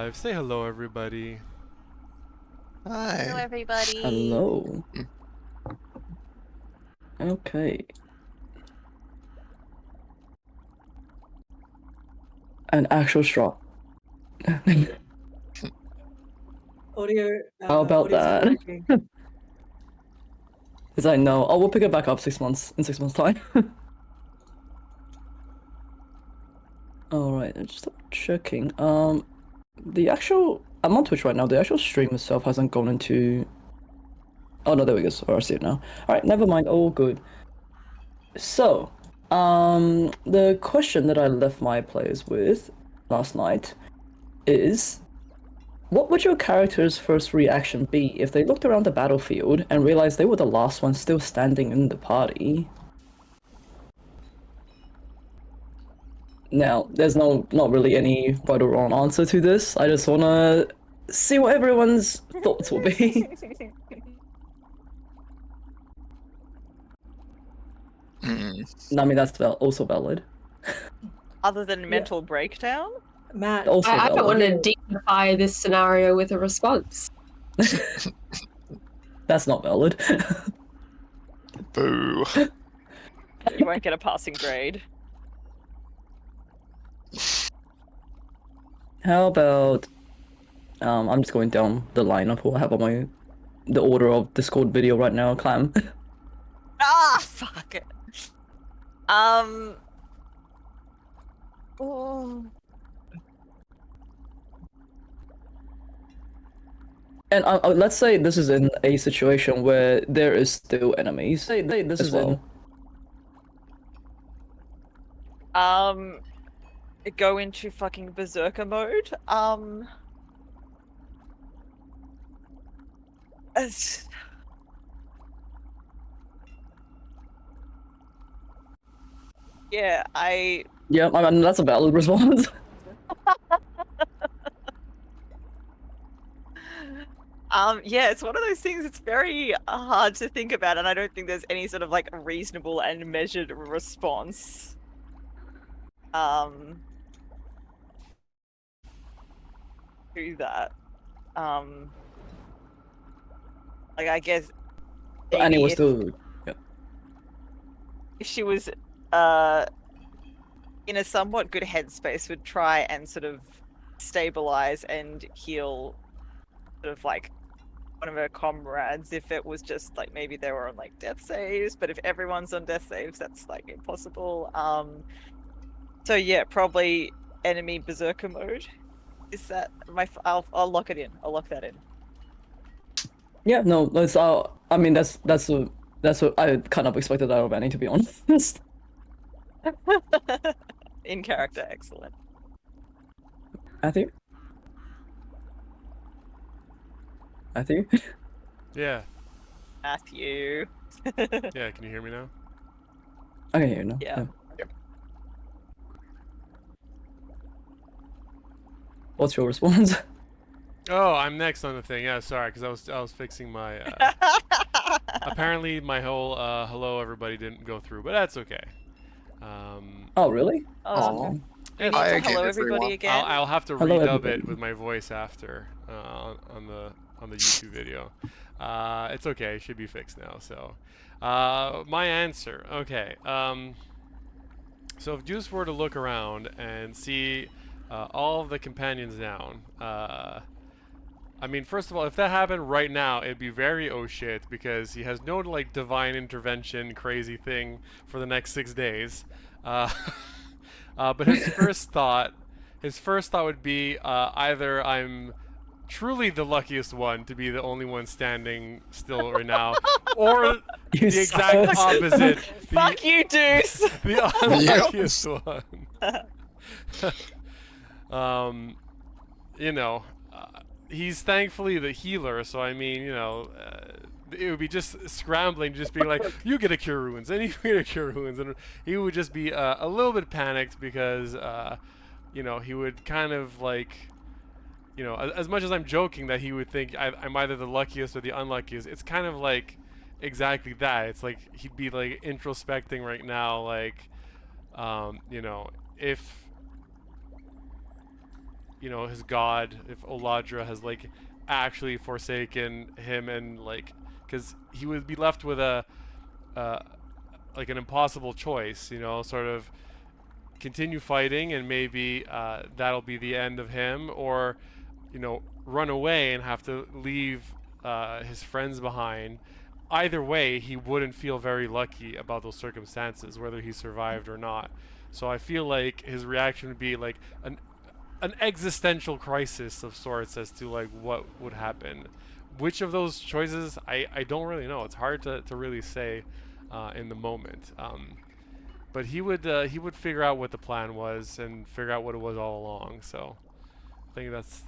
5. Say hello, everybody. Hi. Hello, everybody. Hello. Mm. Okay. An actual straw. Audio. How about audio's not that? working. Because I know. Oh, we'll pick it back up in 6 months' time. Alright, just checking. The actual. I'm on Twitch right now. The actual stream itself hasn't gone into. Oh no, there we go. Sorry, I see it now. Alright, never mind. All good. So, the question that I left my players with last night is, what would your character's first reaction be if they looked around the battlefield and realized they were the last one still standing in the party? Now, there's not really any right or wrong answer to this. I just wanna see what everyone's thoughts will be. I mean, that's also valid. Other than mental breakdown? Matt, Also I don't want to valid. dignify this scenario with a response. That's not valid. Boo. You won't get a passing grade. How about I'm just going down the line of who I have on the order of Discord video right now, Clam. Ah, fuck it. Oh. And let's say this is in a situation where there is still enemies. Say this as well. Go into fucking berserker mode. Yeah, Yeah, I mean, that's a valid response. Yeah, it's one of those things. It's very hard to think about, and I don't think there's any sort of like reasonable and measured response. To that. Like I guess. But Annie was if, still. Yeah. if she was in a somewhat good headspace, would try and sort of stabilize and heal sort of like one of her comrades if it was just like maybe they were on like death saves, but if everyone's on death saves, that's like impossible. So yeah, probably enemy berserker mode. Is that I'll lock it in. I'll lock that in. Yeah, no, it's I mean, that's what I kind of expected out of Annie, to be honest. In character, excellent. Matthew? Yeah. Matthew. Yeah, can you hear me now? I can hear you now. Yeah. What's your response? Oh, I'm next on the thing. Yeah, sorry, because I was fixing my. Apparently, my whole hello everybody didn't go through, but that's okay. Oh, really? Oh, Yeah, you need Hi to again, hello everybody everyone. again. I'll have to Hello, redub everybody. it with my voice after on the YouTube video. It's okay. It should be fixed now. So, my answer. Okay. So if Juice were to look around and see all of the companions down, I mean, first of all, if that happened right now, it'd be very oh shit because he has no like divine intervention crazy thing for the next 6 days. But his first thought would be either I'm truly the luckiest one to be the only one standing still right now, or You the exact suck. opposite. Fuck you, Deuce. The unluckiest one. You know, he's thankfully the healer, so I mean, you know, it would be just scrambling, just being like, you get a cure wounds, and you get a cure wounds, and he would just be a little bit panicked because, you know, he would kind of like, you know, as much as I'm joking that he would think I'm either the luckiest or the unluckiest, it's kind of like exactly that. It's like he'd be like introspecting right now, like, you know, if you know, his god, if Oladra has like actually forsaken him, and like, because he would be left with a like an impossible choice, you know, sort of continue fighting and maybe that'll be the end of him, or you know, run away and have to leave his friends behind. Either way, he wouldn't feel very lucky about those circumstances, whether he survived or not. So I feel like his reaction would be like an existential crisis of sorts as to like what would happen. Which of those choices, I don't really know. It's hard to really say in the moment. But he would figure out what the plan was and figure out what it was all along. So I think that's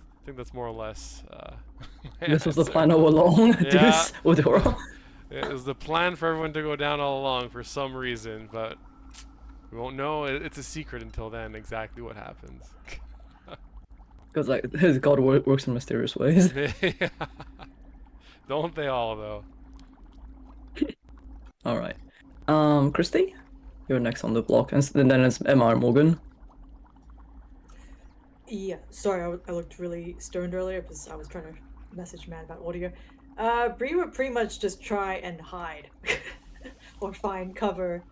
more or less my This was the answer. plan all along. Yeah. This Odora. It was the plan for everyone to go down all along for some reason, but we won't know. It's a secret until then exactly what happens. Because like his god works in mysterious ways. Yeah. Don't they all though? All right. Christy, you're next on the block, and then it's Emma and Morgan. Yeah, sorry, I looked really stoned earlier because I was trying to message Matt about audio. Bree would pretty much just try and hide or find cover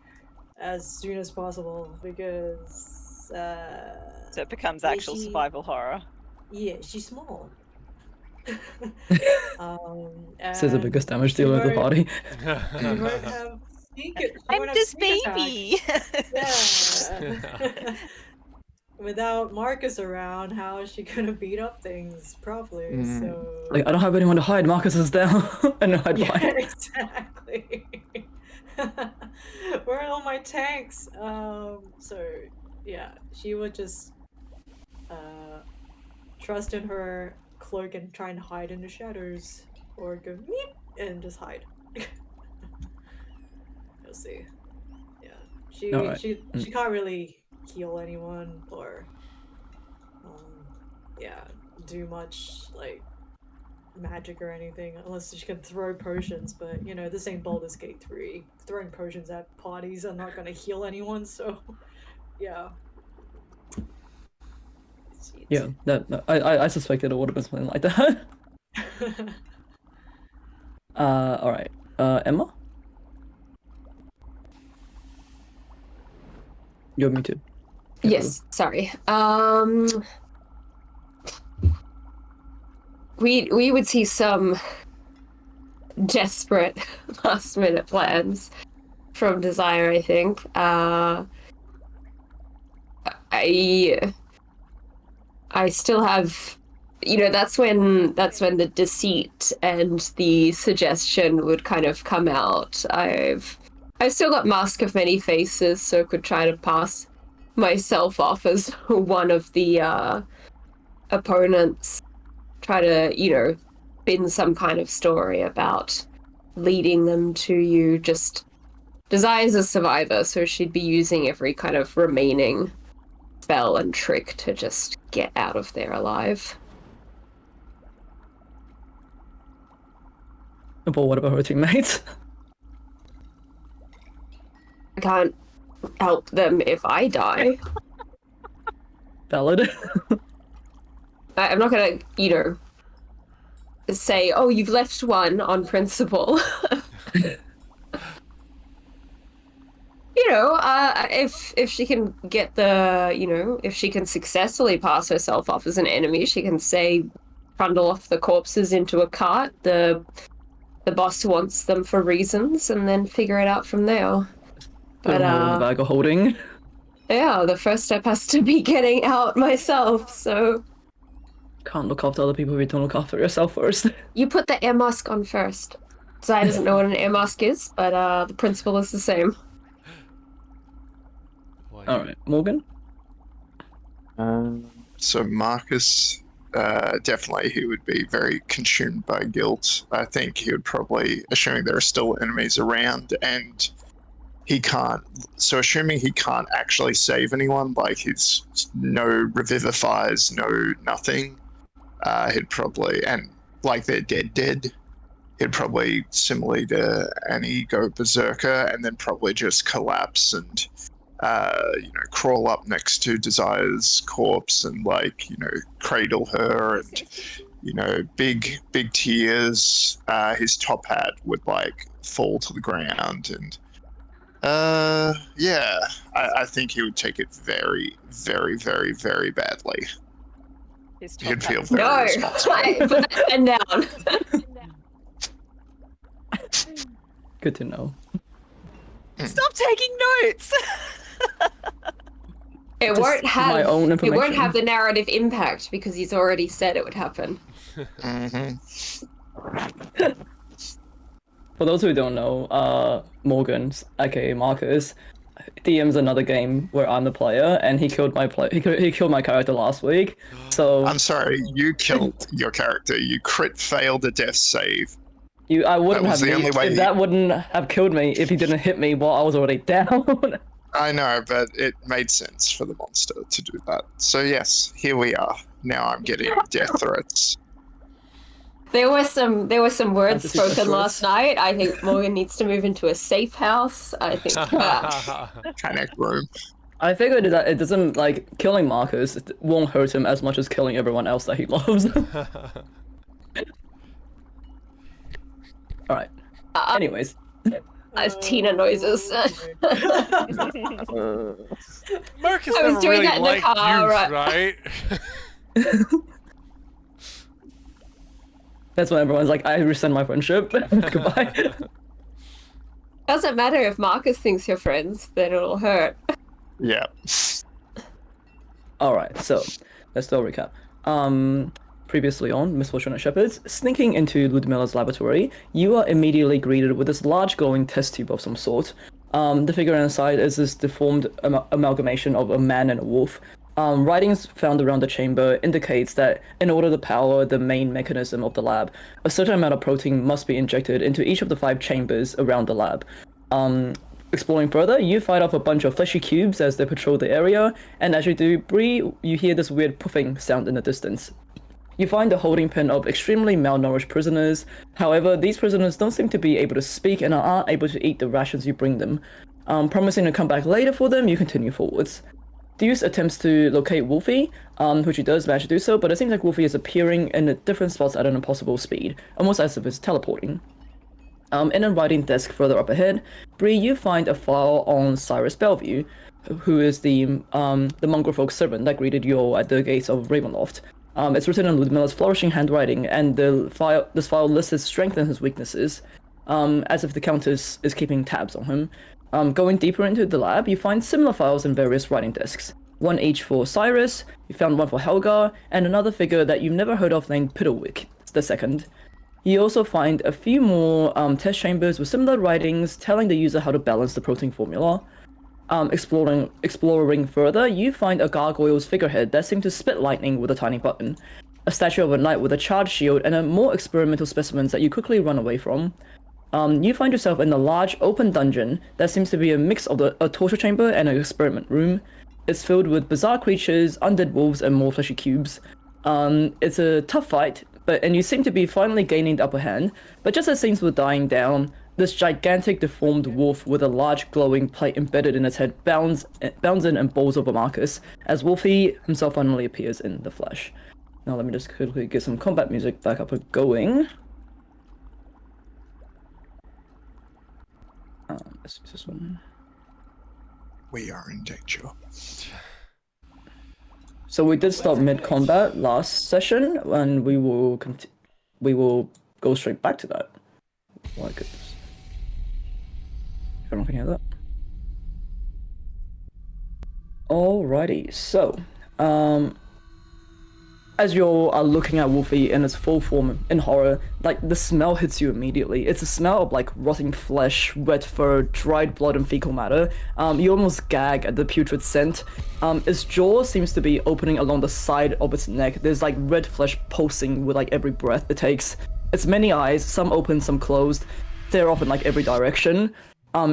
as soon as possible because So it becomes yeah, actual survival horror. Yeah, she's small. This is the biggest damage she dealer of the won't- party. She won't have I'm this sneak attack. baby. Yeah. Without Marcus around, how is she gonna beat up things properly? So Like I don't have anyone to hide. Marcus is down, and hide yeah, behind. exactly. Where are all my tanks? So yeah, she would just trust in her cloak and try and hide in the shadows, or go meep and just hide. You'll see. Yeah, she Alright. she can't really heal anyone or yeah, do much like magic or anything unless she can throw potions, but you know, this ain't Baldur's Gate 3. Throwing potions at parties are not gonna heal anyone, so yeah. Yeah, I suspected it would have been something like that. All right. Emma. You have me too. Yes, sorry. We would see some desperate last minute plans from Desire, I think. I still have, you know, that's when the deceit and the suggestion would kind of come out. I've still got Mask of Many Faces, so could try to pass myself off as one of the opponents. Try to, you know, spin some kind of story about leading them to you. Just Desire's a survivor, so she'd be using every kind of remaining spell and trick to just get out of there alive. But what about her teammates? I can't help them if I die. Valid. I'm not gonna, you know, say, oh, you've left one on principle. You know, if she can get the, you know, if she can successfully pass herself off as an enemy, she can say, trundle off the corpses into a cart. The boss wants them for reasons, and then figure it out from there. Put them all in the bag of holding. Yeah, the first step has to be getting out myself, so... Can't look after other people if you don't look after yourself first. You put the air mask on first. Zai doesn't know what an air mask is, but the principle is the same. Alright, Morgan? So Marcus, definitely he would be very consumed by guilt. I think he would probably, assuming there are still enemies around, and he can't, so assuming he can't actually save anyone, like he's no revivifies, no nothing, he'd probably, and like they're dead, he'd probably, similarly to Annie, go berserker and then probably just collapse and crawl up next to Desire's corpse and like, cradle her and big tears. His top hat would like fall to the ground and yeah, I think he would take it very, very, very, very badly. His He'd top feel hat. very No, responsible. I put that pen down. Good to know. Stop taking notes. It Just won't have my own it won't information. have the narrative impact because he's already said it would happen. For those who don't know, Morgan, aka Marcus, DM's another game where I'm the player, and he killed my he killed my character last week. So I'm sorry, you killed your character. You crit failed a death save. I wouldn't That was have the only way if he- that wouldn't have killed me if he didn't hit me while I was already down. I know, but it made sense for the monster to do that. So yes, here we are. Now I'm getting death threats. There were some words Fantasy spoken specialist. last night. I think Morgan needs to move into a safe house. I think Panic room. I figured that it doesn't like killing Marcus won't hurt him as much as killing everyone else that he loves. All right. Anyways, Tina noises. Marcus I was never doing really that in the liked car, youth, right? right? that's when everyone's like, I rescind my friendship. Goodbye. Doesn't matter if Marcus thinks you're friends, then it'll hurt. Yeah. All right, so let's do a recap. Previously on Mist-Fortunate Shepherds, sneaking into Ludmilla's laboratory, you are immediately greeted with this large glowing test tube of some sort. The figure inside is this deformed amalgamation of a man and a wolf. Writings found around the chamber indicates that in order to power the main mechanism of the lab, a certain amount of protein must be injected into each of the 5 chambers around the lab. Exploring further, you fight off a bunch of fleshy cubes as they patrol the area, and as you do, Bree, you hear this weird puffing sound in the distance. You find the holding pen of extremely malnourished prisoners. However, these prisoners don't seem to be able to speak and aren't able to eat the rations you bring them. Promising to come back later for them, you continue forwards. Deuce attempts to locate Wolfy, which he does manage to do so, but it seems like Wolfy is appearing in different spots at an impossible speed, almost as if it's teleporting. In a writing desk further up ahead, Bree, you find a file on Cyrus Bellevue, who is the mongrel folk servant that greeted you all at the gates of Ravenloft. It's written in Ludmilla's flourishing handwriting, and this file lists his strengths and his weaknesses, as if the Countess is keeping tabs on him. Going deeper into the lab, you find similar files in various writing desks. One each for Cyrus, you found one for Helga, and another figure that you've never heard of named Piddlewick the second. You also find a few more test chambers with similar writings telling the user how to balance the protein formula. Exploring further, you find a gargoyle's figurehead that seems to spit lightning with a tiny button, a statue of a knight with a charged shield, and a more experimental specimens that you quickly run away from. You find yourself in a large open dungeon that seems to be a mix of a torture chamber and an experiment room. It's filled with bizarre creatures, undead wolves, and more fleshy cubes. It's a tough fight, and you seem to be finally gaining the upper hand, but just as things were dying down, this gigantic deformed wolf with a large glowing plate embedded in its head bounds in and bowls over Marcus, as Wolfy himself finally appears in the flesh. Now let me just quickly get some combat music back up and going. Let's use this one. We are in danger. So we did stop mid-combat last session, and we will go straight back to that. My goodness. If I'm looking at that. Alrighty, so, as you are looking at Wolfy in its full form in horror, like, the smell hits you immediately. It's a smell of, like, rotting flesh, wet fur, dried blood, and fecal matter. You almost gag at the putrid scent. Its jaw seems to be opening along the side of its neck. There's, like, red flesh pulsing with, like, every breath it takes. Its many eyes, some open, some closed, stare off in, like, every direction.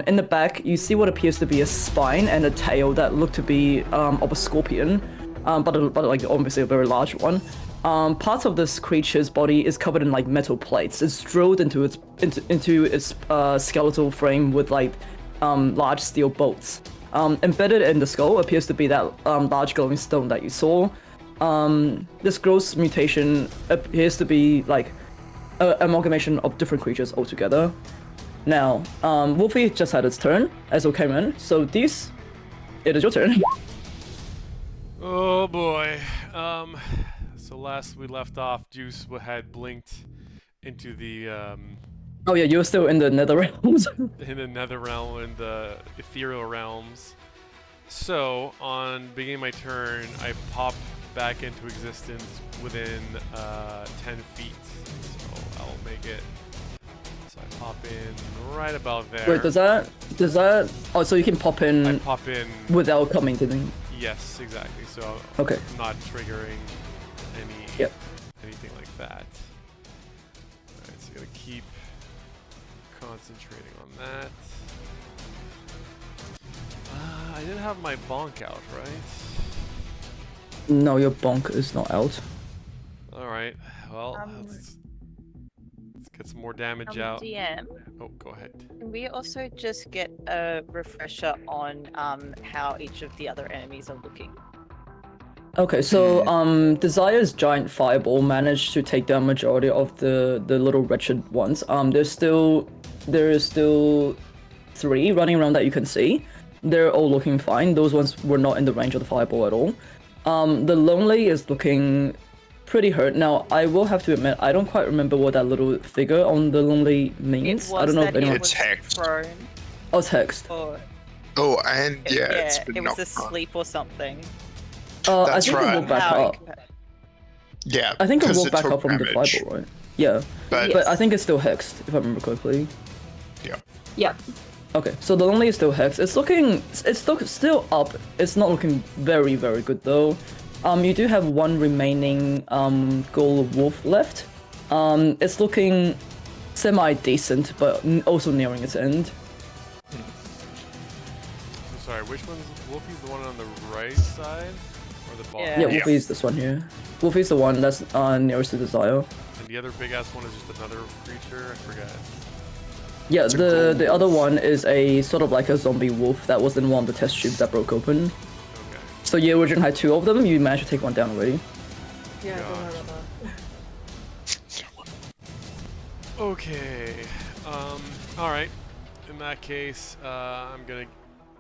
In the back, you see what appears to be a spine and a tail that look to be of a scorpion. But like obviously a very large one. Parts of this creature's body is covered in like metal plates. It's drilled into its skeletal frame with like large steel bolts. Embedded in the skull appears to be that large glowing stone that you saw. This gross mutation appears to be like an amalgamation of different creatures altogether. Now, Wolfy just had its turn as it came in, so Dees, it is your turn. Oh boy. So last we left off, Juice had blinked into the Oh yeah, you're still in the nether realms. in the nether realm and the ethereal realms. So on beginning my turn, I pop back into existence within 10 feet. So I'll make it. So I pop in right about there. Wait, does that? Oh, so you can pop I in pop in. without coming to the. Yes, exactly. So Okay. I'm not triggering Yep. anything like that. Alright, so gotta keep concentrating on that. I did have my bonk out, right? No, your bonk is not out. Alright, well, let's get some more damage out. DM, Oh, go ahead. can we also just get a refresher on how each of the other enemies are looking? Okay, so Desire's giant fireball managed to take down majority of the little wretched ones. There is still 3 running around that you can see. They're all looking fine. Those ones were not in the range of the fireball at all. The lonely is looking pretty hurt. Now, I will have to admit, I don't quite remember what that little figure on the lonely means. I don't know if anyone. It's hexed. Prone, Oh, it's hexed. or Oh, and yeah, it's been it was knocked on. asleep or something. I That's think right. it walked back How up. Yeah, I think it 'cause walked back took up from the damage. fireball, right? Yeah. But I think it's still hexed, if I remember correctly. Yep. Okay, so the lonely is still hexed. It's still up. It's not looking very, very good though. You do have one remaining ghoul wolf left. It's looking semi-decent, but also nearing its end. I'm sorry, which one's Wolfie's the one on the right side? Or the bottom? Yeah. Yeah, Wolfie's this one here. Wolfie's the one that's nearest to Desire. And the other big ass one is just another creature? I forgot. Yeah, It's a the ghoul other wolf. one is a sort of like a zombie wolf that was in one of the test tubes that broke open. Okay. So you originally had 2 of them, you managed to take one down already. Yeah, don't Gosh. worry about that. Okay. Alright. In that case, I'm gonna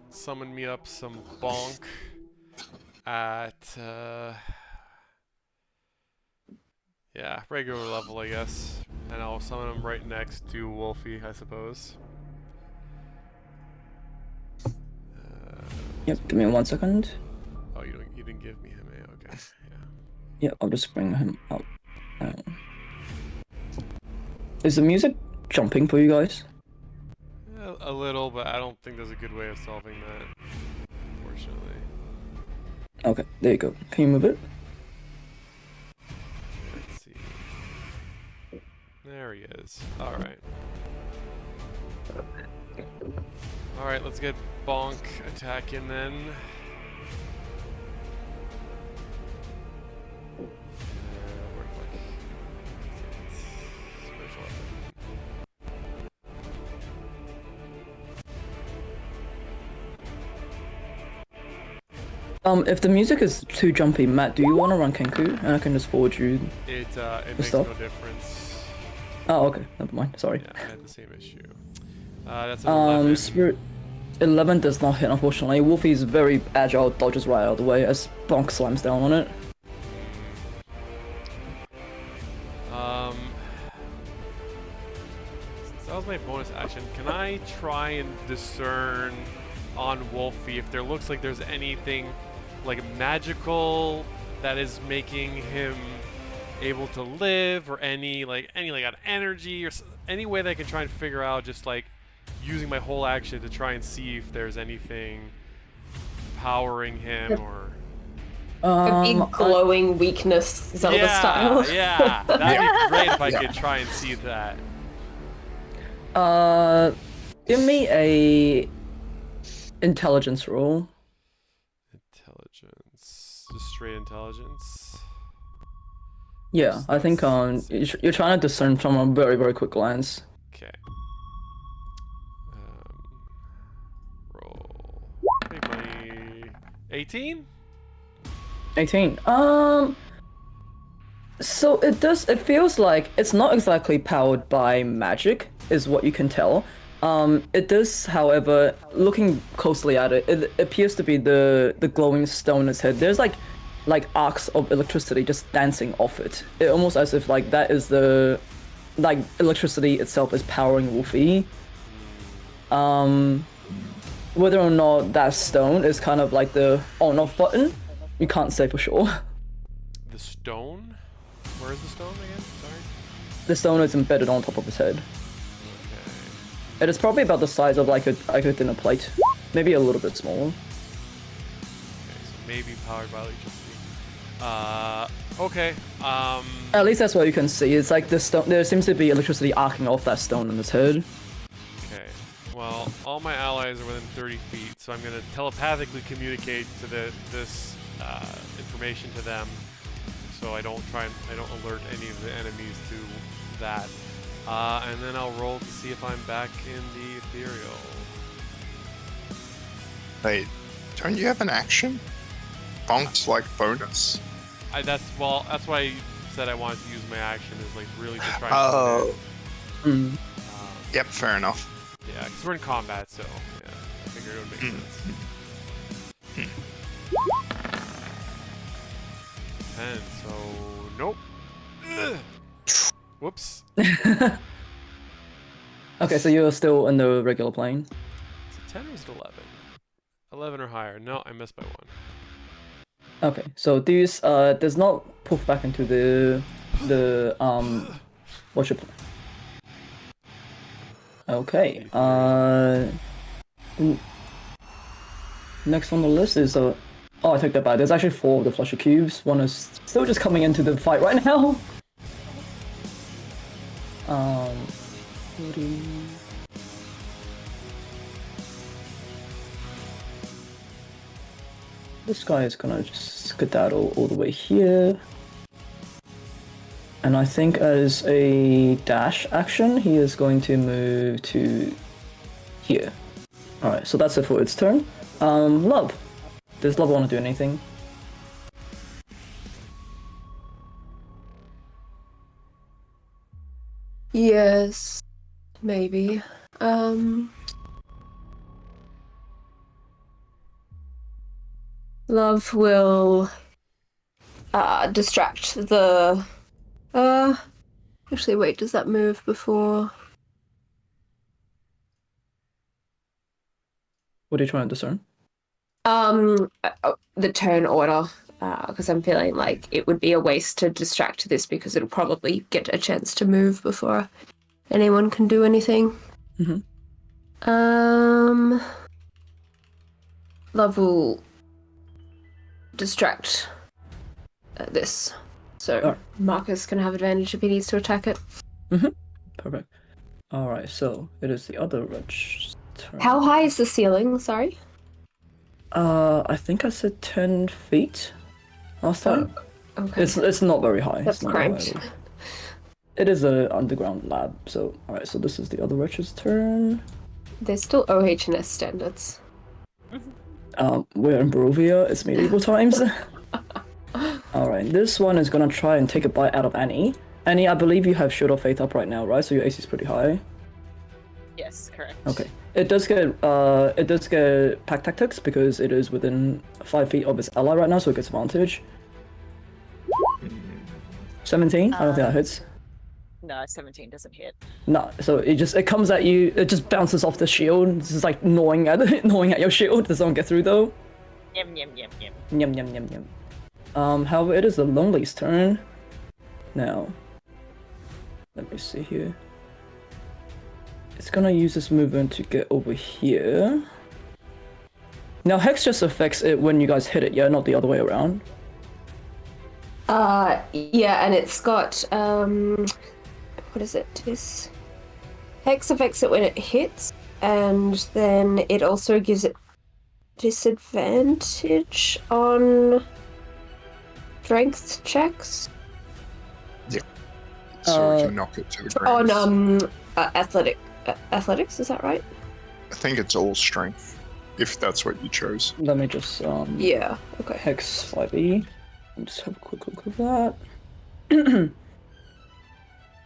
summon me up some bonk at yeah, regular level I guess. And I'll summon him right next to Wolfie, I suppose. Yep, give me 1 second. Oh, you didn't give me him, eh? Okay. Yeah. Yeah, I'll just bring him up. Is the music jumping for you guys? A little, but I don't think there's a good way of solving that, unfortunately. Okay, there you go. Can you move it? Let's see. There he is. Alright. Alright, let's get bonk attacking then. Where the fuck? Special weapon. If the music is too jumpy, Matt, do you want to run Kenku? And I can just forward you. It makes stuff? no difference. Oh, okay, never mind. Sorry. Yeah, I had the same issue. That's an 11. Spirit 11 does not hit, unfortunately. Wolfie is very agile, dodges right out of the way as Bonk slams down on it. Since that was my bonus action, can I try and discern on Wolfie if there looks like there's anything like magical that is making him able to live, or any energy, or any way that I can try and figure out, just like using my whole action to try and see if there's anything powering him, or A big glowing weakness Zelda yeah, style. yeah, that'd be great if I could try and see that. Give me a intelligence roll. Intelligence, just straight intelligence. Yeah, I think you're trying to discern from a very, very quick glance. Okay. Roll big 18? 18. So it feels like it's not exactly powered by magic, is what you can tell. It does, however, looking closely at it, it appears to be the glowing stone in its head. There's like arcs of electricity just dancing off it. It almost as if like that is the like electricity itself is powering Wolfy. Whether or not that stone is kind of like the on-off button, you can't say for sure. The stone? Where is the stone again? Sorry. The stone is embedded on top of his head. Okay. It is probably about the size of like a dinner plate, maybe a little bit smaller. Okay, so maybe powered by electricity. Okay. At least that's what you can see. It's like the stone. There seems to be electricity arcing off that stone in his head. Okay. Well, all my allies are within 30 feet, so I'm gonna telepathically communicate to this information to them, so I don't alert any of the enemies to that. And then I'll roll to see if I'm back in the ethereal. Wait, don't you have an action? Bonked like bonus. That's why I said I wanted to use my action, is like really to try. Oh. Mm. Yep, fair enough. Yeah, because we're in combat, so yeah, I figured it would make sense. 10, so nope. Ugh. Whoops. Okay, so you're still in the regular plane. So 10 was 11. 11 or higher. No, I missed by 1. Okay, so these does not poof back into the what's your plan? Okay. Next on the list is oh, I take that back. There's actually 4 of the flusher cubes. One is still just coming into the fight right now. This guy is gonna just skedaddle all the way here. And I think as a dash action, he is going to move to here. Alright, so that's it for its turn. Love. Does Love want to do anything? Yes, maybe. Love will distract the actually wait, does that move before? What are you trying to discern? The turn order, because I'm feeling like it would be a waste to distract this because it'll probably get a chance to move before anyone can do anything. Mm-hmm. Love will distract this, so Marcus can have advantage if he needs to attack it. Mm-hmm. Perfect. Alright, so it is the other wretch's turn. How high is the ceiling? Sorry. I think I said 10 feet last time. Okay. It's not very high. That's it's not very cramped. high. It is an underground lab, so alright, so this is the other wretch's turn. There's still OH&S standards. We're in Barovia, it's medieval times. Alright, this one is gonna try and take a bite out of Annie. Annie, I believe you have Shield of Faith up right now, right? So your AC is pretty high. Yes, correct. Okay. It does get pack tactics because it is within 5 feet of its ally right now, so it gets advantage. 17? I don't think that hits. No, 17 doesn't hit. No, so it comes at you, it just bounces off the shield. It's just like gnawing at your shield. Does someone get through though? Yum, yum, yum, yum. Yum yum yum yum. However, it is the Lonely's turn. Now, let me see here. It's gonna use this movement to get over here. Now, Hex just affects it when you guys hit it, yeah? Not the other way around. Yeah, and it's got, what is it? This Hex affects it when it hits, and then it also gives it disadvantage on strength checks. Yeah. So if you knock it to the ground. On athletics, is that right? I think it's all strength. if that's what you chose. Let me just Yeah. Okay. hex 5e. Just have a quick look at that.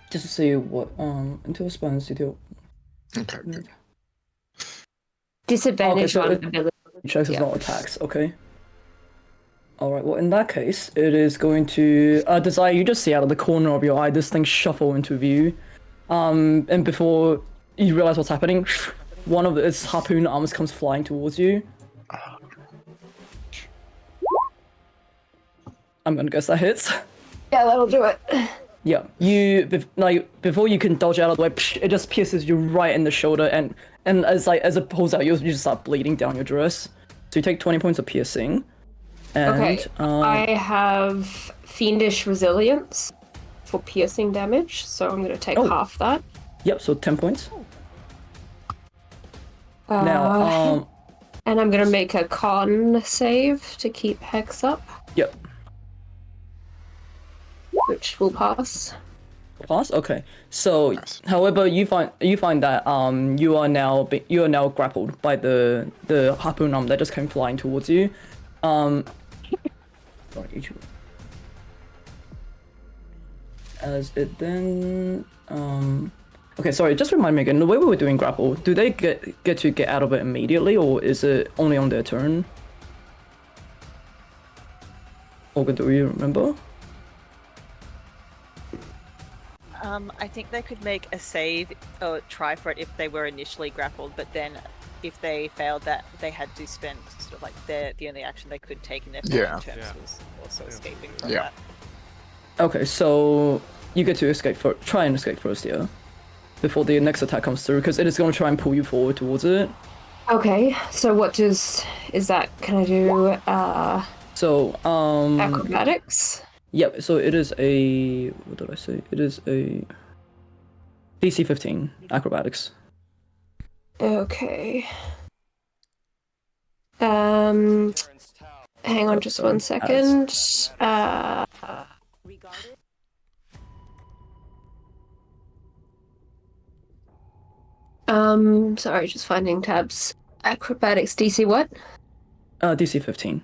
Just to see what until spans you do. Okay, good. Disadvantage so on it- ability. Checks is Yeah. not attacks, okay. Alright, well in that case, it is going to Desire, you just see out of the corner of your eye this thing shuffle into view. And before you realize what's happening, one of its harpoon arms comes flying towards you. I'm gonna guess that hits. Yeah, that'll do it. Yeah, before you can dodge out of the way, it just pierces you right in the shoulder, and as it pulls out, you just start bleeding down your dress. So you take 20 points of piercing. And, Okay. I have fiendish resilience for piercing damage, so I'm gonna take half that. Yep, so 10 points. Uh, Now, and I'm gonna make a con save to keep Hex up, yep, which will pass. pass. Okay. So, Nice. however, you find that you are now grappled by the harpoon arm that just came flying towards you. Sorry, as it then okay, sorry, just remind me again, the way we were doing grapple, do they get to get out of it immediately, or is it only on their turn? Olga, do you remember? I think they could make a save or try for it if they were initially grappled, but then if they failed that, they had to spend sort of like the only action they could take in their Yeah. turns Yeah. was also escaping from Yeah. that. Okay, so you get to try and escape first, yeah, before the next attack comes through, because it is going to try and pull you forward towards it. Okay, so can I do So acrobatics? yep, so it is a, what did I say? It is a DC 15 acrobatics. Okay. Hang on just one second. Sorry, just finding tabs. Acrobatics DC what? DC 15.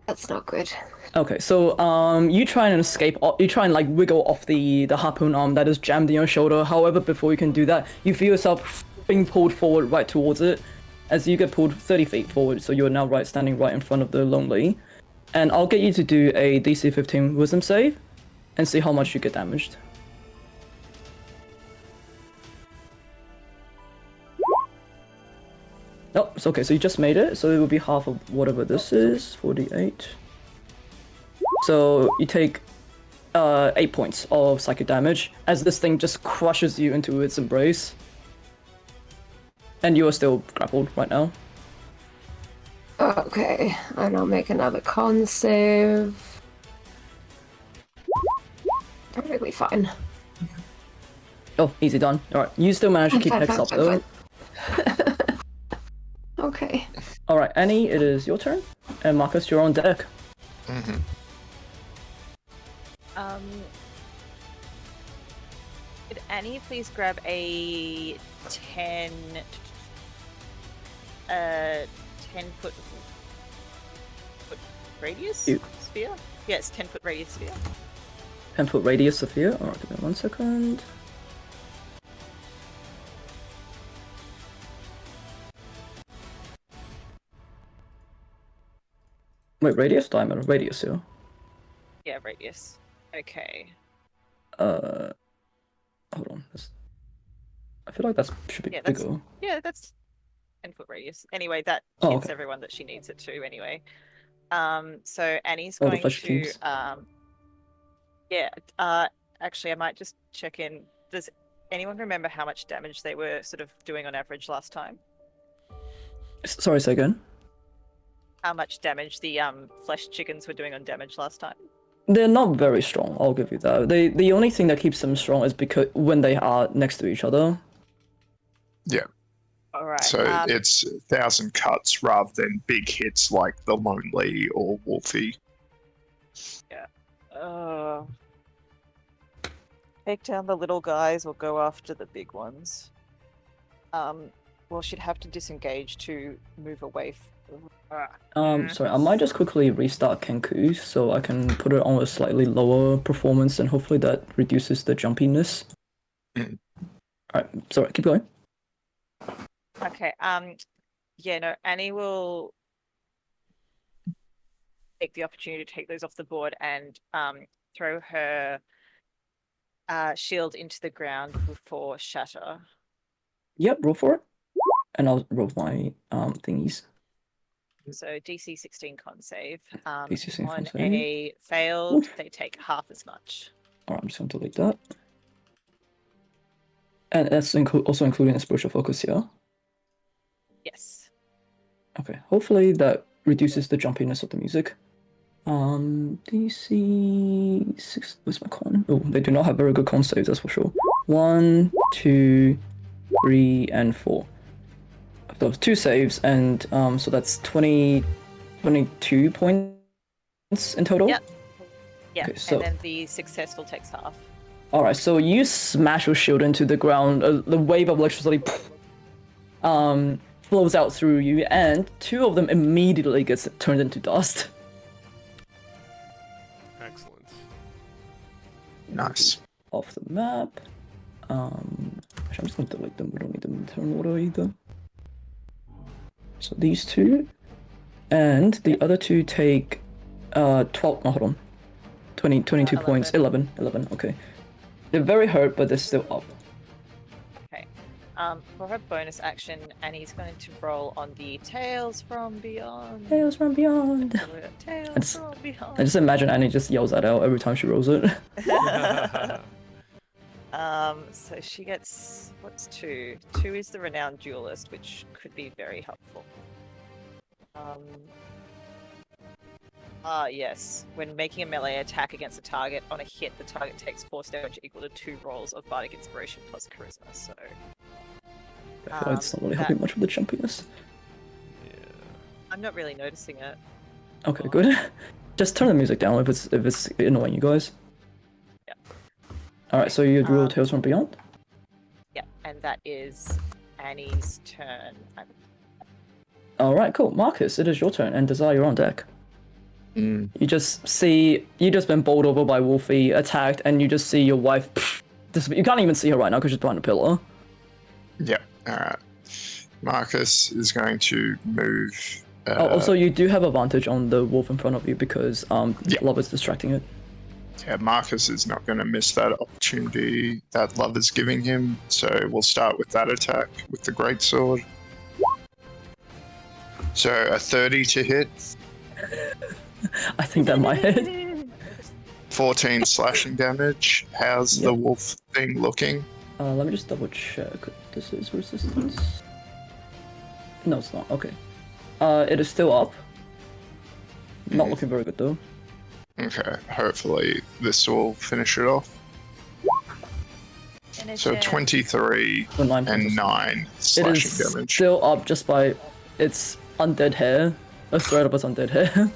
That's not good. Okay, so you try and escape. You try and like wiggle off the harpoon arm that is jammed in your shoulder. However, before you can do that, you feel yourself being pulled forward right towards it, as you get pulled 30 feet forward. So you're now standing right in front of the lonely, and I'll get you to do a DC 15 Wisdom save, and see how much you get damaged. Oh, it's okay. So you just made it. So it will be half of whatever this is. 48. So you take 8 points of psychic damage as this thing just crushes you into its embrace. And you are still grappled right now. Okay, and I'll make another con save. Perfectly fine. Oh, easy done. Alright, you still manage to keep Fine, Hex fine, up fine, though. fine. Okay. Alright, Annie, it is your turn. And Marcus, you're on deck. Mm-hmm. Could Annie please grab a 10 foot radius You. sphere? Yes, 10-foot radius sphere. 10-foot radius sphere. Alright, give me 1 second. Wait, radius? Diameter? Radius, yeah. Yeah, radius. Okay. Hold on. I feel like that should be Yeah, that's- bigger. Yeah, that's 10-foot radius. Anyway, that Oh, hits okay. everyone that she needs it to anyway. So Annie's Oh, the going flesh to teams. actually I might just check in. Does anyone remember how much damage they were sort of doing on average last time? Sorry, say again. How much damage the flesh chickens were doing on damage last time? They're not very strong, I'll give you that. The only thing that keeps them strong is because when they are next to each other. All right. So it's 1,000 cuts rather than big hits like the Lonely or Wolfy. Take down the little guys or go after the big ones. Well, she'd have to disengage to move away. Sorry, I might just quickly restart Kenku so I can put it on a slightly lower performance and hopefully that reduces the jumpiness. Alright, sorry, keep going. Okay. Yeah. No. Annie will take the opportunity to take those off the board and throw her shield into the ground for shatter. Yep, roll for it. And I'll roll my thingies. So DC 16 con save. DC 16 con On save. a failed, Oof. they take half as much. Alright, I'm just going to delete that. And that's also including a spiritual focus, yeah? Yes. Okay, hopefully that reduces the jumpiness of the music. DC 6. Where's my con? Oh, they do not have very good con saves, that's for sure. 1, 2, 3, and 4. Those 2 saves, and so that's 22 points in total. Yep. Yeah, Okay, so- and then the successful takes half. Alright, so you smash your shield into the ground. The wave of electricity flows out through you, and 2 of them immediately gets turned into dust. Excellent. Nice. Off the map. Actually, I'm just gonna delete them. We don't need them in turn order either. So these 2, and the other 2 take 12. No, hold on. 22 points. 11. Okay. They're very hurt, but they're still up. Okay. For her bonus action, Annie's going to roll on the Tales from Beyond. Tales from Beyond. Tales from Beyond. I just imagine Annie just yells that out every time she rolls it. So she gets, what's 2? 2 is the Renowned Duelist, which could be very helpful. Yes. When making a melee attack against a target, on a hit, the target takes force damage equal to 2 rolls of Bardic Inspiration plus Charisma, so... I feel like it's not really helping much with the jumpiness. Yeah. I'm not really noticing it. Okay, good. Just turn the music down if it's annoying you guys. Yeah. Alright, so you roll Tales from Beyond? Yeah, and that is Annie's turn. Alright, cool. Marcus, it is your turn, and Desire, you're on deck. You just been bowled over by Wolfy, attacked, and you just see your wife. You can't even see her right now because she's behind a pillar. Yep. Alright. Marcus is going to move. Also, you do have advantage on the wolf in front of you because Love is distracting it. Yeah, Marcus is not going to miss that opportunity that Love is giving him, so we'll start with that attack with the greatsword. So a 30 to hit, I think that might hit. 14 slashing damage. How's the wolf thing looking? Let me just double check. This is resistance. No, it's not. Okay. It is still up. Not looking very good though. Okay, hopefully this will finish it off. So 23 So 9 points. and 9 It slashing is damage. still up just by its undead hair. A thread of its undead hair.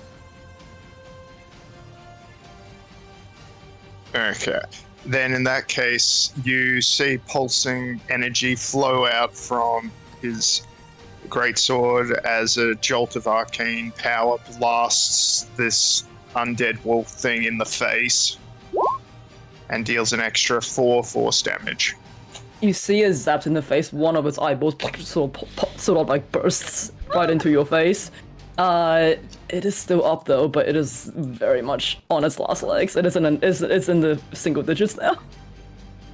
Okay. Then in that case, you see pulsing energy flow out from his greatsword as a jolt of arcane power blasts this undead wolf thing in the face and deals an extra 4 force damage. You see it zapped in the face, one of its eyeballs sort of like bursts right into your face. It is still up though, but it is very much on its last legs. It's in the single digits now.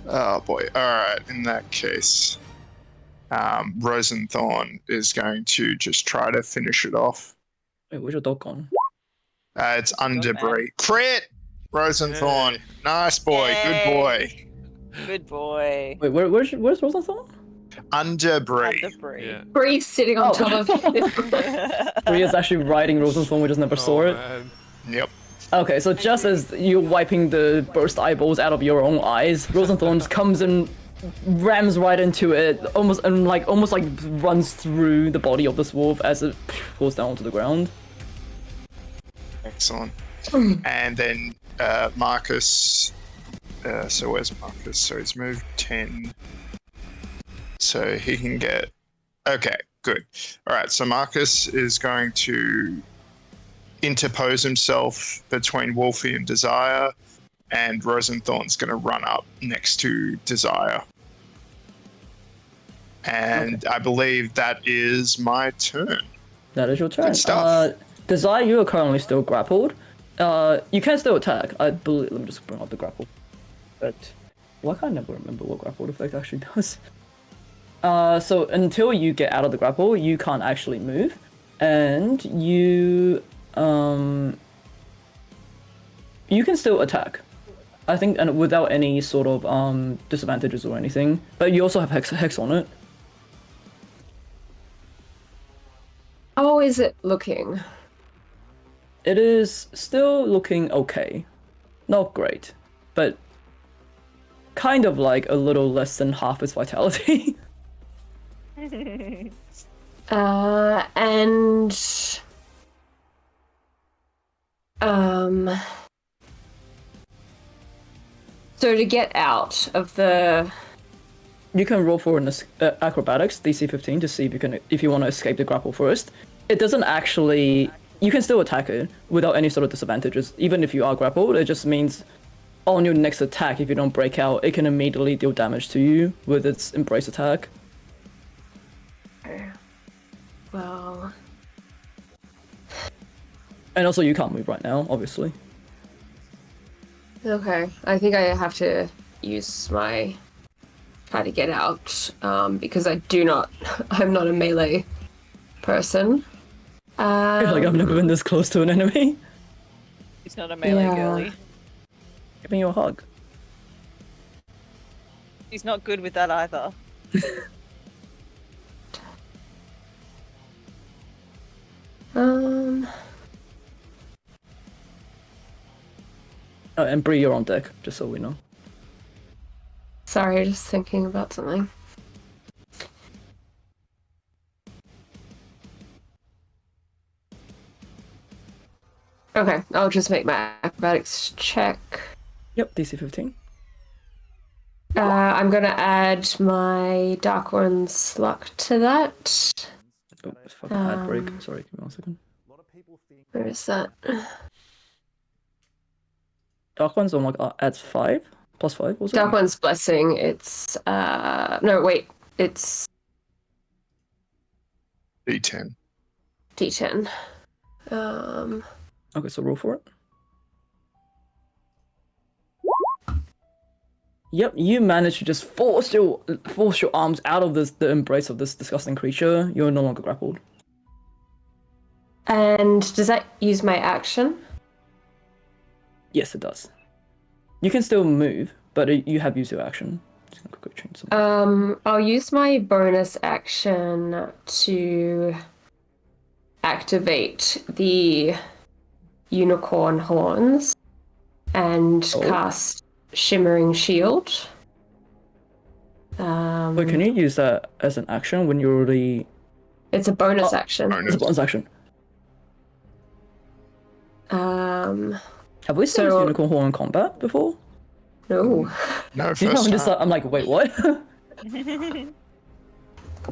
Oh boy. Alright, in that case, Rosenthorn is going to just try to finish it off. Wait, where's your dog gone? It's undebris. Crit! Rosenthorn. Hey. Nice boy. Good boy. Good boy. Wait, where's Rosenthorn? Undebris. Debris. Yeah. Bree's sitting on top of it. Bree is actually riding Rosenthorn, we just never saw it. Man. Yep. Okay, so just as you're wiping the burst eyeballs out of your own eyes, Rosenthorn just comes and rams right into it, almost like runs through the body of this wolf as it falls down onto the ground. Excellent. And then Marcus. So where's Marcus? So he's moved 10. So he can get. Okay, good. All right, so Marcus is going to interpose himself between Wolfy and Desire, and Rosenthorn's going to run up next to Desire. And I believe that is my turn. That is your turn. Good stuff. Desire, you are currently still grappled. You can still attack. I believe. Let me just bring up the grapple. But why can't I never remember what grapple effect actually does? So until you get out of the grapple, you can't actually move, and you can still attack. I think, and without any sort of disadvantages or anything. But you also have hex on it. How is it looking? It is still looking okay. Not great, but kind of like a little less than half its vitality. And so to get out of the, You can roll for an acrobatics DC 15 to see if you want to escape the grapple first. It doesn't actually. You can still attack it without any sort of disadvantages, even if you are grappled. It just means on your next attack, if you don't break out, it can immediately deal damage to you with its embrace attack. well, And also, you can't move right now, obviously. okay. I think I have to use my try to get out because I'm not a melee person. Like, I've never been this close to an enemy. He's not a melee Yeah. girly. Giving you a hug. He's not good with that either. And Bree, you're on deck, just so we know. Sorry, just thinking about something. Okay, I'll just make my acrobatics check. Yep, DC 15. I'm gonna add my Dark One's luck to that. Oh, it's fucking ad break. Sorry, give me 1 second. Where is that? Dark One's on like adds 5? Plus 5, was it? Dark One's blessing. It's no wait, it's D10. D10. Okay, so roll for it. Yep, you managed to just force your arms out of the embrace of this disgusting creature. You're no longer grappled. And does that use my action? Yes, it does. You can still move, but you have used your action. Just gonna quickly change something. I'll use my bonus action to activate the unicorn horns and cast Shimmering Shield. Wait, can you use that as an action when you're already... It's a bonus action. It's a bonus action. Have we seen this unicorn horn in combat before? No. No, Yeah, first time. I'm like, wait, what?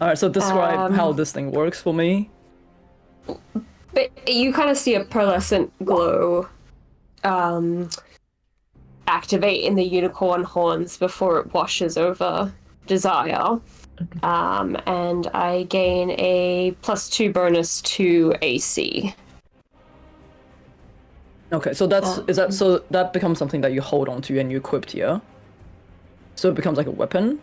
Alright, so describe how this thing works for me. But you kind of see a pearlescent glow activate in the unicorn horns before it washes over Desire. And I gain a +2 bonus to AC. Okay, so that becomes something that you hold on to and you equip here. So it becomes like a weapon?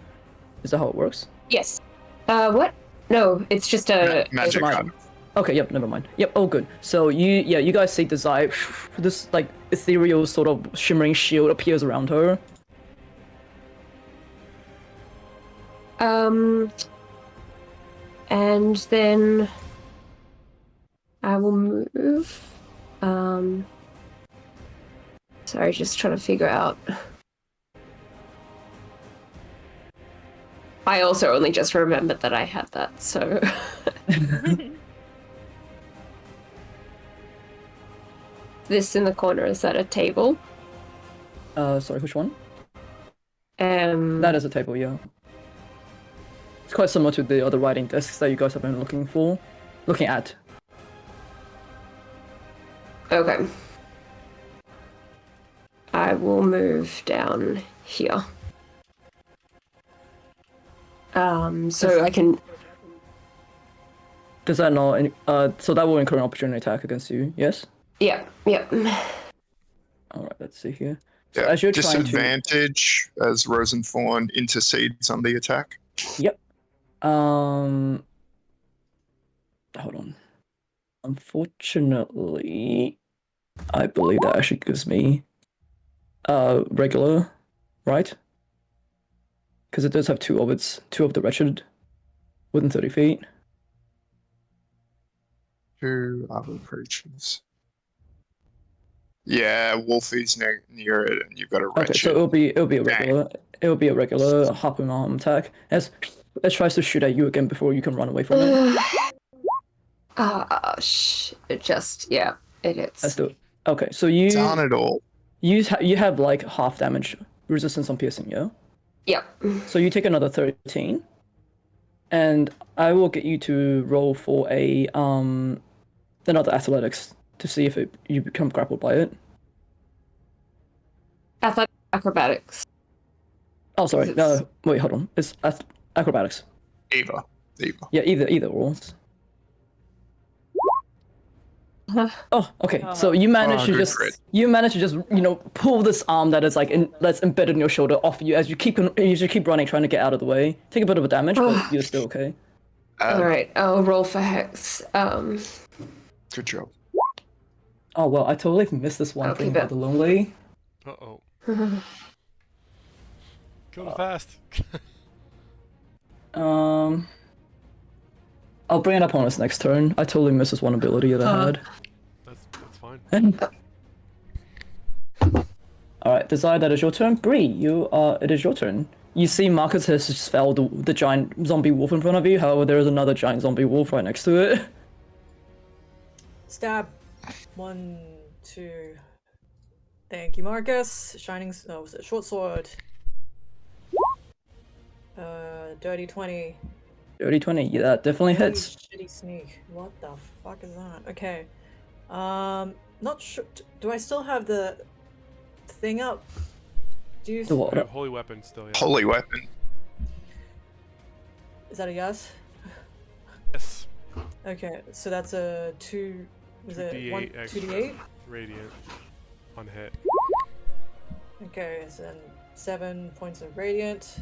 Is that how it works? Yes. What? No, it's just a Magic It's item. Okay, yep, never mind. Yep, oh good. So you guys see Desire, this like ethereal sort of shimmering shield appears around her. And then I will move. Sorry, just trying to figure out. I also only just remembered that I had that, so. This in the corner, is that a table? Sorry, which one? Um, That is a table, yeah. It's quite similar to the other writing desks that you guys have been looking at. Okay. I will move down here. So I can. Does that not? So that will incur an opportunity attack against you. Yes. Yeah. All right. Let's see here. So Yeah, as you're trying to. disadvantage as Rosenthorn intercedes on the attack. Yep. Hold on. Unfortunately, I believe that actually gives me regular, right? Because it does have two of the wretched within 30 feet. 2 other creatures. Yeah, Wolfy's near it, and you've got a wretched. Okay, so it'll be a regular harpoon arm attack. As it tries to shoot at you again before you can run away from it. It hits. Let's do it. Okay, so you Darn it all. you have like half damage resistance on piercing, yeah? Yep. So you take another 13, and I will get you to roll for a another athletics to see if you become grappled by it. Acrobatics. Oh, sorry. No, wait, hold on. It's acrobatics. Either. Yeah, either rolls. Oh, okay. So you manage to good just crit. pull this arm that is that's embedded in your shoulder off you as you keep running, trying to get out of the way. Take a bit of a damage, but you're still okay. All right, I'll roll for hex. Good job. Oh well, I totally missed this one thing about the lonely. Uh-oh. Go fast. I'll bring it up on us next turn. I totally missed this one ability that I had. That's fine. Alright, Desire, that is your turn. Bree, it is your turn. You see Marcus has just felled the giant zombie wolf in front of you, however there is another giant zombie wolf right next to it. Stab. 1, 2. Thank you, Marcus. Was it short sword? Dirty 20. Dirty 20, yeah, that definitely Holy hits. shitty sneak. What the fuck is that? Okay. Not sure. Do I still have the thing up? Do you? The what? Holy weapon still, yeah. Holy weapon. Is that a yes? Yes. Okay, so that's a 2. Was it 2d8 1? extra 2d8? radiant on hit. Okay, so then 7 points of radiant.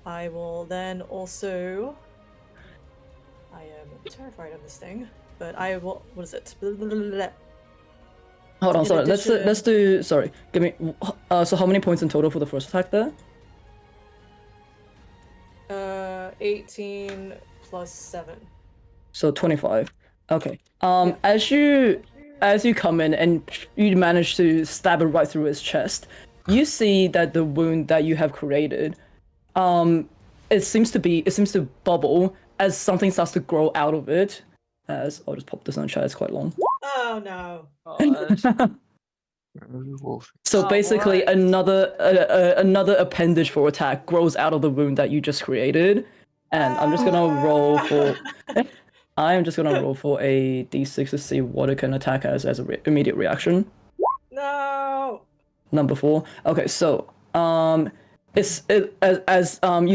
I will then also. I am terrified of this thing, but I will. What is it? Hold on, In sorry. addition- Let's do. Sorry, give me. So how many points in total for the first attack there? 18 plus 7. So 25. Okay. As you come in and you manage to stab it right through his chest, you see that the wound that you have created, it seems to bubble as something starts to grow out of it. As I'll just pop this on chat. It's quite long. Oh no. Wolf. So Oh, basically, what? another appendage for attack grows out of the wound that you just created, and I'm just gonna roll for. I am just gonna roll for a d6 to see what it can attack as a immediate reaction. No. Number 4. Okay, so you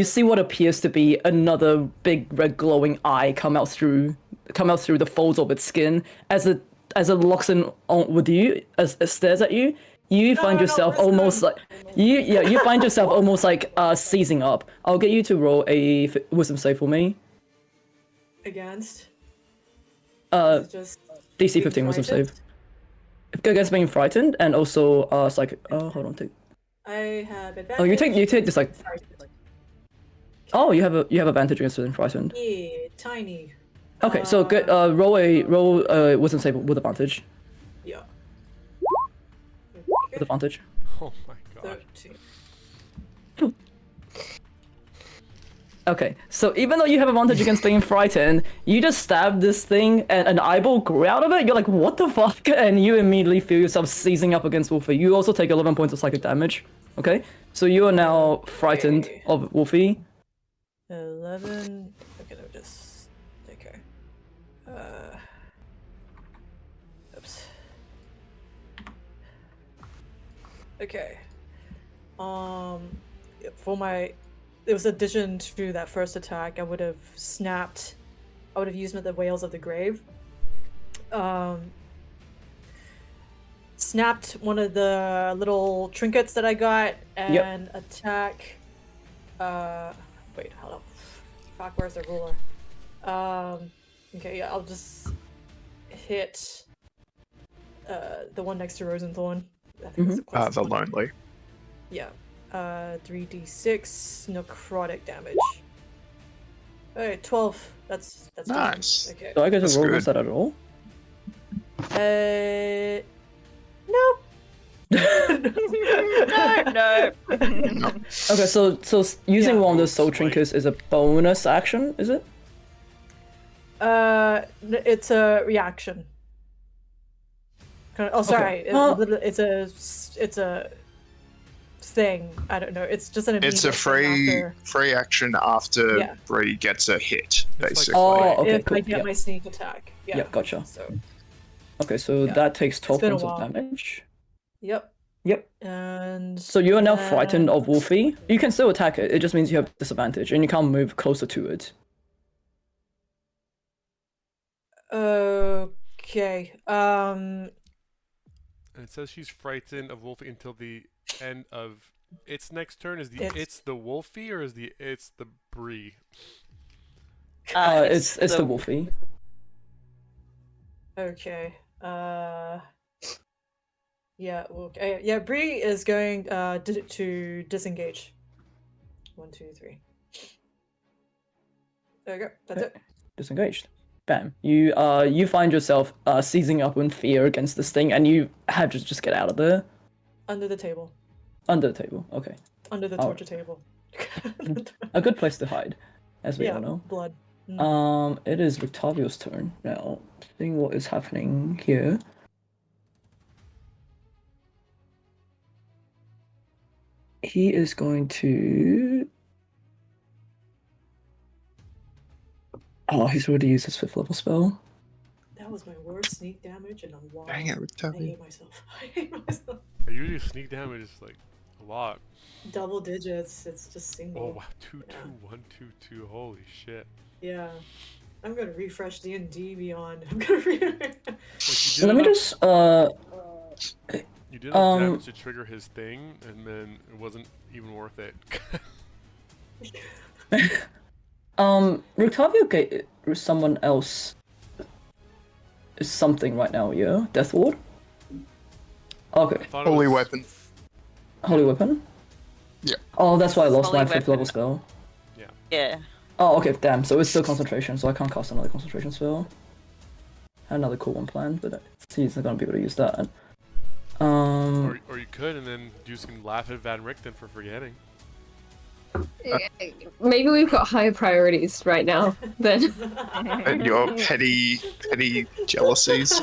see what appears to be another big red glowing eye come out through the folds of its skin as it locks in on with you, as it stares at you. You find yourself almost like you find yourself almost like seizing up. I'll get you to roll a wisdom save for me. Against. Just DC 15 wisdom save. Against being frightened and also psychic. Hold on, take. I have advantage. Oh, you take this like. Oh, you have advantage against being frightened. Yeah, tiny. Okay, so good. Roll a wisdom save with advantage. Yeah. With advantage. Oh my god. 13. Okay, so even though you have advantage against being frightened, you just stab this thing and an eyeball grew out of it. You're like, what the fuck? And you immediately feel yourself seizing up against Wolfie. You also take 11 points of psychic damage. Okay, so you are now frightened Okay. of Wolfie. 11. Okay, let me just. Okay. Oops. Okay. For my. It was addition to that first attack, I would have snapped. I would have used the Whales of the Grave. Snapped one of the little trinkets that I got and attack. Wait, hold up. Fuck, where's the ruler? Okay, yeah, I'll just hit the one next to Rosenthorn. I think that's the closest The one. lonely. Yeah. 3d6 necrotic damage. Alright, 12. That's Nice. decent. Okay. Do I get That's to roll good. against that at all? Nope. No. No. Okay, so using Yeah. one of those soul Smite. trinkets is a bonus action, is it? It's a reaction. Oh, sorry. Huh. It's a thing. I don't know. It's just an It's a immediate thing free action after Yeah. Bree gets a hit, like- basically. Oh, okay, if cool. I get Yep. my sneak attack. Yeah. Yep, gotcha. So, Okay, so Yeah. that takes 12 been a points of while. damage. yep. Yep. And So you are now frightened then- of Wolfie. You can still attack it, it just means you have disadvantage and you can't move closer to it. Okay. And it says she's frightened of Wolfie until the end of its next turn. Is the It's- it's the Wolfie or is it's the Bree? It's the Wolfie. Okay. Yeah. Okay. Yeah. Bree is going to disengage. 1, 2, 3. There you go. That's it. Disengaged. Bam. You find yourself seizing up in fear against this thing and you have to just get out of there. Under the table. Under the table. Okay. Under the Oh. torture table. A good place to hide, as we yeah. all know. Blood. It is Rictavio's turn now. Seeing what is happening here. He is going to. Oh, he's already used his 5th level spell. That was my worst sneak damage in a while. Dang it, I Octavia. hate myself. I hate myself. Usually sneak damage is like a lot. Double digits. It's just Oh single. wow, 2 2 1 2 2. Holy shit! Yeah. I'm gonna refresh D&D Beyond. I'm gonna Like, So let me just You did enough um, damage to trigger his thing, and then it wasn't even worth it. Rictavio gave someone else something right now, yeah? Death Ward? Okay. I thought it Holy was- weapon. Holy Weapon? Yeah. Oh, that's why I lost Holy my 5th level Weapon. spell. Yeah. Oh, okay, damn. So it's still concentration, so I can't cast another concentration spell. Had another cool one planned, but he's not gonna be able to use that. Or you could, and then Juice can laugh at Van Richten for forgetting. Maybe we've got higher priorities right now then. And your petty jealousies.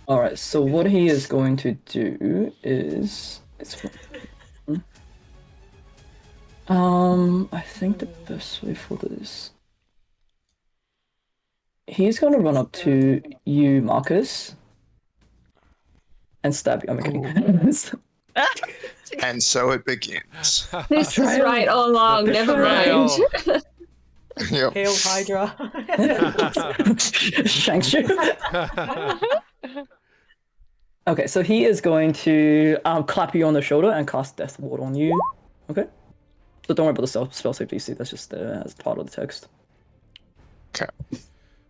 Alright, so what he is going to do is... I think the best way for this... He's gonna run up to you, Marcus, and stab you. I'm kidding. And so it begins. This is right all along, never mind. Yep. Hail Hydra. Shanks you. Okay, so he is going to clap you on the shoulder and cast Death Ward on you. Okay? So don't worry about the spell save DC, that's just as part of the text. Okay.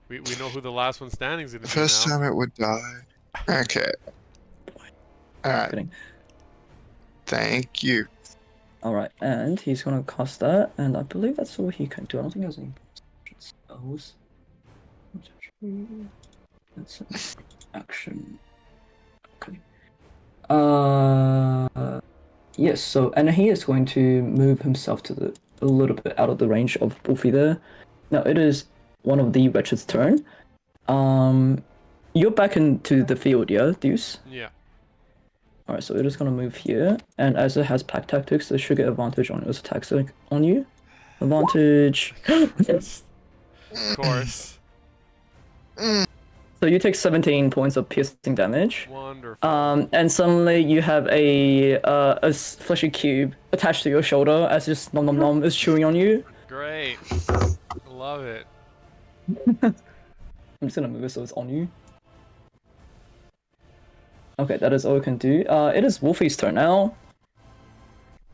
We know who the last one standing is going The to be first now. time it would die. Okay. Alright. Kidding. Thank you. Alright, and he's gonna cast that, and I believe that's all he can do. I don't think he has any spells. That's an action. Okay. Yes, so and he is going to move himself to a little bit out of the range of Wolfy there. Now it is one of the wretched's turn. You're back into the field, yeah, Deuce? Yeah. Alright, so it is gonna move here, and as it has pack tactics, it should get advantage on its attacks on you. Advantage. Of course. So you take 17 points of piercing damage. Wonderful. And suddenly you have a fleshy cube attached to your shoulder as just nom nom nom is chewing on you. Great. Love it. I'm just gonna move it so it's on you. Okay, that is all we can do. It is Wolfie's turn now.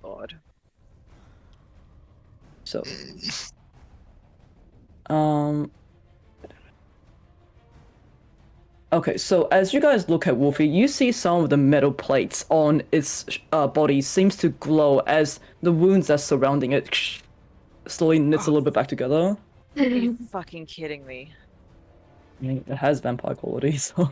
God. So, okay, so as you guys look at Wolfie, you see some of the metal plates on its body seems to glow as the wounds that's surrounding it slowly knits a little bit back together. Are you fucking kidding me? I mean, it has vampire qualities, so...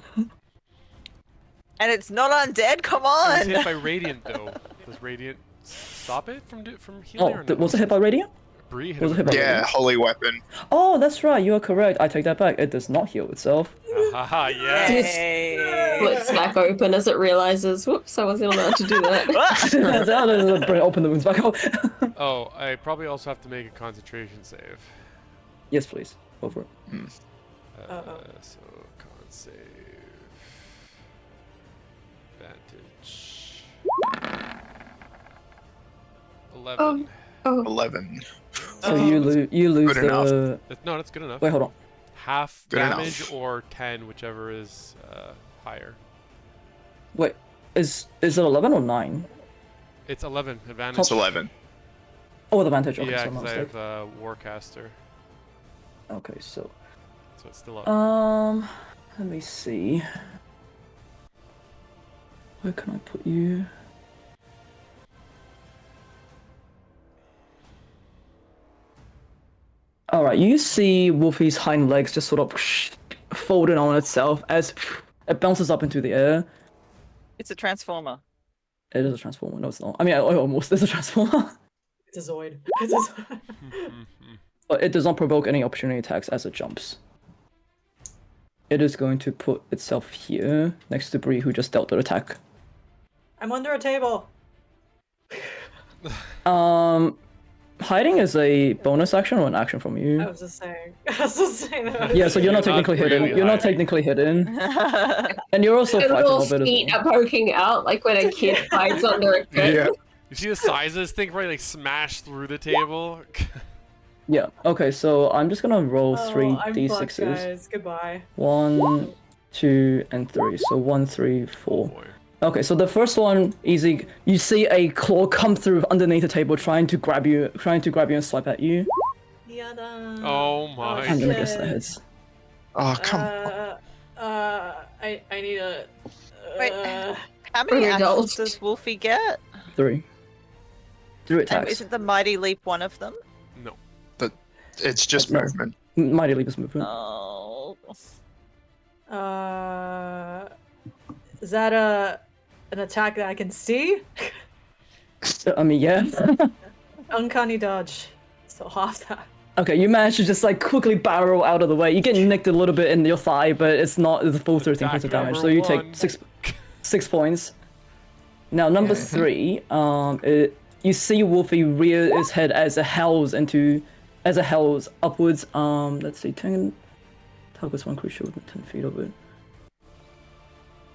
And it's not undead? Come It was on! hit by radiant though. Does radiant stop it from healing? Oh, or no? was it hit by Radiant? Bree hit was it it hit with by- Yeah, holy weapon. Oh, that's right, you are correct. I take that back. It does not heal itself. Haha, yes. Yay. Splits back open as it realizes, whoops, I wasn't allowed to do that. Open the wounds back up. Oh, I probably also have to make a concentration save. Yes, please. Go for it. So con save. Advantage. 11. Oh, 11. So you lose Good enough. the... No, that's good enough. Wait, hold on. Half Good damage enough. or 10, whichever is higher. Wait, is it 11 or 9? It's 11 advantage. It's 11. Oh, advantage. Okay, Yeah, so my because I mistake. have Warcaster, Okay, so... so it's still up. Let me see. Where can I put you? Alright, you see Wolfie's hind legs just sort of folding on itself as it bounces up into the air. It's a transformer. It is a transformer. No, it's not. I mean, almost is a transformer. It's a Zoid. It's a Zoid. But it does not provoke any opportunity attacks as it jumps. It is going to put itself here, next to Bree, who just dealt the attack. I'm under a table. Hiding is a bonus action or an action from I you? was just saying. I was just saying that. Yeah, so you're not You're not technically hidden. really You're not hiding. technically hidden. And you're also the fighting a little little bit feet as well. are poking out, like when a kid hides under a curtain. Yeah. You see the size of this thing probably like smashed through the table? Yeah, okay, so I'm just gonna roll Oh, three I'm fucked, d6s. guys. Goodbye. 1, 2, and 3. So 1, 3, 4. Boy. Okay, so the first one, easy. You see a claw come through underneath the table, trying to grab you and swipe at you. Yada. Oh my I'm gonna shit. guess the hits. Oh, come on. I need a. Wait. How many An adult. actions does Wolfie get? 3. 3 And attacks. isn't the Mighty Leap one of them? No. It's just No. movement. Mighty Leap is movement. Oh. Is that an attack that I can see? I mean, yeah. Uncanny dodge. So half that. Okay, you manage to just like quickly barrel out of the way. You get nicked a little bit in your thigh, but it's not the full 13 points of Attack damage. So number you one. take 6 points. Now number 3, you see Wolfie rear his head as it howls upwards. Let's see, 10 targets one creature within 10 feet of it.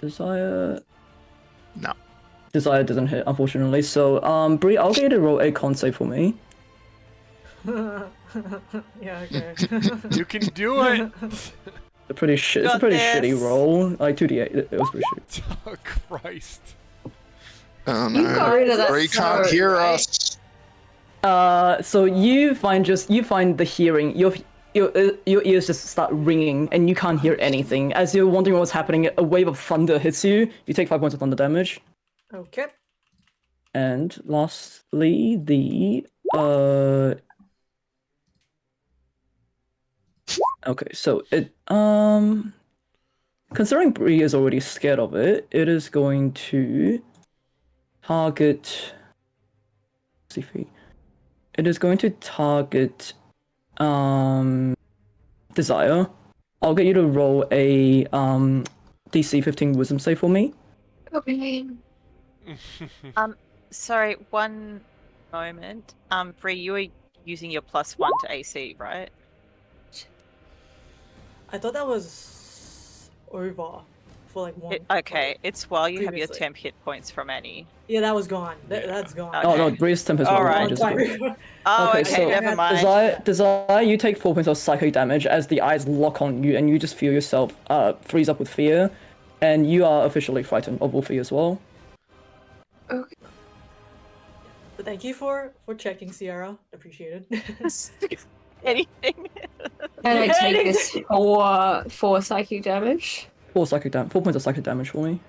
Desire. No. Desire doesn't hit, unfortunately. So, Bree, I'll get you to roll a con save for me. Yeah, okay. You can do it! It's a pretty It's a Got pretty this. shitty roll. Like 2d8. It was pretty shitty. Oh, Christ. Oh, You got no. rid of that Bree can't sword, hear right? us. So you find the hearing. Your ears just start ringing, and you can't hear anything. As you're wondering what's happening, a wave of thunder hits you. You take 5 points of thunder damage. Okay. And lastly, the Okay, so it considering Bree is already scared of it, it is going to target 60 feet. It is going to target Desire. I'll get you to roll a DC 15 Wisdom save for me. Okay. Sorry, one moment. Bree, you were using your +1 to AC, right? I thought that was over for like one. Okay, it's while you have your previously. temp hit points from any. Yeah, that was gone. Yeah. That's gone. Okay. Oh no, Breeze temp is All lower, right. which is good. Oh, Okay, okay, so never mind. Desire, you take 4 points of psychic damage as the eyes lock on you, and you just feel yourself freeze up with fear, and you are officially frightened of Wolfy as well. Okay. But thank you for checking, Sierra. Appreciate it. Anything. And I take this for psychic damage. 4 points of psychic damage for me.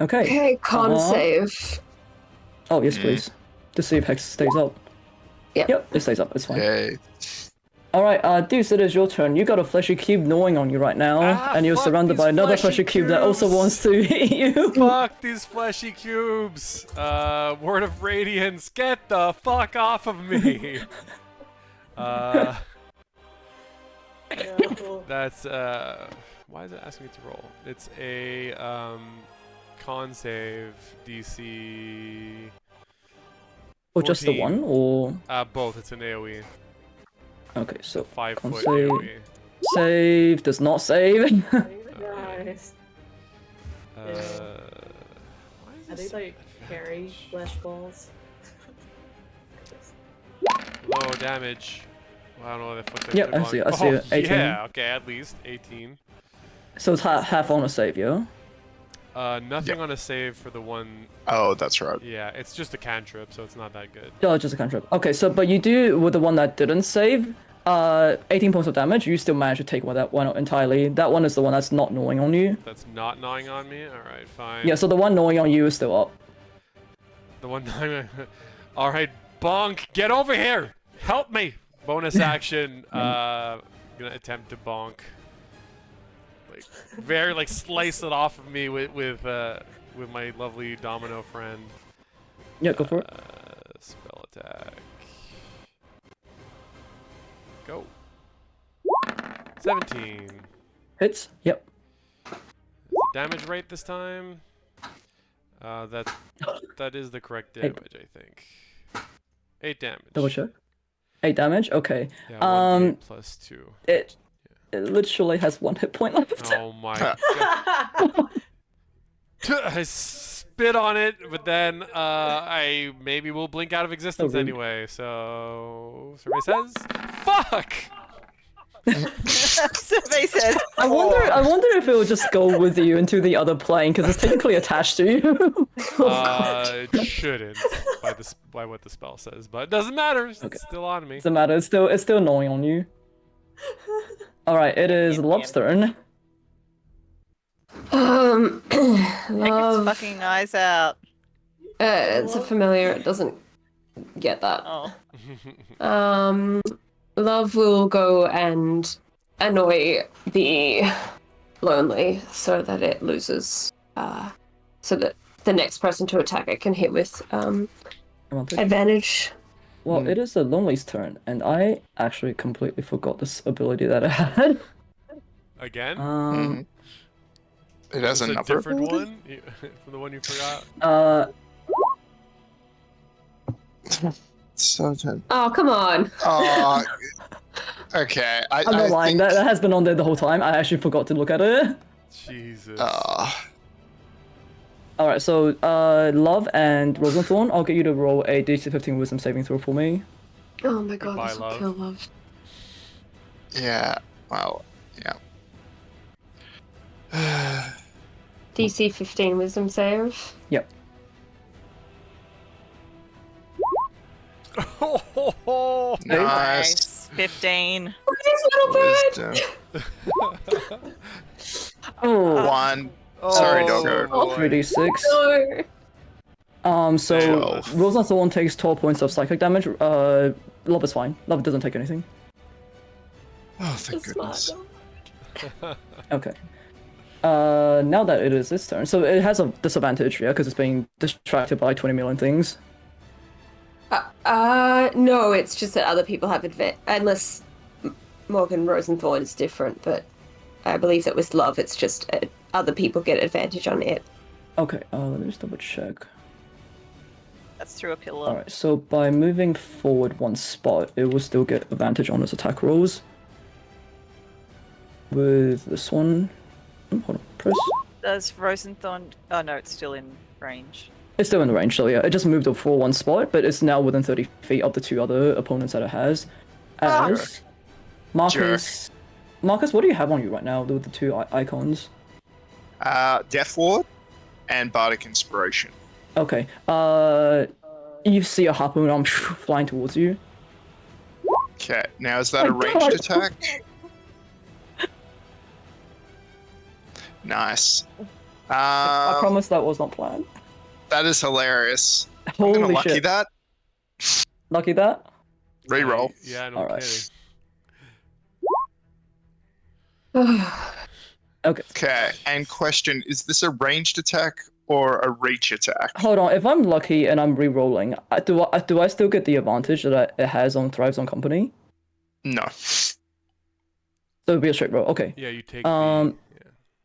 Okay. Okay, con save. Oh yes, please. To see if Hex stays up. Yep. Yep, it stays up. It's fine. Yay. All right, Deuce, it is your turn. You got a fleshy cube gnawing on you right now, and you're fuck surrounded these by another fleshy fleshy cube that also cubes. wants to hit you. Fuck these fleshy cubes! Word of Radiance, get the fuck off of me! That's, why is it asking me to roll? It's a, con save, DC... Or just the 14. one, or Both, it's an AoE. okay, so 5 con foot save. AoE. Save does not save. Nice. Why is Are they this like hairy flesh balls? low damage? Well, I don't know what the fuck that Yep, took I see on. it, I see it, 18. Yeah, okay, at least 18. So it's half on a save, yeah? Nothing on a save for the one. Oh, that's right. Yeah, it's just a cantrip, so it's not that good. Oh, just a cantrip. Okay, so but you do with the one that didn't save, 18 points of damage. You still manage to take that one out entirely. That one is the one that's not gnawing on you. That's not gnawing on me. All right, fine. Yeah, so the one gnawing on you is still up. The one gnawing. All right, bonk, get over here. Help me. Bonus action. Gonna attempt to bonk. Like very like slice it off of me with my lovely domino friend. Yeah, go for it. Spell attack. Go. 17. Hits. Yep. Is the damage rate this time? That is the correct damage, I think. 8 damage. Double check. 8 damage. Okay. Yeah, 1d8 plus 2. It literally has 1 hit point left. Oh my god. I spit on it, but then I maybe will blink out of existence rude. anyway. So survey says, "Fuck." Survey says. I wonder if it will just go with you into the other plane because it's technically attached to you. It shouldn't by what the spell says, but it doesn't matter. It's still on me. Doesn't matter. It's still gnawing on you. All right, it is Lob's turn. Take its Love. fucking eyes out. It's a familiar. It doesn't get that. Oh. Love will go and annoy the lonely so that it loses. So that the next person to attack it can hit with advantage. Well, it is the Lonely's turn, and I actually completely forgot this ability that I had. Again? It has It's a another different ability? one from the one you forgot. So ten. Oh, come on. Okay. I'm not lying. That has been on there the whole time. I actually forgot to look at it. Jesus. All right, so Love and Rosenthorn, I'll get you to roll a DC 15 Wisdom saving throw for me. Oh my god, Goodbye, this will love. kill Love. Yeah. Well. Yeah. DC 15 Wisdom save. Yep. Nice. 15. Wisdom. Oh, 1. Sorry, doggo. boy. 3d6. No. So 12. Rosenthorn takes 12 points of psychic damage. Love is fine. Love doesn't take anything. Oh, thank Smart. goodness. Okay. Now that it is its turn, so it has a disadvantage, yeah, because it's being distracted by 20 million things. No, it's just that other people have advantage. Unless Morgan Rosenthorn is different, but I believe that with love, it's just other people get advantage on it. Okay, let me just double check. That's through a pillar. Alright, so by moving forward one spot, it will still get advantage on its attack rolls. With this one... hold on, press. Does Rosenthorn... Oh no, it's still in range. It's still in the range, so yeah, it just moved up for one spot, but it's now within 30 feet of the two other opponents that it has. As Marcus... Marcus, what do you have on you right now with the two icons? Death Ward and Bardic Inspiration. Okay, you see a harpoon arm flying towards you. Okay, now is that a My ranged God. attack? Nice. I promise that was not planned. That is hilarious. I'm gonna Holy lucky shit. that. Lucky that? Reroll. Yeah, no Alright. kidding. Okay. Okay, and question, is this a ranged attack or a reach attack? Hold on, if I'm lucky and I'm re-rolling, do I still get the advantage that it has on Thrives on Company? No. So it'll be a straight roll, okay. Yeah, you take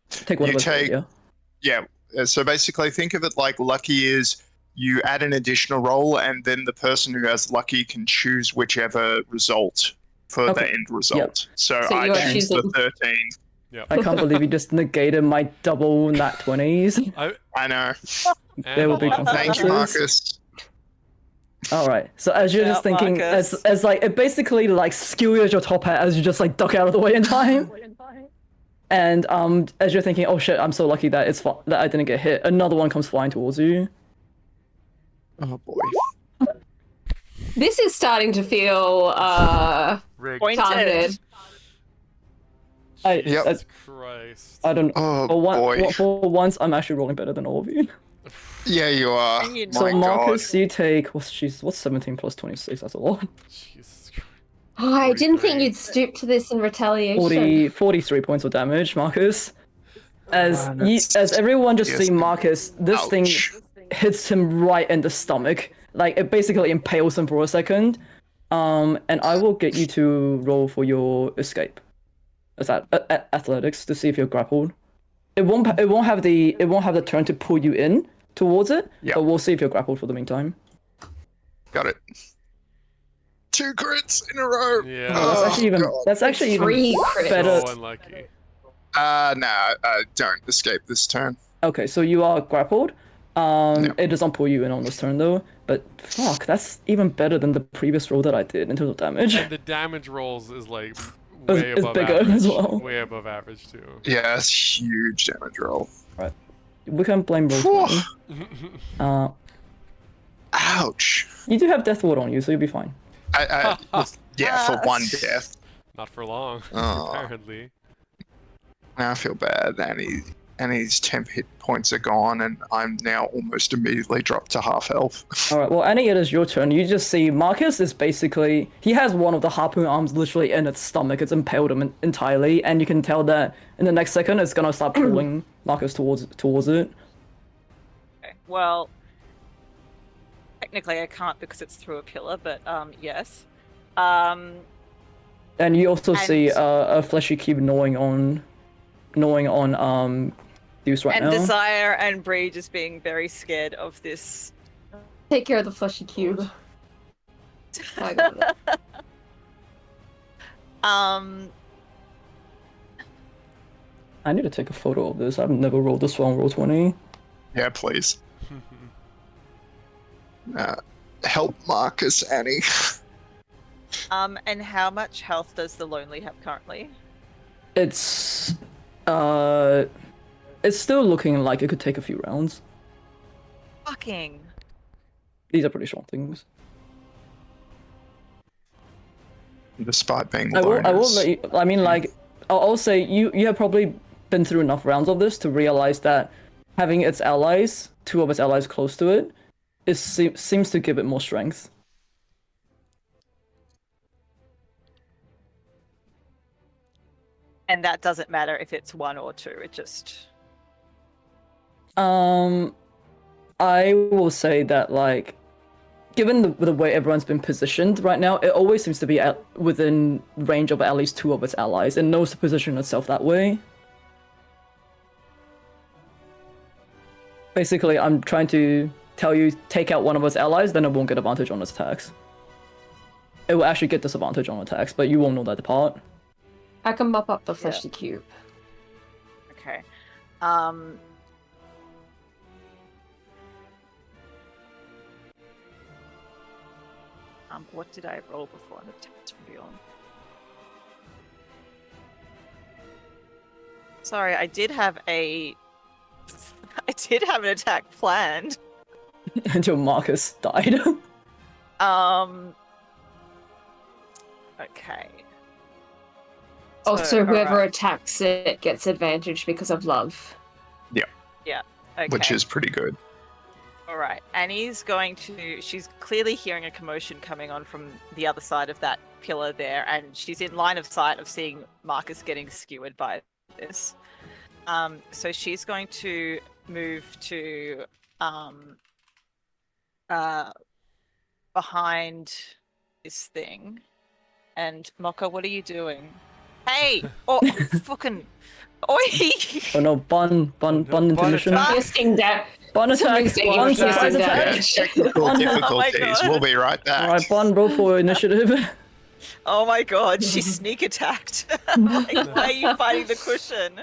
Take one You of those, take- yeah. So basically think of it like lucky is you add an additional roll and then the person who has lucky can choose whichever result for the Okay. end result. So So I you're choose the choosing- 13. I can't believe you just negated my double nat 20s. I know. There will be Thank you, Marcus. Alright, so as you're just Shout, thinking, Marcus. as like, it basically like skewers your top hat as you just like duck out of the way in time. And as you're thinking, oh shit, I'm so lucky that that I didn't get hit, another one comes flying towards you. Oh boy. This is starting to feel Rigged. Pointed. targeted. Yep. Jesus Christ. I don't. Oh For boy. for once, I'm actually rolling better than all of you. Yeah, you are. And you My know- So God. Marcus, you take what's 17 plus 26? That's a lot. Jesus Christ. Oh, I didn't think 43. you'd stoop to this in retaliation. 43 points of damage, Marcus. As that's as everyone just see yes. Marcus, this thing Ouch. hits him right in the stomach. Like it basically impales him for a second. And I will get you to roll for your escape. Is that athletics to see if you're grappled? It won't have the turn to pull you in towards it. Yeah. But we'll see if you're grappled for the meantime. Got it. 2 crits in a row. Yeah. Oh, That's actually even 3 crits. better. So unlucky. No, don't escape this turn. Okay, so you are grappled. No. It doesn't pull you in on this turn though. But fuck, that's even better than the previous roll that I did in terms of damage. And the damage rolls is like It's- way it's above bigger average. as well. Way above average too. Yeah, that's huge damage roll. We can blame roll Whew. 20. Ouch. You do have Death Ward on you, so you'll be fine. Yeah, for one death. Not for long, Oh. apparently. Now I feel bad, and his temp hit points are gone, and I'm now almost immediately dropped to half health. Alright, well, Annie, it is your turn. You just see Marcus is basically... He has one of the harpoon arms literally in its stomach. It's impaled him entirely, and you can tell that in the next second it's gonna start pulling Marcus towards it. Okay. Well, technically I can't because it's through a pillar, but yes. And you also see And- a fleshy cube gnawing on Deuce right And now. Desire and Bree just being very scared of this. Take care of the fleshy cube. I got it. I need to take a photo of this. I've never rolled this one on roll 20. Yeah, please. Help Marcus, Annie. And how much health does the Lonely have currently? It's still looking like it could take a few rounds. Fucking. These are pretty strong things. Despite being I will loners. let you, I mean, like, I'll say you have probably been through enough rounds of this to realize that having its allies, 2 of its allies close to it, seems to give it more strength. And that doesn't matter if it's 1 or 2. It just. I will say that, like, given the way everyone's been positioned right now, it always seems to be within range of at least 2 of its allies. It knows to position itself that way. Basically, I'm trying to tell you, take out one of its allies, then it won't get advantage on its attacks. It will actually get disadvantage on attacks, but you won't know that part. I can mop up the fleshy cube. Okay. What did I roll before the text from beyond? Sorry, I did have an attack planned. Until Marcus died. Okay. Also, So, whoever alright. attacks it gets advantage because of love. Okay. Which is pretty good. All right. Annie's going to. She's clearly hearing a commotion coming on from the other side of that pillar there, and she's in line of sight of seeing Marcus getting skewered by this. So she's going to move to behind this thing. And Mocha, what are you doing? Hey! Oh, fucking. Oi! Oh no, bun into mission. attack. Piercing that. Bun attack, Somebody's doing bun piercing surprise damage. attack. Yeah, technical Oh my difficulties. God. We'll be right back. Alright, bun, roll for initiative. Oh my god, she sneak attacked. Like, why are you fighting the cushion?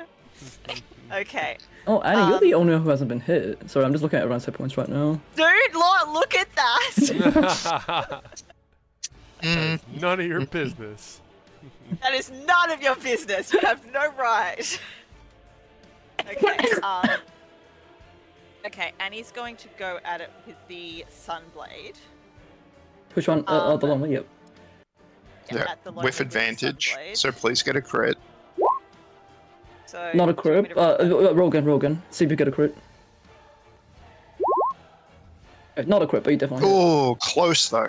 Okay. Oh, Annie, you're the only one who hasn't been hit. Sorry, I'm just looking at everyone's hit points right now. Dude, look at that! Mm, None of your business. That is none of your business. You have no right. Okay. Okay, Annie's going to go at it with the Sunblade. Which one? The one, yep. yeah, At the with local advantage. Sunblade. So please get a crit. So, Not a do you want me crit. to roll that? Roll again. See if you get a crit. Not a crit, but you definitely hit. Oh, close though.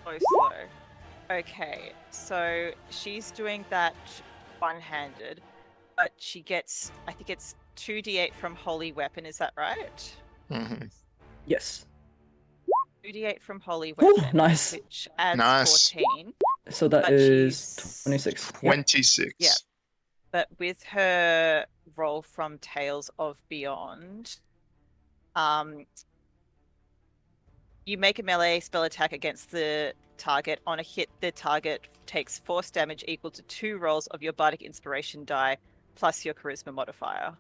Close though. Okay, so she's doing that one-handed, but she gets, I think it's 2d8 from Holy Weapon, is that right? Hmm. Yes. 2d8 from Holy Ooh, Weapon, nice. which adds Nice. 14. So that But is she's- 26. Yep. 26. Yeah. But with her roll from Tales of Beyond, you make a melee spell attack against the target. On a hit, the target takes force damage equal to 2 rolls of your Bardic Inspiration die plus your Charisma modifier.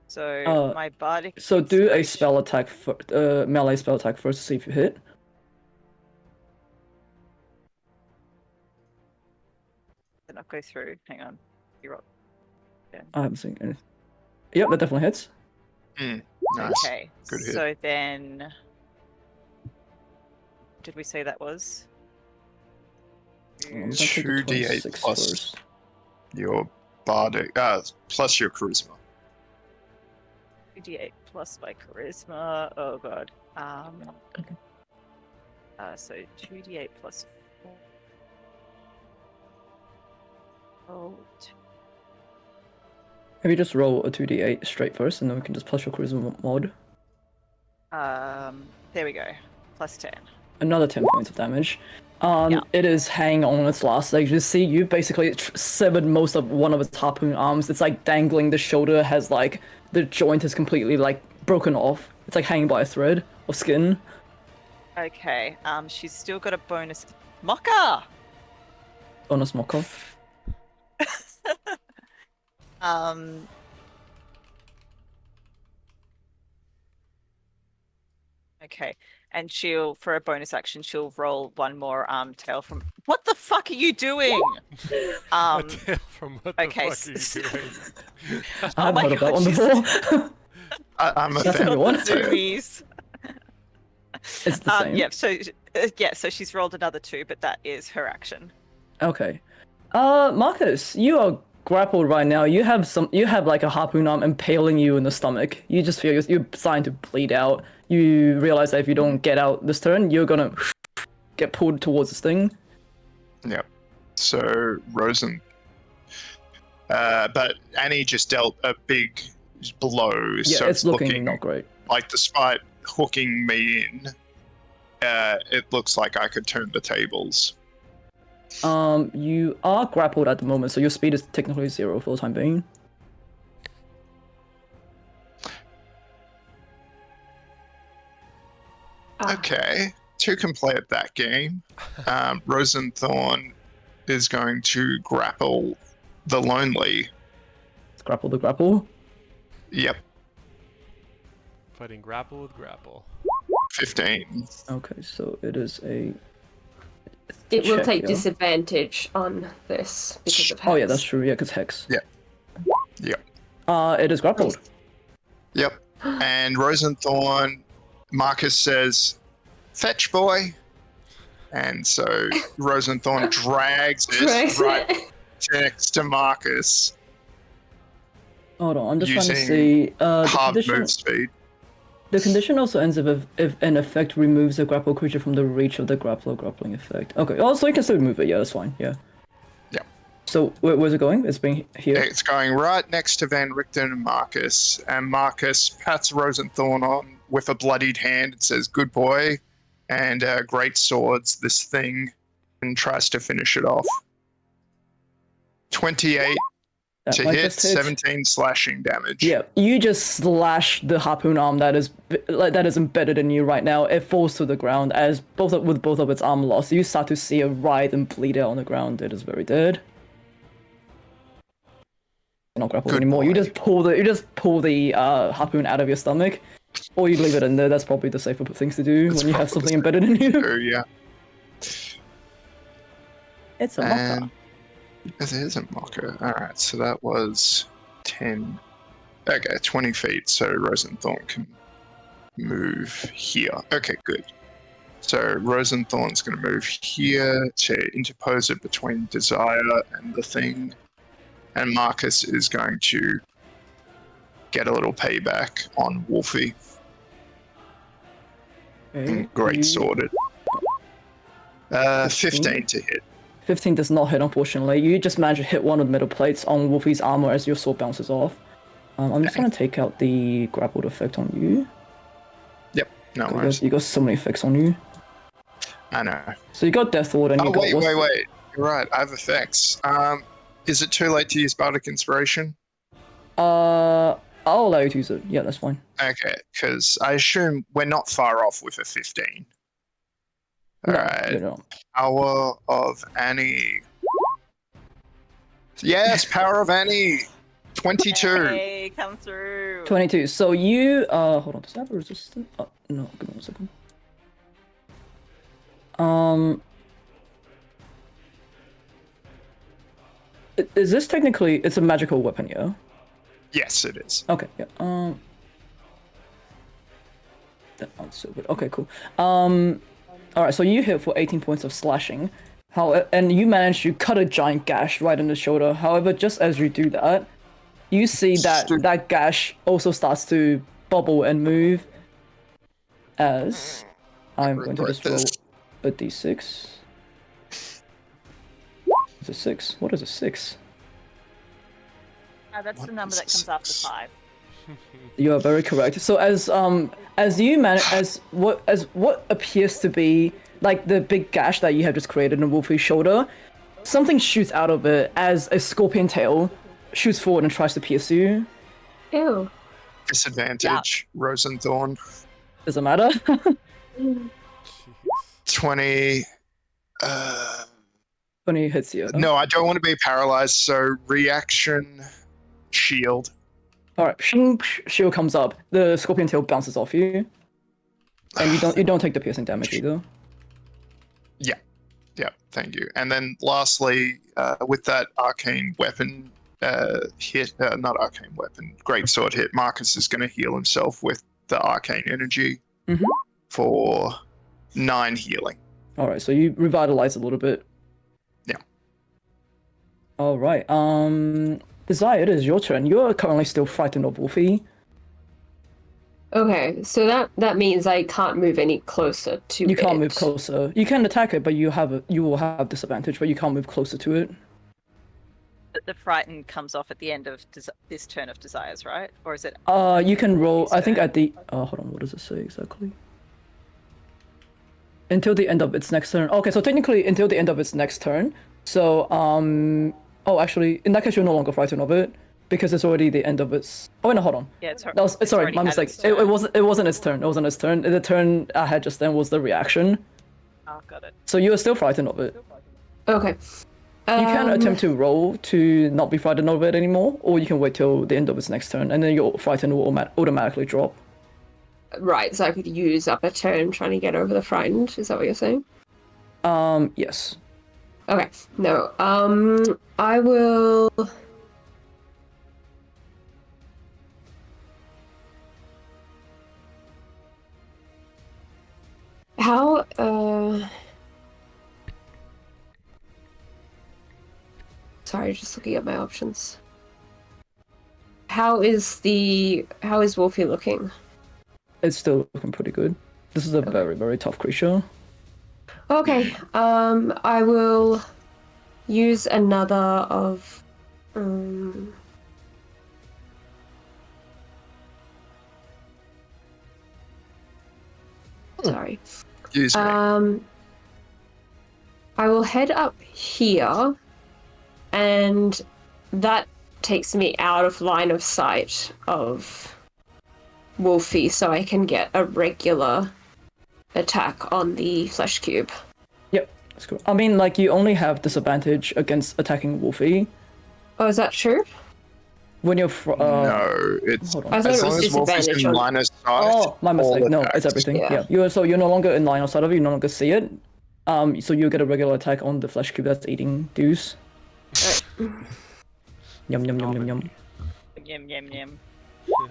So my Bardic. So do a Inspiration- spell attack, melee spell attack first to see if you hit. Did not go through. Hang on. You roll. I haven't seen anything. Yep, that definitely hits. Nice. Okay. Good hit. So then, did we say that was? I'm gonna take the 2d8 26 plus first. your bardic, plus your charisma. 2d8 plus my charisma. Oh god. So 2d8 plus 4. Oh, Maybe just roll a 2d8 straight first, and then we can just plus your charisma mod. there we go. Plus 10. Another 10 points of damage. Yeah. It is hanging on its last leg. You see, you basically severed most of one of its harpoon arms. It's like dangling. The shoulder has like the joint is completely like broken off. It's like hanging by a thread of skin. Okay. She's still got a bonus. Mocha. Bonus mocker. Okay, and she'll, for a bonus action, she'll roll one more tail from. What the fuck are you doing? A tail from what the okay, fuck are you doing? I haven't my heard of that God, one she's- before. I'm a That's a fan. new one. Zoomies. It's the same. Yep. So she's rolled another 2, but that is her action. Okay. Marcus, you are grappled right now. You have like a harpoon arm impaling you in the stomach. You just feel you're starting to bleed out. You realize that if you don't get out this turn, you're gonna get pulled towards this thing. Yep. So Rosen, but Annie just dealt a big below, Yeah, so it's looking not great. like despite hooking me in, it looks like I could turn the tables. You are grappled at the moment, so your speed is technically 0 for the time being. Okay, to complete that game, Rosenthorn is going to grapple the Lonely. Let's grapple the grapple. Yep, Fighting grapple with grapple. 15. Okay, so it is a. It will check, take yeah. disadvantage on this because of Oh yeah, hex. that's true. Yeah, because hex. Yep. It is grappled. Yep. And Rosenthorn, Marcus says, "Fetch, boy." And so Rosenthorn drags it Drags right it. next to Marcus, Hold on, I'm just trying to using see. The half condition. move speed. The condition also ends if an effect removes a grapple creature from the reach of the grappler grappling effect. Okay, oh, so you can still remove it. Yeah, that's fine. Yeah. Yeah. So where's it going? It's being here. It's going right next to Van Richten and Marcus pats Rosenthorn on with a bloodied hand and says, "Good boy," and great swords this thing, and tries to finish it off. 28 That to might hit, just hit. 17 slashing damage. Yeah, you just slash the harpoon arm that is embedded in you right now. It falls to the ground as both of its arm lost. You start to see it writhe and bleed out on the ground. It is very dead. You're not grappled Good anymore. boy. You just pull the harpoon out of your stomach, or you leave it in there. That's probably the safer things to do That's when you have probably something the embedded in you. Oh, yeah. It's a mocker. And it is a mocker. Alright, so that was 10. Okay, 20 feet, so Rosenthorn can move here. Okay, good. So Rosenthorn's going to move here to interpose it between Desire and the thing. And Marcus is going to get a little payback on Wolfy. Okay, Great you- sworded. 15 to hit. 15 does not hit, unfortunately. You just manage to hit one of the metal plates on Wolfie's armor as your sword bounces off. I'm just Okay. gonna take out the grappled effect on you. Yep, no worries. You got so many effects on you. I know. So you got Death Ward and you Oh, got wait. You're right, I have effects. Is it too late to use Bardic Inspiration? I'll allow you to use it. Yeah, that's fine. Okay, because I assume we're not far off with a 15. Alright. No. Power of Annie. Yes, Power of Annie. 22. Hey, come through. 22. So you hold on, does that have a resistance? Oh no, give me 1 second. Is this technically it's a magical weapon, yeah? Yes, it is. Okay, yeah. That sounds so good. Okay, cool. Alright, so you hit for 18 points of slashing. And you manage to cut a giant gash right in the shoulder. However, just as you do that, you see that gash also starts to bubble and move as I'm going to just roll a d6. It's a 6. What is a 6? That's What the number is that comes after six? 5. You are very correct. So as you manage as what appears to be like the big gash that you have just created in Wolfie's shoulder, something shoots out of it as a scorpion tail shoots forward and tries to pierce you. Ew. Disadvantage, Rosenthorn. Does it matter? Jeez. 20. 20 hits you. No, I don't want to be paralyzed, so reaction shield. Alright, shield comes up. The scorpion tail bounces off you. And you don't take the piercing damage either. Yeah, thank you. And then lastly, with that arcane weapon hit, not arcane weapon, greatsword hit, Marcus is going to heal himself with the arcane energy for 9 healing. Alright, so you revitalize a little bit. Yeah. Alright, Desire, it is your turn. You're currently still frightened of Wolfie. Okay, so that means I can't move any closer to it. You can't move closer. You can attack it, but you will have disadvantage, but you can't move closer to it. The frightened comes off at the end of this turn of desires, right? Or is it? You can roll. Wolfie's I think turn? at the. Hold on. What does it say exactly? Until the end of its next turn. Okay, so technically until the end of its next turn. So Oh, actually, in that case, you're no longer frightened of it because it's already the end of its. Oh wait, no, hold on. Yeah, it's, That was, it's sorry, already my had mistake. its It turn. wasn't. It wasn't its turn. It wasn't its turn. The turn I had just then was the reaction. Oh, got it. So you are still frightened of it. Okay. You can attempt to roll to not be frightened of it anymore, or you can wait till the end of its next turn, and then your frightened will automatically drop. Right, so I could use up a turn trying to get over the frightened. Is that what you're saying? Yes. Okay. No. I will. How? Sorry, just looking at my options. How is Wolfy looking? It's still looking pretty good. This is a very, very tough creature. Okay. I will use another of. Sorry. Excuse me. I will head up here, and that takes me out of line of sight of Wolfy, so I can get a regular attack on the flesh cube. Yep, that's cool. I mean, like, you only have disadvantage against attacking Wolfy. Oh, is that true? When you're No, it's hold on. I thought as it long was as Wolfie's disadvantage in on. line of sight. Oh, my mistake. all No, attacks. it's everything. Yeah. You're no longer in line of sight of it. You no longer see it. So you get a regular attack on the flesh cube that's eating Deuce. Yum yum yum yum yum. Yum yum yum.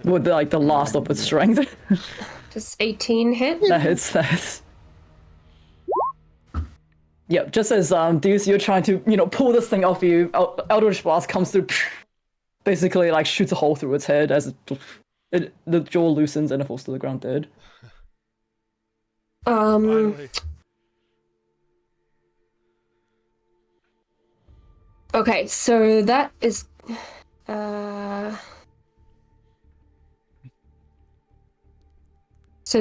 With like the last of its strength. Does 18 hit? That hits. That. Yep. Just as Deuce, you're trying to pull this thing off you. Eldritch Blast comes through. Basically, like shoots a hole through its head as the jaw loosens and it falls to the ground dead. Finally. Okay, so that is so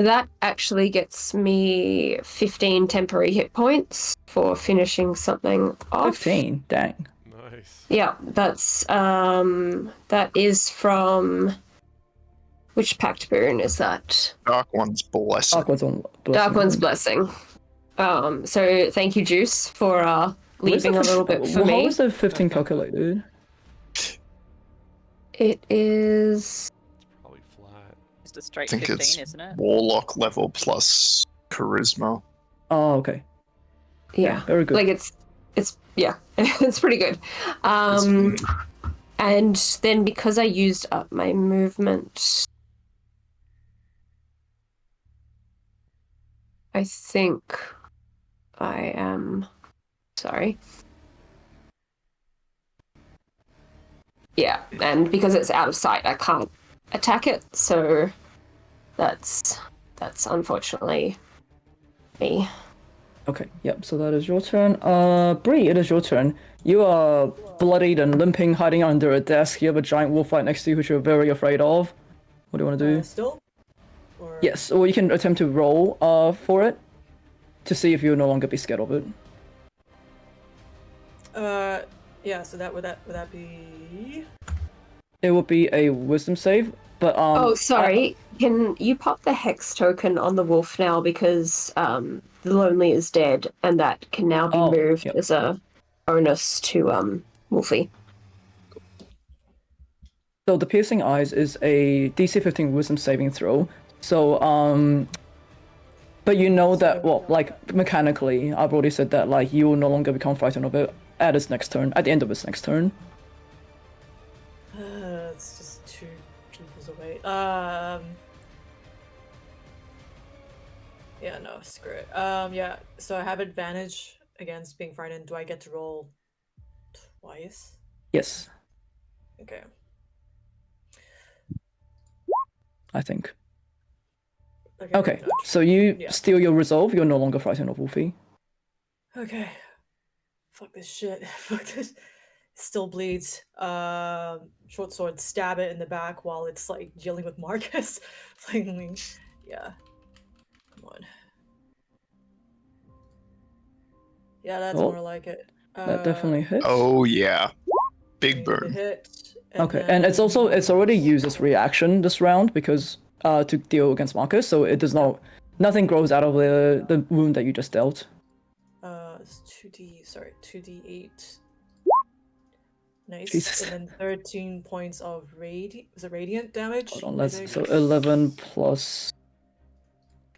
that actually gets me 15 temporary hit points for finishing something off. 15. Dang. Nice. Yeah, that's that is from which pact boon is that? Dark One's blessing. Dark One's blessing. So thank you, Juice, for leaving a little bit for me. How is the 15 calculated? It is. Probably flat. Just a straight I think 15, it's isn't it? Warlock level plus Charisma. Oh, okay. Yeah, very good. Like it's yeah, it's pretty good. And then because I used up my movement, I think I am sorry. Yeah, and because it's out of sight, I can't attack it, so that's unfortunately me. Okay, yep, so that is your turn. Bree, it is your turn. You are bloodied and limping, hiding under a desk. You have a giant wolf right next to you, which you're very afraid of. What do you want to do? Still? Or... Yes, or you can attempt to roll for it to see if you'll no longer be scared of it. Yeah, so would that be... It would be a wisdom save, but Oh, sorry. Can you pop the hex token on the wolf now, because the lonely is dead, and that can now be moved as a bonus to Wolfy. So the piercing eyes is a DC 15 wisdom saving throw. So but you know that, well, like mechanically, I've already said that like you will no longer become frightened of it at its next turn, at the end of its next turn. It's just 2 peoples away. Yeah, no, screw it. Yeah, so I have advantage against being frightened. Do I get to roll twice? Yes, Okay. I think. Okay, Okay, so you steal your resolve, you're no longer frightened of Wolfy. Okay. Fuck this shit. Fuck this. still bleeds. Short sword, stab it in the back while it's like dealing with Marcus. Like, yeah. Come on. Yeah, that's Oh, more like it. That definitely hits. Oh yeah, big 20 to burn. hit. Okay, and it's already used as reaction this round because to deal against Marcus, so it does not nothing grows out of the wound that you just dealt. It's 2d8. Nice. Jesus. And then 13 points of radiant damage? Hold on, I let's think. so 11 plus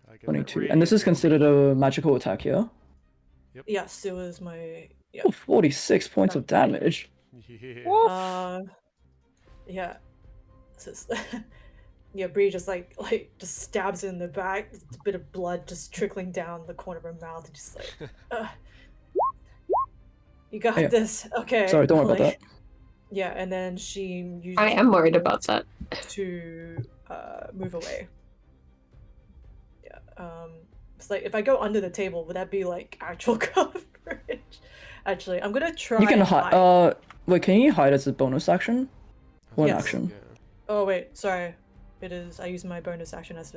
Gotta get that 22, and radiant this is damage. considered a magical attack here. Yes, it was my yeah. Oh, 46 points of damage. Yeah. Yeah. This is yeah, Bree just like just stabs it in the back, a bit of blood just trickling down the corner of her mouth, and just like you got Yeah. this. Okay. Sorry, don't worry about like, that. Yeah, and then she uses I am worried about that. to move away. Yeah. It's like if I go under the table, would that be like actual coverage? Actually, I'm gonna try. You can and hide. Wait, can you hide as a bonus action? One Yes. action. Yeah. Oh wait, sorry. It is. I use my bonus action as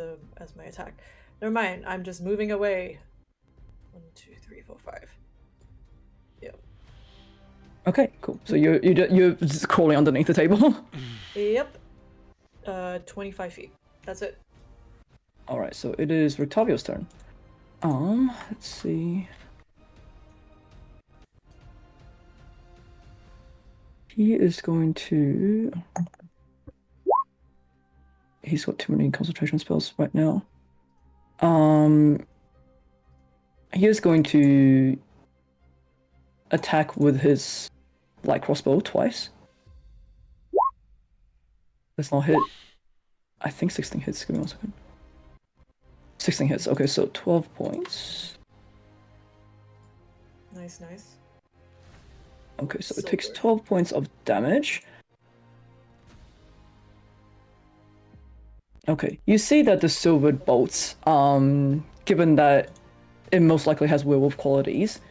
my attack. Never mind. I'm just moving away. 1, 2, 3, 4, 5. Yep. Okay, cool. So you're just crawling underneath the table. Yep. 25 feet. That's it. All right, so it is Rictavio's turn. Let's see. He is going to. He's got too many concentration spells right now. He is going to attack with his light crossbow twice. Let's not hit. I think 16 hits. Give me 1 second. 16 hits. Okay, so 12 points. Nice, nice. Okay, so it takes Silver. 12 points of damage. Okay, you see that the silvered bolts, given that it most likely has werewolf qualities,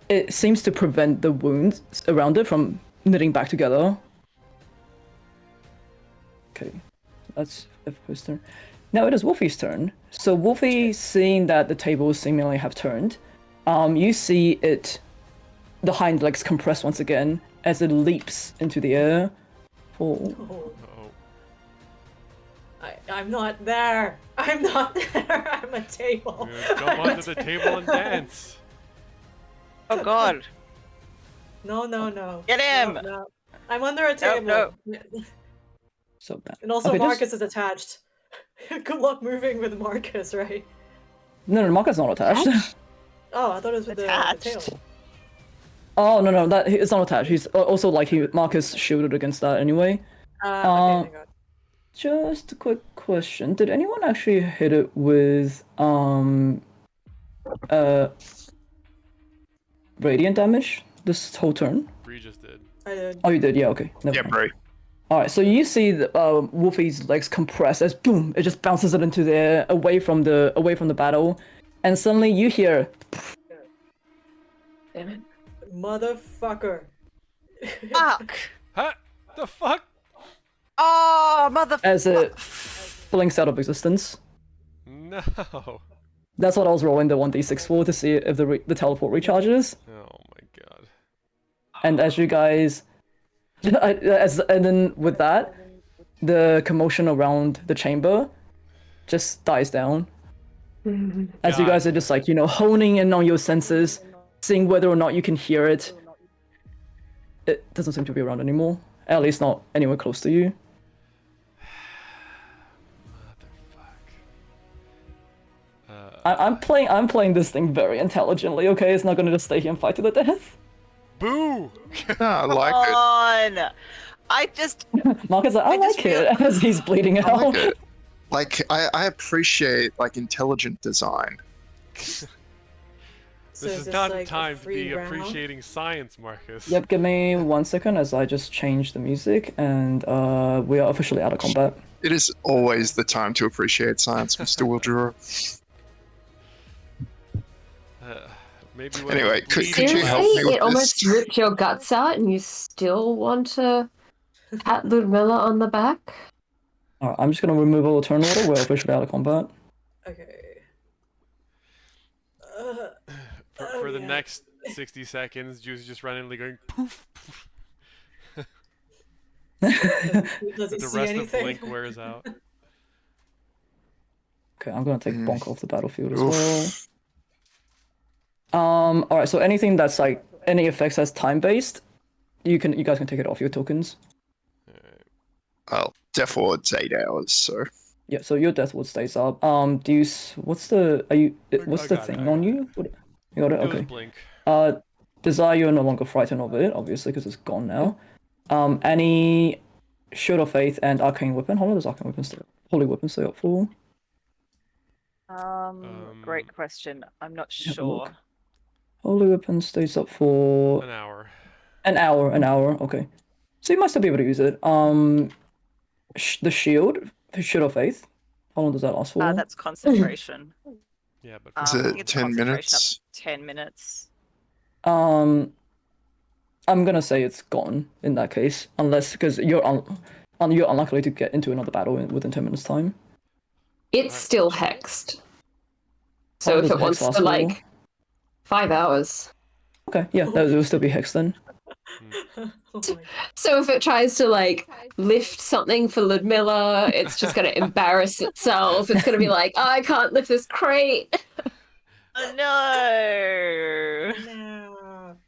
it seems to prevent the wounds around it from knitting back together. Okay, that's his turn. Now it is Wolfy's turn. So Wolfy, seeing that the tables seemingly have turned, you see it, the hind legs compress once again as it leaps into the air. For Oh, Uh-oh. I'm not there. I'm not there. I'm a table. Yeah, jump I'm a onto the table and dance. Oh god. No, no, no. Get him! No, no. I'm under a Nope, table. so that. And also Okay, this- Marcus is attached. Good luck moving with Marcus, right? No, Marcus not attached. Oh, I thought it was with the Attached. tail. Oh no, that it's not attached. He's also like Marcus shielded against that anyway. Okay, thank God. Just a quick question: did anyone actually hit it with radiant damage this whole turn? Bree just did. I did. Oh, you did. Yeah. Okay. Never Yeah, mind. bro. All right. So you see the Wolfie's legs compress as boom, it just bounces it into the air away from the battle, and suddenly you hear. Damn it. Motherfucker. Fuck! Huh? The fuck? Oh, mother. As it blinks out of existence. No. That's what I was rolling the 1d6 for to see if the teleport recharges. Oh my god. And as you guys, and then with that, the commotion around the chamber just dies down. As you God. guys are just like, honing in on your senses, seeing whether or not you can hear it. It doesn't seem to be around anymore. At least not anywhere close to you. I'm playing this thing very intelligently, okay? It's not gonna just stay here and fight to the death. Boo! No, I like Come it. on! I just. Marcus like, I just like it as he's bleeding I out. like it. Like I appreciate like intelligent design. So This is this not like a time to free be round? appreciating science, Marcus. Yep, give me 1 second as I just change the music and we are officially out of combat. It is always the time to appreciate science, Mr. Wildura. Maybe when Anyway, the could bleeding you help Seriously? me with It almost this? ripped your guts out and you still want to pat Ludmilla on the back? Alright, I'm just gonna remove all the turn order. We're officially out of combat. Okay. For the yeah. next 60 seconds, Juice is just randomly going poof, poof. Does he The see rest anything? of Blink wears out. Okay, I'm gonna take Bonk off the battlefield as Oof. well. Alright, so anything that's like any effects that's time based, you guys can take it off your tokens. Well, Death Ward's 8 hours, so Yeah, so your death ward stays up. What's the I got thing it, on I you? You got it? It was Okay. Blink. Desire, you're no longer frightened of it, obviously, because it's gone now. Any Shield of Faith and Arcane Weapon. How long does Arcane Weapon stay up? Holy Weapon stay up for? Great question. I'm not Have a look. sure. Holy Weapon stays up for An hour. an hour, okay. So you might still be able to use it. The Shield of Faith. How long does that last for? That's concentration. Yeah, but is I it think it's 10 concentration minutes? up to 10 minutes. I'm gonna say it's gone in that case, unless because you're unlikely to get into another battle within 10 minutes time. It's Right. still hexed. How So long if does it the wants hex last to for? like 5 hours. Okay, yeah, that will still be hex then. Oh my God. So if it tries to like lift something for Ludmilla, it's just gonna embarrass itself. It's gonna be like, oh, I can't lift this crate. Oh no!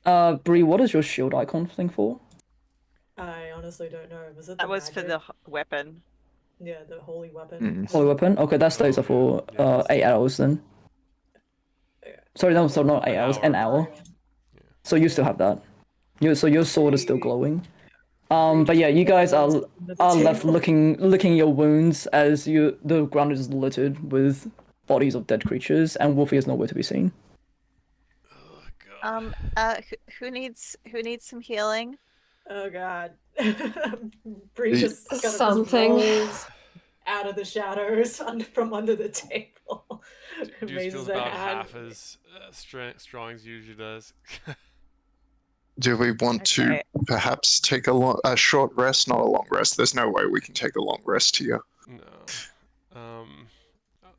No. Bree, what is your shield icon thing for? I honestly don't know. Was it That the was for the magic? weapon. Yeah, the holy weapon. Holy weapon? Okay, that stays up for yeah, 8 hours then. Yeah. Sorry, no, so not 8 An hours, hour. an hour. So you still have that. So your sword is still glowing. But yeah, you guys are left licking your wounds as the ground is littered with bodies of dead creatures, and Wolfy is nowhere to be seen. Oh, God. Who needs some healing? Oh God. Bree just kind of just Something. rolls out of the shadows from under the table. Juice Raises feels a about hand. half as strong as he usually does. Do we want to Okay. perhaps take a short rest, not a long rest? There's no way we can take a long rest here. No.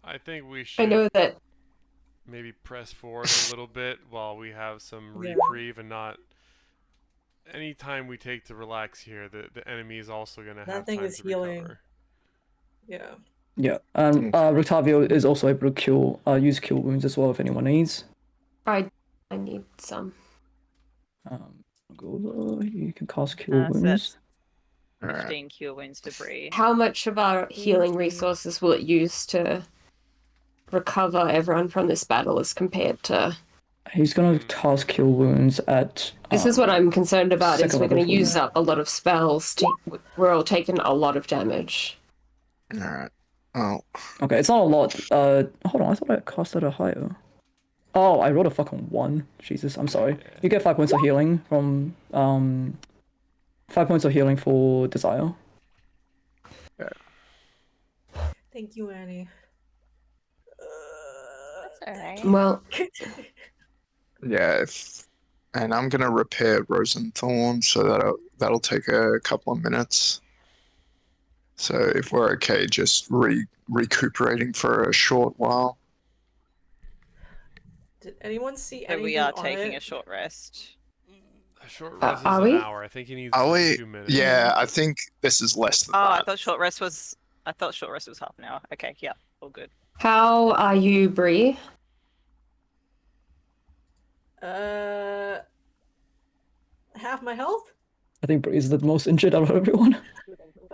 I think we I should know that maybe press forward a little bit while we have some Yeah. reprieve and not. Any time we take to relax here, the enemy is also going to That have thing time is to healing. recover. Yeah. Yeah, and Rictavio is also able to use cure wounds as well if anyone needs. I need some. Go over. You can cast cure So wounds. that's Alright. 15 cure wounds for Bree. How much of our healing resources will it use to recover everyone from this battle as compared to... He's gonna cast cure wounds at. This is what I'm concerned about, is second we're going to level use for you. up a lot of spells. We're all taking a lot of damage. Alright. Oh, Okay, it's not a lot. Hold on, I thought I cast it a higher. Oh, I rolled a fucking 1. Jesus, I'm sorry. Yeah. You get 5 points of healing from 5 points of healing for Desire. Thank you, Annie. That's alright. Well, yeah. And I'm gonna repair Rose and Thorn, so that'll take a couple of minutes. So if we're okay, just recuperating for a short while. Did anyone see So anything we are on taking it? a short rest. A short rest is are an we? hour. I think he needs Are we? 2 minutes. Yeah, I think this is less than Oh, I that. thought short rest was half an hour. Okay, yeah, all good. how are you, Bree? Half my health? I think Breeze is the most injured out of everyone.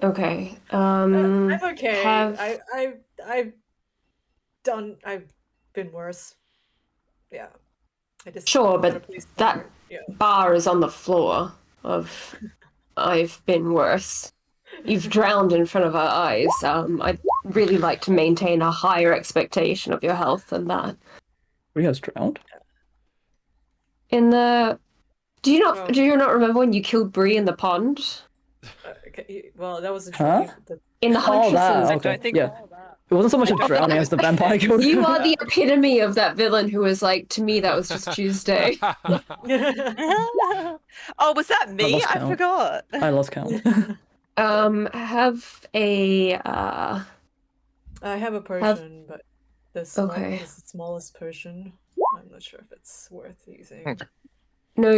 Okay. I'm okay. have- I've been worse. Yeah. I just Sure, got a but police that- car. Yeah. Bar is on the floor of I've been worse. You've drowned in front of our eyes. I'd really like to maintain a higher expectation of your health than that. Bree has drowned. In the... Do you Oh. not remember when you killed Bree in the pond? Okay, well, that was the Huh? dream. In the Oh, that. Huntresses. I Okay. don't think- Yeah. It wasn't so much a don't drowning as the vampire killed. You are the epitome of that villain who was like, to me, that was just Tuesday. oh, was that I me? lost I count. forgot. I lost count. Have a I have a potion, but the Okay. the smallest potion. I'm not sure if it's worth using. Okay. no,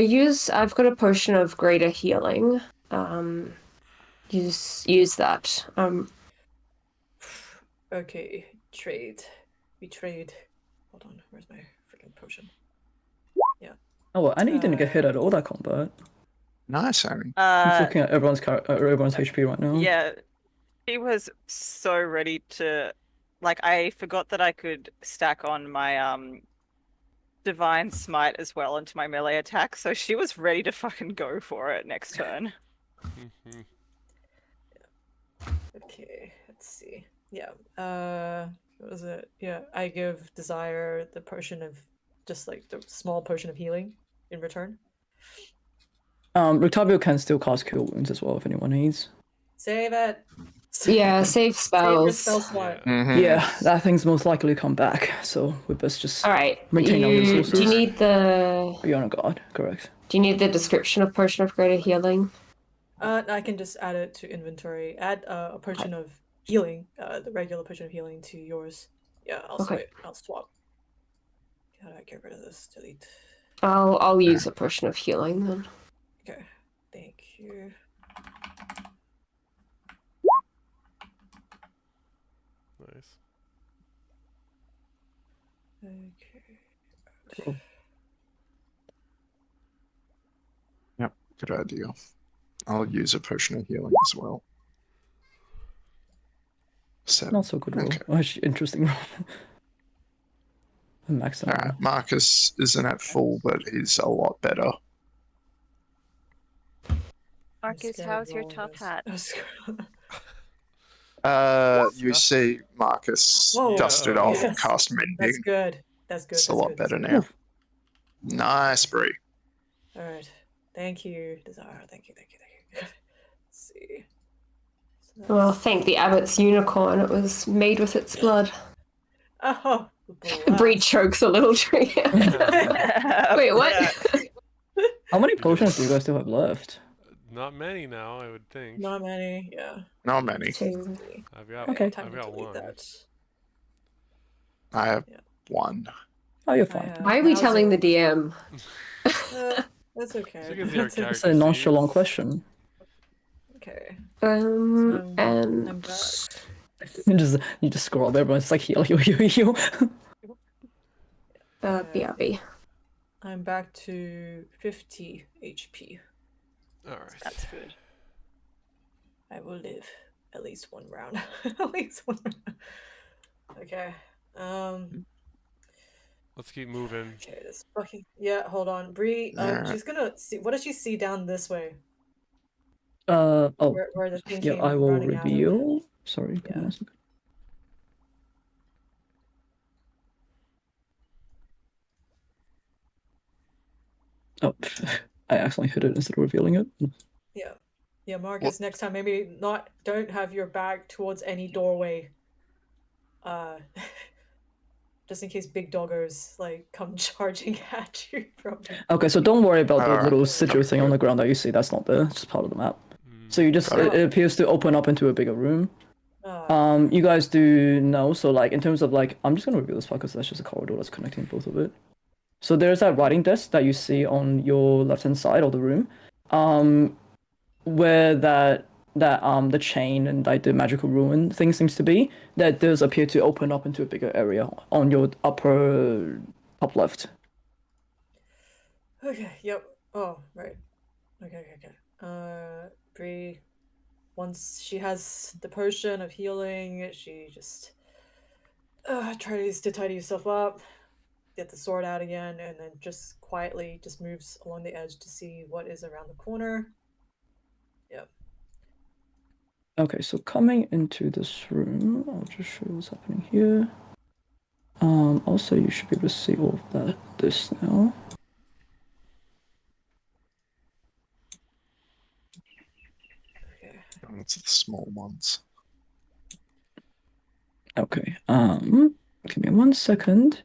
I've got a potion of greater healing. Use that. Okay, trade. We trade. Hold on, where's my freaking potion? Oh, well, I know you didn't get hit at all that combat. Nice, Amy. I'm just looking at everyone's HP right now. Yeah, she was so ready to, like, I forgot that I could stack on my divine smite as well into my melee attack, so she was ready to fucking go for it next turn. Okay, let's see. Yeah. What was it? Yeah, I give Desire the potion of just like the small potion of healing in return. Rictavio can still cast Cure Wounds as well if anyone needs. Save it. Yeah, save Save your spells. spell slot. Mhm. Yeah, that thing's most likely come back, so we best just All right. maintain our Do resources. you need the You're on guard, correct. Do you need the description of potion of greater healing? I can just add it to inventory. Add a potion of healing, the regular potion of healing to yours. Yeah, Okay. I'll swap. How do I get rid of this? Delete. I'll use a potion of healing then. Okay, thank you. Nice. Okay. Cool. Yep, good idea. I'll use a potion of healing as well. Seven. Not so good roll. Okay. Oh, actually, interesting roll. I'm maxed out. Alright, Marcus isn't at full, but he's a lot better. Marcus, how's your top hat? You see Marcus Whoa. dusted off, Yes. cast That's mending. good. That's good. It's a That's lot good. better now. Nice, Bree. All right. Thank you, Desire. Thank you. Let's see. So Well, that's- thank the abbot's unicorn. It was made with its blood. Oh, Bree chokes a little tree. Wait, what? How many potions do you guys still have left? Not many now, I would think. Not many. Yeah. Not many. Two. I've got Okay. Time I've to got delete one. that. I have Yeah. one. Oh, you're I fine. have Why are we Bowser. telling the DM? That's okay. She gets your That's okay. It's a nonchalant question. Okay. And I'm back. You just scroll up, everyone's like heal. BRB. I'm back to 50 HP. All right. That's good. I will live at least one round. At least one round. Okay. Let's keep moving. Okay, this fucking hold on. Bree, she's gonna see, what does she see down this way? Oh, Where the thing yeah, came I will running out of. reveal. Sorry, give me Yeah. 1 second. Oh, I accidentally hit it instead of revealing it. Yeah. Yeah, Marcus, next time maybe don't have your back towards any doorway. Just in case big doggos like come charging at you from Okay, so don't worry about the Alright. little sigil thing on the ground that you see. That's not there. It's just part of the map. So you just Got it. it appears to open up into a bigger room. uh, You guys do know. So like in terms of like, I'm just gonna reveal this part because that's just a corridor that's connecting both of it. So there's that writing desk that you see on your left-hand side of the room, where the chain and like the magical ruin thing seems to be. That does appear to open up into a bigger area on your upper top left. Okay, yep. Oh, right. Okay. Bree, once she has the potion of healing, she just tries to tidy herself up, get the sword out again, and then just quietly just moves along the edge to see what is around the corner. Yep. Okay, so coming into this room, I'll just show you what's happening here. Also you should be able to see all of this now. That's the small ones. Okay. Give me 1 second.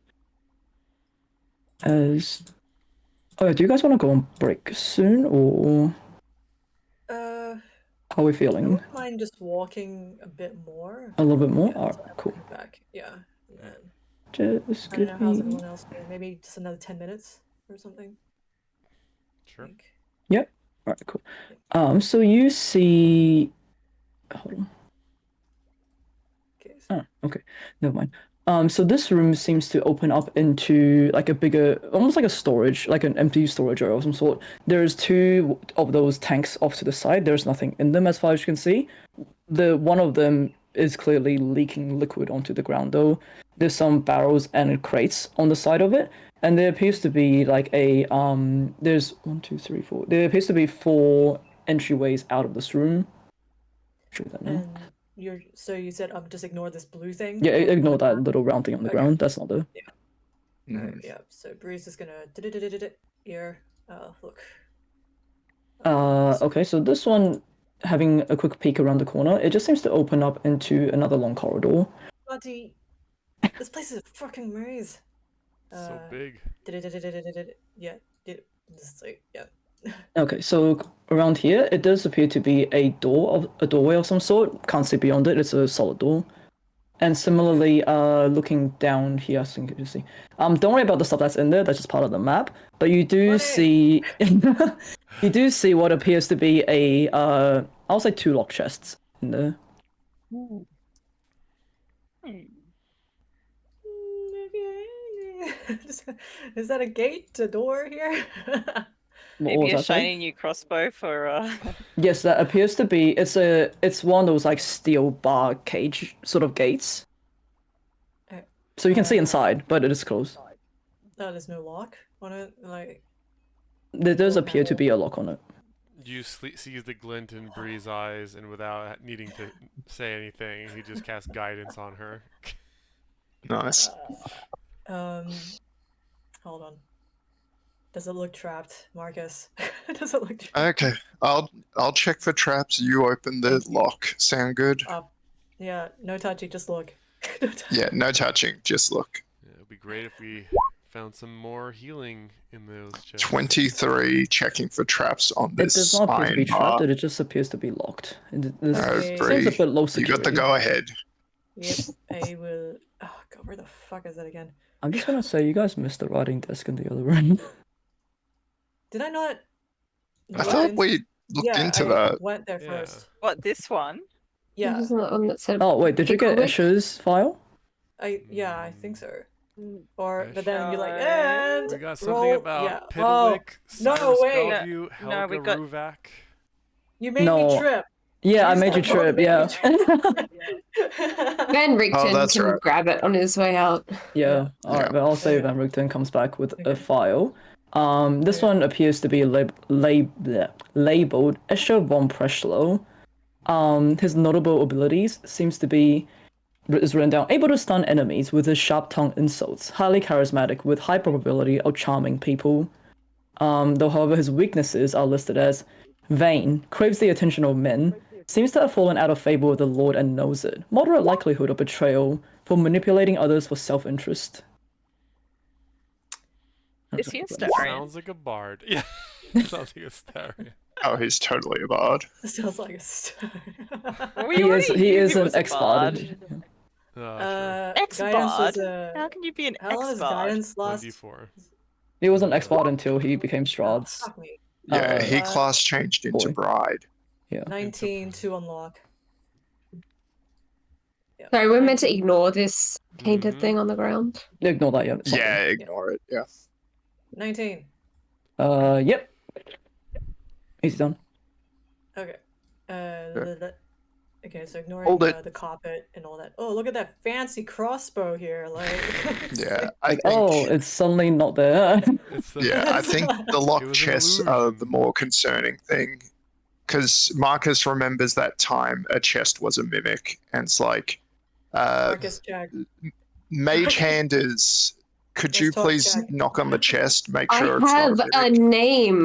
As oh, do you guys want to go on break soon, or Uh, how are we I feeling? wouldn't mind just walking a bit more. A little bit more. Yeah, Alright, until cool. everyone back. Yeah. And then, Just I don't know give how's me. everyone else doing. Maybe just another 10 minutes or something. I Sure. think. Yep. Alright, cool. So you see. Hold on. Okay. Oh, okay. Never mind. So this room seems to open up into like a bigger, almost like a storage, like an empty storage area of some sort. There's 2 of those tanks off to the side. There's nothing in them as far as you can see. The one of them is clearly leaking liquid onto the ground though. There's some barrels and crates on the side of it, and there appears to be like a there's 1, 2, 3, 4. There appears to be 4 entryways out of this room. Show that now. And you said just ignore this blue thing? Yeah, on the ignore that ground? little round thing on the Okay. ground. That's not the. Alright, yeah. So Breeze is gonna here. Look. Okay, so this one, having a quick peek around the corner, it just seems to open up into another long corridor. Bloody, this place is a fucking maze. So big. Yeah, just like yeah. Okay, so around here, it does appear to be a doorway of some sort. Can't see beyond it. It's a solid door. And similarly, looking down here, I think you see. Don't worry about the stuff that's in there. That's just part of the map. But you do Money! see, you do see what appears to be a, I'll say 2 lock chests in there. Is that a gate, a door here? What Maybe was a that say? shiny new crossbow for Yes, that appears to be. It's one of those like steel bar cage sort of gates. So you can see inside, but it is closed. No, there's no lock on it. Like There does door appear to panel. be a lock on it. You see the glint in Bree's eyes, and without needing to say anything, he just casts guidance on her. Nice. Hold on. Does it look trapped, Marcus? Does it look trapped? Okay, I'll check for traps. You open the Thank you. lock. Sound good? Yeah, no touchy, just look. No touch. Yeah, no touching. Just look. Yeah, it would be great if we found some more healing in those chests. 23 checking for traps on It this does not appear to iron be bar. trapped. It just appears to be locked. This Okay. seems a bit low You security. got the go ahead. Yep, I will. Oh god, where the fuck is that again? I'm just gonna say you guys missed the writing desk in the other room. Did I not? I look thought into- we looked into I that. went there Yeah. first. what this one. Yeah, Isn't that one that said Oh wait, did you get Picklewick? Escher's file? I think so. Or but Esh- then you're like, No. and We got something roll. about Yeah. Piddlewick, no, Cyrus wait. Bellevue, No, Helga we got- Ruvak. You made No. me trip. Yeah, I Use made you that phone, trip. made Yeah. me Van Rigton that's can right. grab it on his way out. Yeah. All right, Yeah. but I'll say Yeah. Van Rigton comes back with a Okay. file. This Okay. one appears to be labeled Escher von Preschlow. His notable abilities seems to be is written down: able to stun enemies with his sharp-tongued insults, highly charismatic with high probability of charming people. Though, however, his weaknesses are listed as vain, craves the attention of men, seems to have fallen out of favor with the Lord and knows it. Moderate likelihood of betrayal for manipulating others for self-interest. Is he a Okay. Starian? Sounds like a bard. Yeah, sounds like a Starian. Oh, he's totally a bard. Sounds like a star. Well, we He already is knew an was a ex-bard. Oh, Guidance Ex-bard? is How can you be an how long is ex-bard? guidance true. last? 1d4. He was an ex-bard until he became Strahd's. Fuck me. Yeah, he Uh, class changed into boy. bride. Yeah. 19 to unlock. Yeah, Sorry, we're meant to 19. ignore this painted Mhm. thing on the ground. Ignore that, yeah. it's not Yeah, there. ignore it. Yeah. 19. Yep. Easy done. Okay. Okay, so ignoring Hold it. the carpet and all that. Oh, look at that fancy crossbow here. Like, Yeah, I Like, think. oh, it's suddenly not there. It's the, Yeah, I think the lock It was an chests are illusion. the more concerning thing. Because Marcus remembers that time a chest was a mimic, and it's like, Marcus check. Mage Hand is. Could Let's you talk please check. knock on the chest, make I sure it's have not a a mimic? name.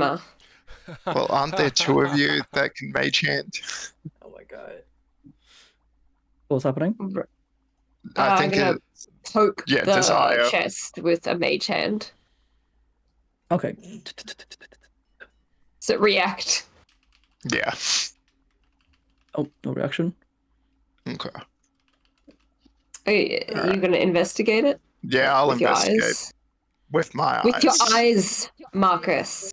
Well, aren't there 2 of you that can Mage Hand? Oh my god. What's happening? I I'm think gonna poke yeah, the desire. chest with a mage hand. Okay. So react. Yeah. Oh, no reaction. Okay. Are you gonna investigate it? Yeah, I'll With your investigate eyes? with my eyes. With your eyes, Marcus.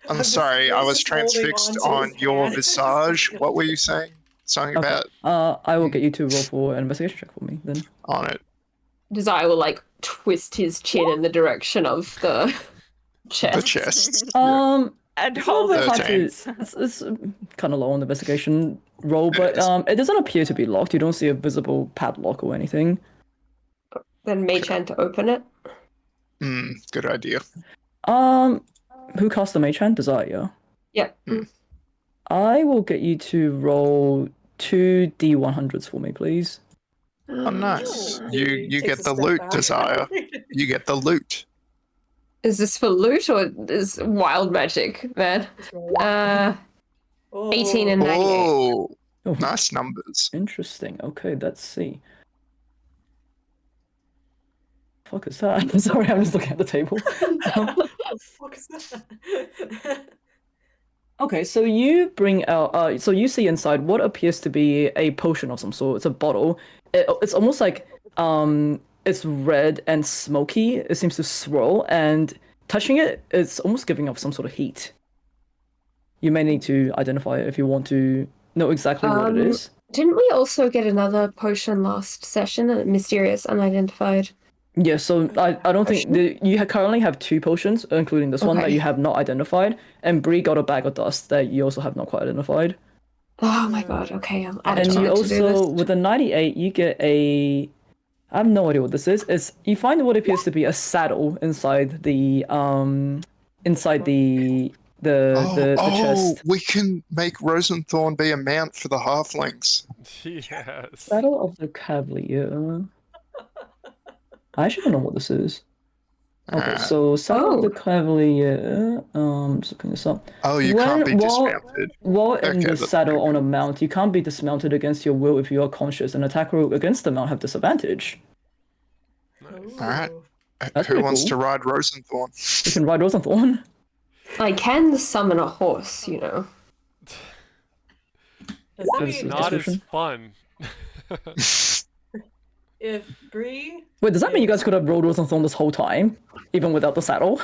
I'm just- sorry, I Ray's was just holding transfixed onto on his your hand. visage. What were you saying? Something Okay. about I will get you to roll for an investigation check for me then. on it. Desire will like twist his chin in the direction of the chest. The chest. Yeah. And It's a little hold bit his hard to. 13. It's kind of low on the investigation roll, It but is. it doesn't appear to be locked. You don't see a visible padlock or anything. Then mage hand to open it. Good idea. Who cast the mage hand? Desire. Yep. I will get you to roll 2 D100s for me, please. Oh, nice. Ooh. You He takes get a the step loot, back. Desire. You get the loot. Is this for loot or is wild magic, man? Just roll. 18 and 98. Oh, Oh, nice numbers. interesting. Okay, let's see. Fuck is that? Sorry, I'm just looking at the table. What the fuck is that? Okay, so you bring out, so you see inside what appears to be a potion of some sort. It's a bottle. It's almost like, it's red and smoky. It seems to swirl, and touching it, it's almost giving off some sort of heat. You may need to identify it if you want to know exactly what it is. Didn't we also get another potion last session? Mysterious, unidentified. Yeah, so I don't think you currently have 2 potions, including this one that Okay. you have not identified, and Bree got a bag of dust that you also have not quite identified. Oh my god, okay, I'll add And it you to my to-do also, list. with a 98, you get a... I have no idea what this is. You find what appears to be a saddle inside the chest. We can make Rosenthorn be a mount for the halflings. Yes. Saddle of the Cavalier. I actually don't know what this is. Okay, so Saddle of the Cavalier. Just looking this up. You can't be dismounted. While in Okay, the that's saddle pretty on a mount, you can't be dismounted against your will if you are conscious. An attacker against the mount have disadvantage. Nice. Alright. That's Who pretty wants cool. to ride Rosenthorn? You can ride Rosenthorn. I can summon a horse, you know. Does that This mean is Not as description. fun. if Bree Wait, does that mean you guys could have rode Rosenthorn this whole time, even without the saddle?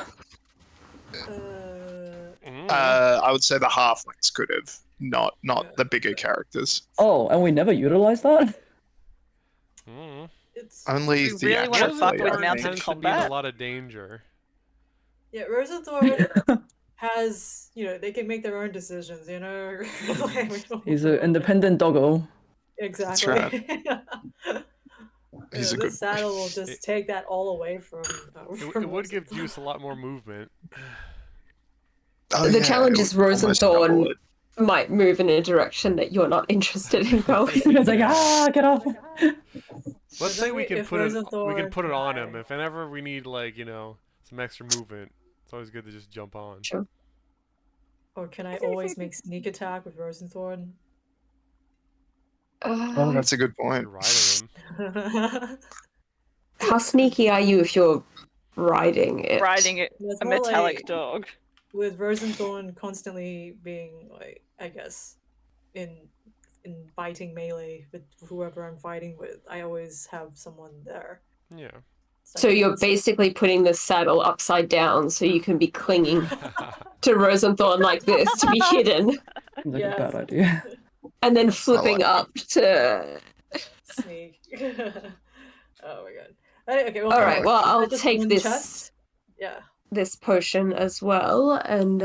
I would say the halflings could have, not the bigger characters. Oh, and we never utilized that? it's Only You really wanna theatrically, fuck with I mounted think. Tends to be in a combat? lot of danger. yeah, Rosenthorn has they can make their own decisions, Like, we don't- He's an independent doggo. Exactly. He's a this good saddle will just take that all away from. It would give Juice a lot more movement. The challenge is it would almost double Rosenthorn it. might move in a direction that you're not interested in going. It's like, get off. Let's say we can if put it Rosenthorn on him. died- If ever we need some extra movement, it's always good to just jump on. Sure. Or can I always make sneak attack with Rosenthorn? Oh, that's a good point. Riding him. How sneaky are you if you're riding it? Riding it, It's a more metallic like- dog. With Rosenthorn constantly being in fighting melee with whoever I'm fighting with, I always have someone there. Yeah. So you're basically putting the saddle upside down so you can be clinging to Rosenthorn like this to be hidden, Seems like a Yes. bad idea. and then flipping like up to. Sneak. Oh my god. Okay, well, All right. Well, I'll just take one this chest. Yeah. this potion as well, and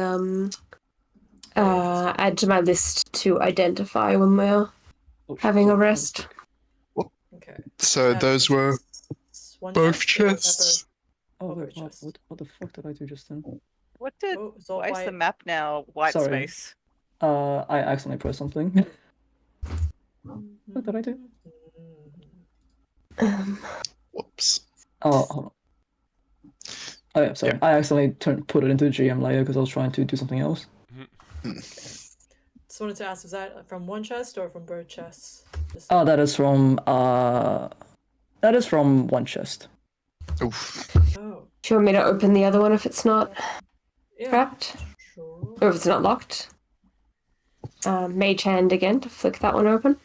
add to my list to identify when we're having a rest. Okay. So those were One both chest or chests. Oh, Over wait, chest. what the fuck did I do just then? What did? Oh, it's all Why is the white. map now white Sorry. space? I accidentally pressed something. What did I do? Whoops. Oh, hold on. Oh yeah, sorry. I accidentally put it into the GM layer because I was trying to do something else. Just wanted to ask, is that from one chest or from both chests? Just Oh, that is from one chest. Oof. oh, Do you want me to open the other one if it's not yeah, trapped? sure. Or if it's not locked? Mage hand again to flick that one open.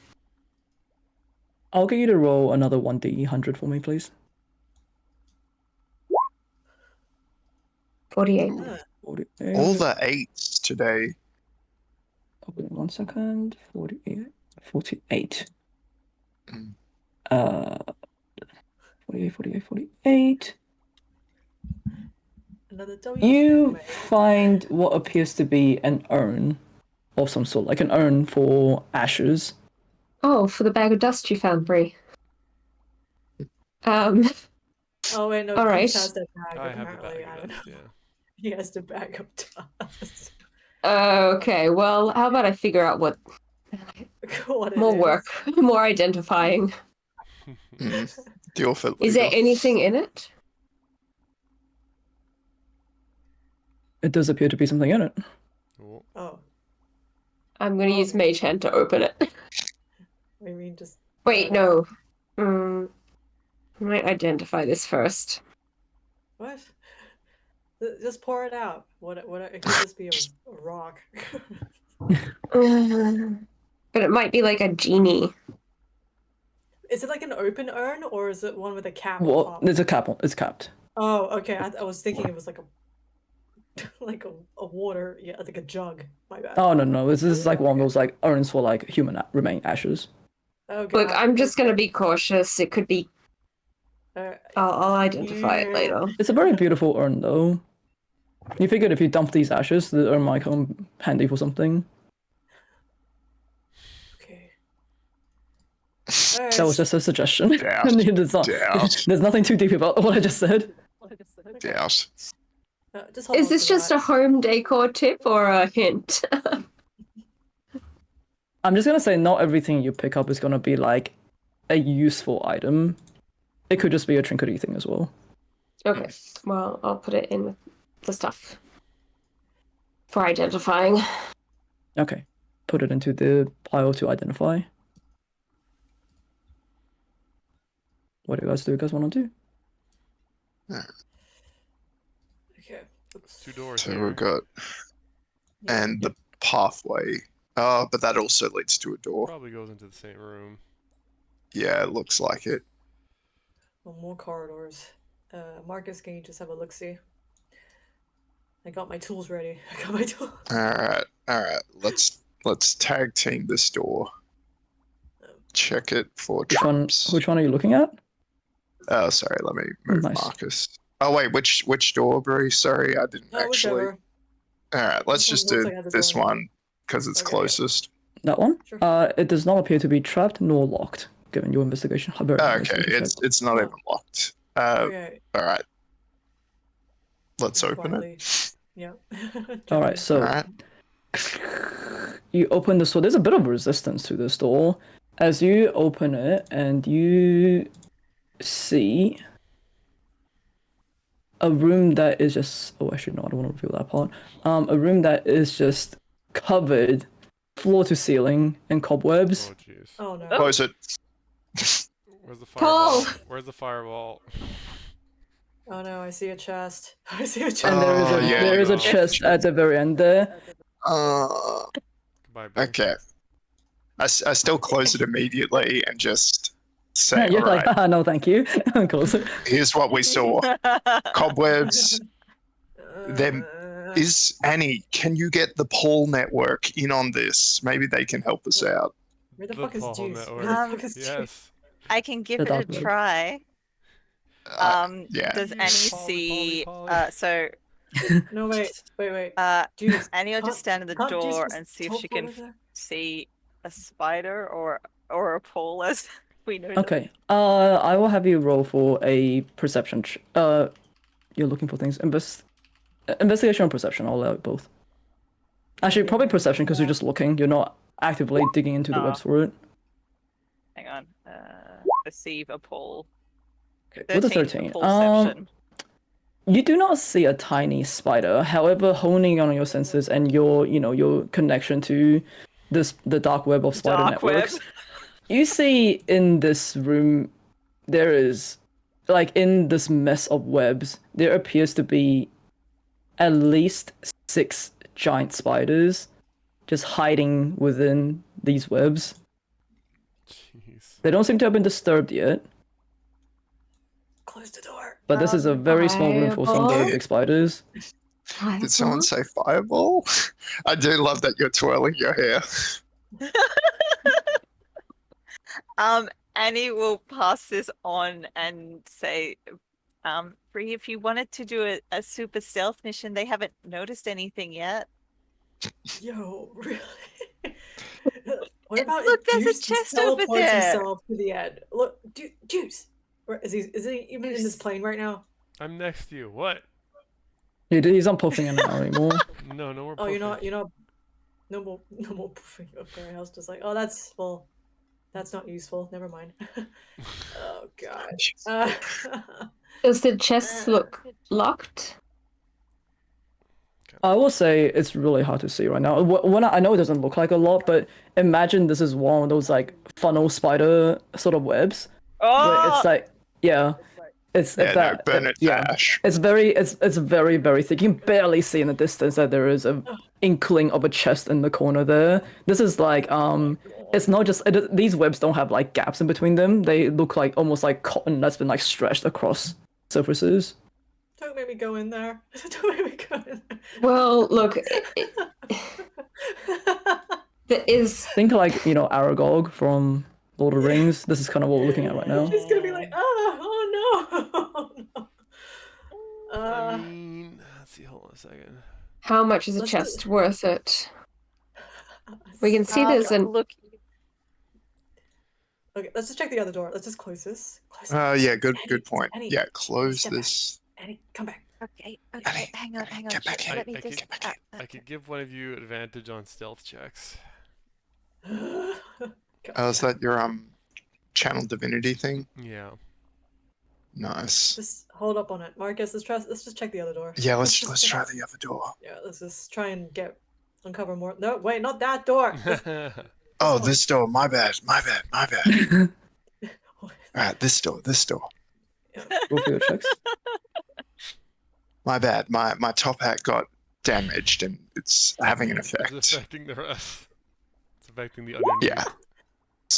I'll get you to roll another 1d100 for me, please. 48. 48. All the 8s today. Okay, 1 second. 48. 48. Mm. 48. Another W. You anyway. find what appears to be an urn of some sort, like an urn for ashes. Oh, for the bag of dust you found, Bree. Oh wait, no, All right. Peach has that bag. I have the Apparently, bag I of don't know. dust, yeah. He has the bag of dust. Okay, well, how about I figure out what What it more is. work, more identifying. Deal for Is there legal. anything in it? It does appear to be something in it. Cool. Oh, I'm going to use Mage Hand to open it. I mean, just Wait, no. I might identify this first. what? Just pour it out. What? It could just be a rock. But it might be like a genie. Is it like an open urn or is it one with a cap on Well, top? there's a cap on. It's capped. Oh, okay. I was thinking it was like a like a water, yeah, like a jug. My bad. Oh no, this is like one of those like urns for like human remaining ashes. Oh god. Look, I'm just going to okay. be cautious. It could be... I'll identify it later. It's a very beautiful urn, though. You figured if you dump these ashes, the urn might come handy for something. Okay. That was just a suggestion. Doubt. There's nothing too deep about what I just said. Doubt. Just hold Is on this to just that. a home decor tip or a hint? I'm just gonna say not everything you pick up is gonna be like a useful item. It could just be a trinkety thing as well. Okay, well, I'll put it in with the stuff for identifying. Okay, put it into the pile to identify. What do you guys want to do? Okay. Oops. 2 doors So here. we've got Yeah. and the pathway. Oh, but that also leads to a door. Probably goes into the same room. Yeah, it looks like it. Well, more corridors. Marcus, can you just have a look-see? I got my tools ready. I got my tools. All right. Let's tag team this door. Check it for traps. Which one are you looking at? Oh, sorry. Let me move Nice. Marcus. Oh wait, which door, Bree? Sorry, I didn't actually. Whichever. All right, let's This just one do looks like it has a this door in it. one because it's Okay, yeah. closest. That one? Sure. It does not appear to be trapped nor locked, given your investigation. Okay, it's not Oh. even locked. Okay. All right. Let's open Quietly. it. Yeah. All right, so All right. you open the door. There's a bit of resistance to this door. As you open it, and you see a room that is just... Oh, actually, no, I don't want to reveal that part. A room that is just covered floor to ceiling in cobwebs. Oh, jeez. Oh no. Close it. Where's the Paul! fireball? Where's the fireball? Oh no, I see a chest. I see a chest. And Oh, yeah, there is a no. chest at the very end there. Goodbye, Bree. Okay. I still close it immediately and just say, You're all like, right, no, thank you. Close it. here's what we saw. Cobwebs. Them is Annie. Can you get the Paul network in on this? Maybe they can help us out. Where the The fuck is Paul Juice? network. Where the fuck is Juice? Yes. I can give The it a dark web. try. Yeah. Does Annie see? Polly. So No, wait. does Annie will just stand at the can't Juice door just and see if she teleport can over there? see a spider or a pole, as we know. Okay. I will have you roll for a perception. You're looking for things. Investigation or perception. I'll allow it both. Actually, probably perception because you're just looking. You're not actively digging into the Oh. webs for it. Hang on. Perceive a pole. Okay, with a 13 13. for Poleception. You do not see a tiny spider. However, honing on your senses and your connection to the dark web of spider Dark web. networks. You see in this room, there is, like, in this mess of webs, there appears to be at least 6 giant spiders just hiding within these webs. Jeez. They don't seem to have been disturbed yet, Close the door. but this is a very small room for some very Fireball? big spiders. Did someone say fireball? I do love that you're twirling your hair. Annie will pass this on and say, Bree, if you wanted to do a super stealth mission, they haven't noticed anything yet. Yo, really? What about Look, if there's a Deuce chest over teleports there. himself to the end? Look, Deuce. Where is he? Is he even in this Deuce. plane right now? I'm next to you. What? He's not puffing in now anymore. No, no more. Oh, you're puffing. not. No more poofing. Okay, I was just like, oh, that's not useful. Never mind. Oh god. Does the chest look locked? I will say it's really hard to see right now. When I know it doesn't look like a lot, but imagine this is one of those like funnel spider sort of webs. Where Oh, it's like, yeah, it's Yeah, no, that. Bernard Yeah, Bash. it's very very thick. You can barely see in the distance that there is a inkling of a chest in the corner there. This is like it's not just these webs don't have like gaps in between them. They look like almost like cotton that's been like stretched across surfaces. Don't make me go in there. Don't make me go in there. Well, look, there is. Think like Aragog from Lord of the Rings. This is kind of what we're looking at right now. She's gonna be like, oh no, oh no. I mean, let's see. Hold on a second. How much is a Let's chest worth it? We can see there's an. look. Okay, let's just check the other door. Let's just close this. Close it. Yeah, good Annie, point. Annie, Yeah, close step back. this. Annie, come back. Okay, Annie, hang on. get back here. Let me I just. could- I could give one of you advantage on stealth checks. God. Oh, is that your channel divinity thing? Yeah. Nice. Just hold up on it, Marcus. Let's just check the other door. Yeah, let's just try the other door. Yeah, let's just try and uncover more. No, wait, not that door. Oh, one. this door. My bad. Alright, this door. Roll for your checks. My bad. My top hat got damaged and it's having an It's effect. affecting the rest. It's affecting the underneath. Yeah,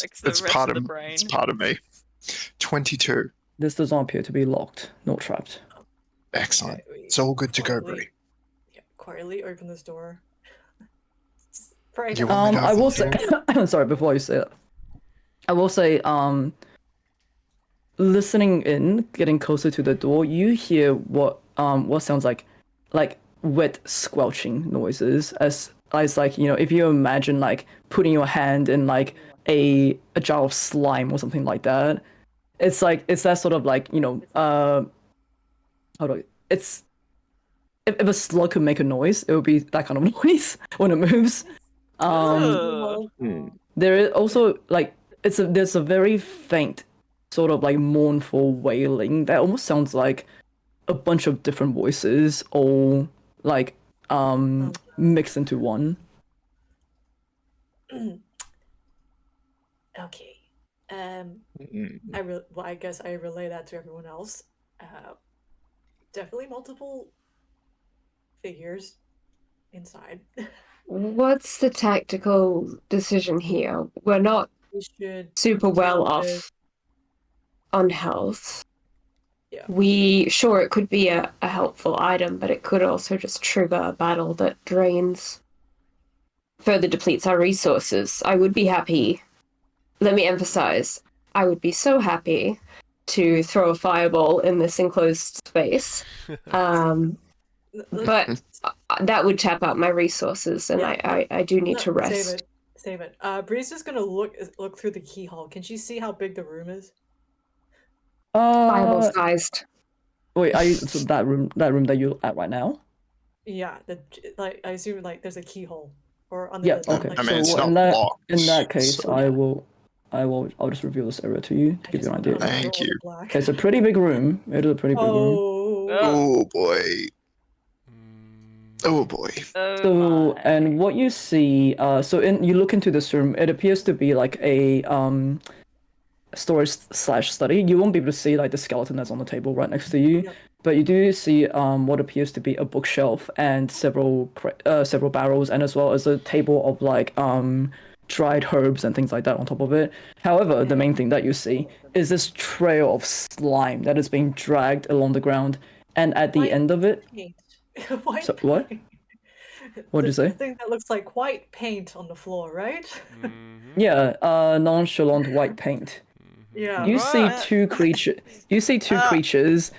Like the it's rest part of of the brain. it's part of me. 22. This does not appear to be locked, nor trapped. Excellent. Okay, It's all good to go, quietly- Bree. Yeah, quietly open this door. Just pray. You want me to I will open say, sorry, before you say that, I will say, listening in, getting closer to the door, you hear what sounds like wet squelching noises, as like, if you imagine like putting your hand in like a jar of slime or something like that. It's that sort of like, how do I, it's if a slug could make a noise, it would be that kind of noise when it moves. Ugh. There is also like there's a very faint sort of like mournful wailing that almost sounds like a bunch of different voices all like mixed into one. Okay. I guess I relay that to everyone else. Definitely multiple figures inside. What's the tactical decision here? We're not We should super well deal with- off on health. Yeah. Sure, it could be a helpful item, but it could also just trigger a battle that further depletes our resources. I would be happy, let me emphasize, I would be so happy to throw a fireball in this enclosed space. But that would tap out my resources, and Yeah. I do need to rest. Save it. Bree's just gonna look through the keyhole. Can she see how big the room is? Fireball sized. Wait, so that room that you're at right now? Yeah, I assume like there's a keyhole or under Yeah, the okay. like, I mean, it's So not locked, in that case, so- I'll just reveal this area to you to give you an idea. Thank you. Okay, it's a pretty big room. It is a pretty big room. Oh, Oh boy. Oh boy. Oh So, my. and what you see, you look into this room, it appears to be like a storage slash study. You won't be able to see like the skeleton that's on the table right next to you, Yep. but you do see what appears to be a bookshelf and several barrels, and as well as a table of like dried herbs and things like that on top of it. However, the main thing that you see is this trail of slime that is being dragged along the ground, and at the White end of it, paint. White so what? paint. What'd you say? The thing that looks like white paint on the floor, right? Mm-hmm. Yeah, nonchalant white paint. Yeah. You see Alright. two creatures. You see two Ah. creatures.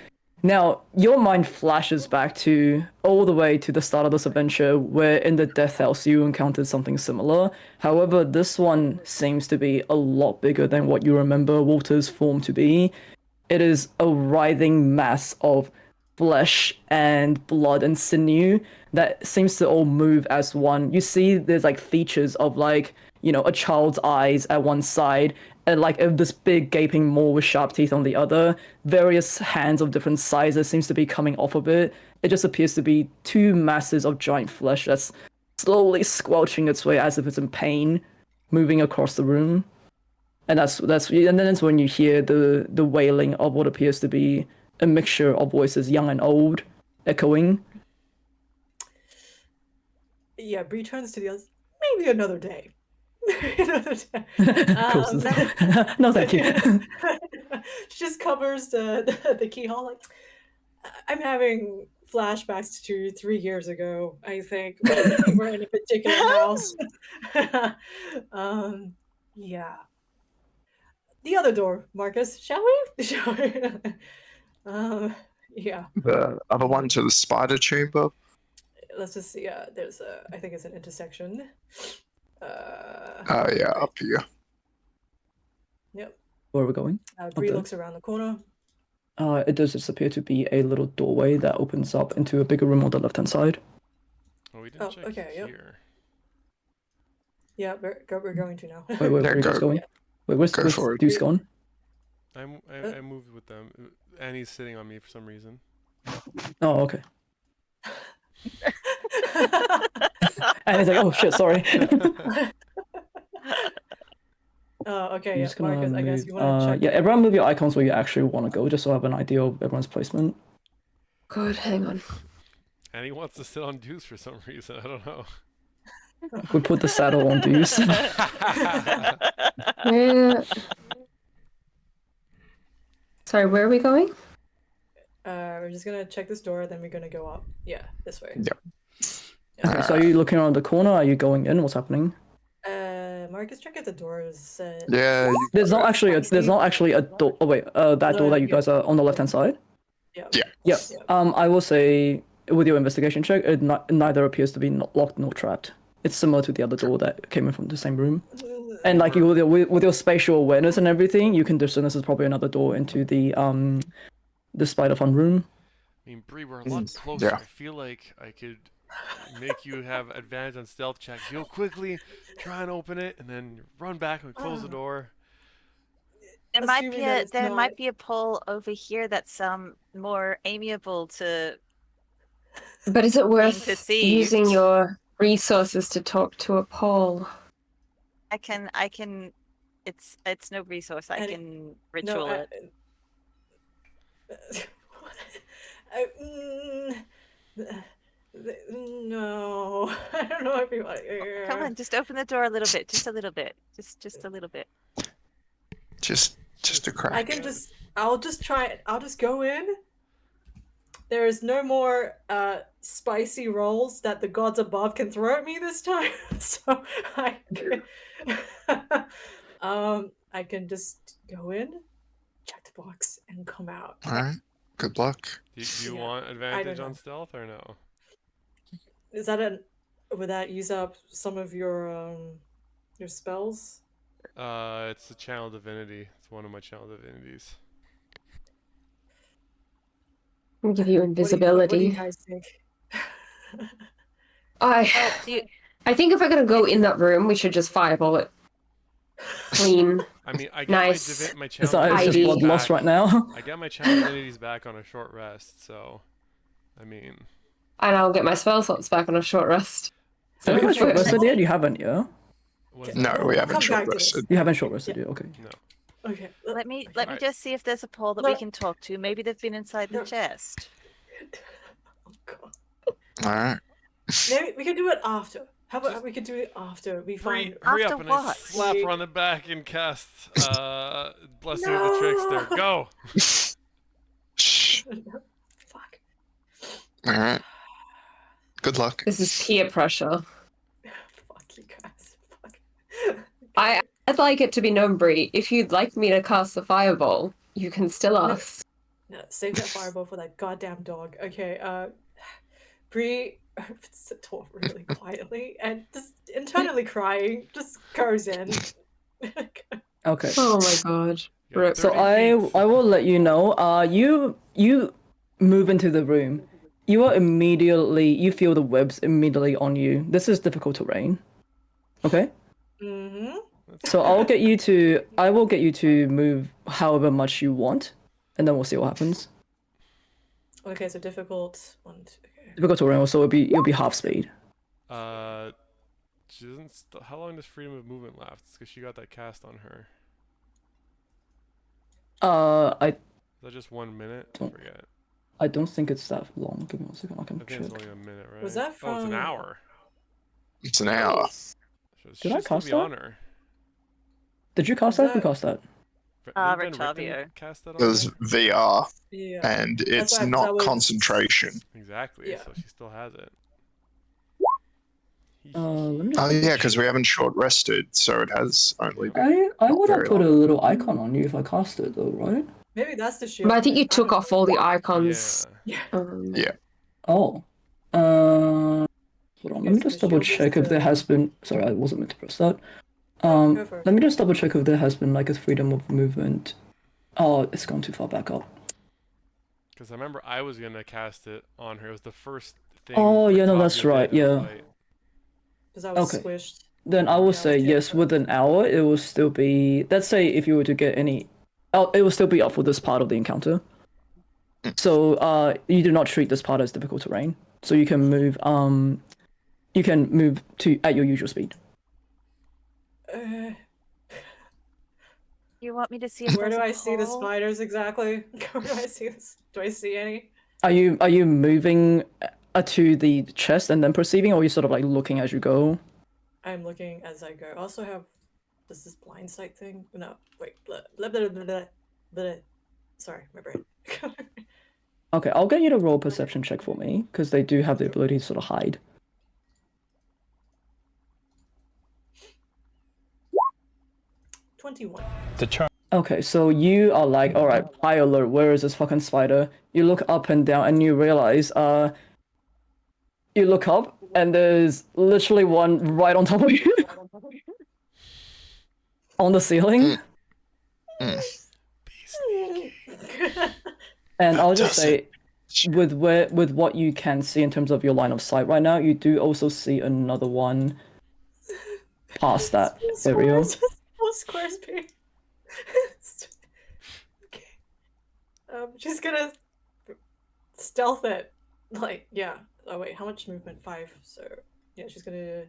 Now, your mind flashes back to all the way to the start of this adventure, where in the Death House you encountered something similar. However, this one seems to be a lot bigger than what you remember Walter's form to be. It is a writhing mass of flesh and blood and sinew that seems to all move as one. You see there's like features of like, a child's eyes at one side and like this big gaping maw with sharp teeth on the other. Various hands of different sizes seems to be coming off of it. It just appears to be two masses of giant flesh that's slowly squelching its way as if it's in pain, moving across the room. And then it's when you hear the wailing of what appears to be a mixture of voices, young and old, echoing. Yeah, Bree turns to the others. Maybe another day. Another day. Cool. No, thank you. She just covers the keyhole. Like, I'm having flashbacks to 3 years ago. I think we were in a particular house. Yeah. The other door, Marcus. Shall we? Shall we? Yeah. The other one to the spider chamber. Let's just see. There's I think it's an intersection. Oh yeah, up here. Yep. Where are we going? Bree there. looks around the corner. It does just appear to be a little doorway that opens up into a bigger room on the left-hand side. Oh, we didn't check yep. here. Yeah, we're going to now. Wait, where are you guys going? Wait, where's for it. Deuce gone? I moved with them. Annie's sitting on me for some reason. Oh, okay. And he's like, oh shit, sorry. Okay, I'm yeah, just gonna Marcus, I guess move, you want to check. yeah, everyone move your icons where you actually want to go, just so I have an idea of everyone's placement. God, hang on. Annie wants to sit on Deuce for some reason. I don't know. We put the saddle on Deuce. Where... Sorry, where are we going? We're just gonna check this door, then we're gonna go up. Yeah, this way. Yep. Okay, so are you looking around the corner? Are you going in? What's happening? Marcus, check if the door is. Yeah. There's not actually a door. Oh wait, that door that you Yeah. guys are on the left-hand side. Yeah. Yeah. Yep. Yeah. I will say with your investigation check, it neither appears to be locked nor trapped. It's similar to the other door that came in from the same room. And like with your spatial awareness and everything, you can discern this is probably another door into the Spider Fun room. I mean, Bree, we're a lot Mm, closer. yeah. I feel like I could make you have advantage on stealth checks. You'll quickly try and open it, and then run back and close the door. There might Assuming be that a it's there not- might be a pole over here that's more amiable to. But is it worth perceived. using your resources to talk to a pole? I can. It's no resource. I And can ritual it. No, I don't know if you want. Come on, just open the door a little bit, just a little bit, just a little bit. Just a crack. I can just. I'll just try it. I'll just go in. There is no more spicy rolls that the gods above can throw at me this time, so I can, I can just go in, check the box, and come out. All right. Good luck. Do you Yeah, want advantage know. on stealth or no? Is that would that use up some of your spells? It's the channel divinity. It's one of my channel divinities. I'll give you What do invisibility. you guys think? I Do you, I think if we're gonna go in that room, we should just fireball it. Clean. I mean, I get Nice. my It's channel just ID. divinities blood loss back. right now. I got my channel divinities back on a short rest, so I mean, And I'll get my spell slots back on a short rest. Have you guys Okay. short rested yet? You haven't, yeah? What is No, that? we We'll haven't come short back to this. rested. You haven't short rested yet, okay. No. Okay. Let me Alright. just see if there's a pole that we No. can talk to. Maybe they've been inside the No. chest. Oh, God. All right. Maybe we can do it after. How about we could do it after we Hurry, find. hurry After up and I what? slap her on the back and cast Blessing of the Trickster. No! Go! Shh. Fuck. All right. Good luck. This is peer pressure. Fuck you guys. Fuck. I'd like it to be known, Bree, if you'd like me to cast the fireball, you can still ask. No, save that fireball for that goddamn dog. Okay, Bree talk really quietly and just internally crying, just goes in. Okay. Oh my god. You got Rip. So 30 feet. I will let you know. You move into the room. You feel the webs immediately on you. This is difficult terrain. Okay? Mm-hmm. So I will get you to move however much you want, and then we'll see what happens. Okay, so difficult one, two, okay. Difficult terrain, so you'll be half speed. She doesn't. How long does freedom of movement last? Because she got that cast on her. I Is that just 1 minute? I forget. I don't think it's that long. Give me 1 second. I I can think check. it's only a minute, right? Was that Oh, it's an from- hour. It's an hour. So it Did I should still cast be that? on her. Did you cast Is that? Who that- cast that? Didn't Van Richten Rictavio. cast that on There's her? VR, Yeah. and it's why I not was- concentration. Exactly. Yeah. So she still has it. Let me Oh just yeah, because we haven't short rested, so it has only been. I Not would have very put a little icon on you if I cast it though, right? Maybe that's the shield. But I think you don't took know. off all the icons. Yeah. Yeah. Oh. Hold on, let me Okay, so just the double shield is check if there the- has been. Sorry, I wasn't meant to press that. Go for it. Let me just double check if there has been like a freedom of movement. Oh, it's gone too far back up. Because I remember I was gonna cast it on her. It was the first thing. Oh, yeah, no, Rictavio that's did right, in the yeah. fight. Because I was Okay. squished. Then I will Yeah, say okay, yes. so- With an hour, it will still be. Let's say if you were to get any, it will still be up for this part of the encounter. So you do not treat this part as difficult terrain. So you can move. You can move to at your usual speed. You want me to see if Where there's do a I see the pole? spiders exactly? Where do I see this? Do I see any? Are you moving to the chest and then proceeding, or are you sort of like looking as you go? I'm looking as I go. I also have. Does this blind sight thing? No, wait. Blah, blah, blah, blah, blah, blah. Sorry, my brain. Okay, I'll get you to roll a perception check for me because they do have the ability to sort of hide. 21. Okay, so you are like, all right, high alert. Where is this fucking spider? You look up and down, and you realize, you look up, and there's literally one right on top of you, on the ceiling. And I'll just say, with what you can see in terms of your line of sight right now, you do also see another one past that area. What squares be? Okay. She's gonna stealth it. Like, yeah. Oh wait, how much movement? 5. So yeah, she's gonna.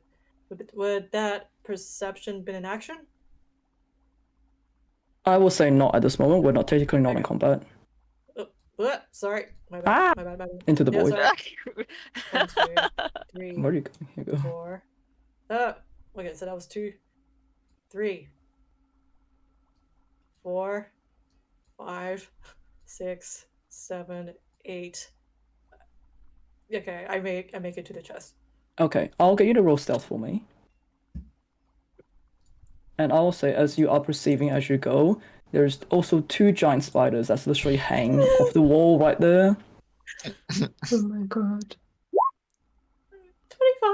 Would that perception been in action? I will say not at this moment. We're not technically not in Okay. combat. Oh, what? Sorry, my bad. My bad. My bad. Into the Yeah, void. sorry. 1, 2, 3, Where do you go? Here you go. 4. Okay, so that was 2, 3, 4, 5, 6, 7, 8. Okay, I make it to the chest. Okay, I'll get you to roll stealth for me. And I will say, as you are perceiving as you go, there's also 2 giant spiders that's literally hang off the wall right there. Oh my god. 25.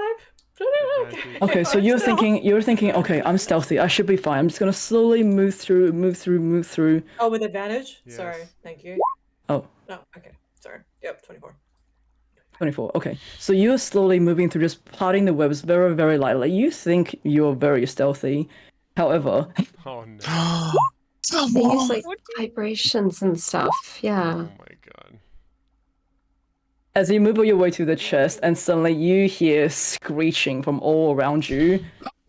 25. Okay, so I'm you're stealth. thinking, okay, I'm stealthy. I should be fine. I'm just gonna slowly move through. Oh, with advantage? Yes. Sorry, thank you. Oh. Oh, okay. Sorry. Yep, 24. 24. Okay, so you're slowly moving through, just parting the webs very, very lightly. You think you're very stealthy. However, Oh no. Come They use on. like vibrations and stuff. Oh Yeah. my god. As you move your way to the chest, and suddenly you hear screeching from all around you,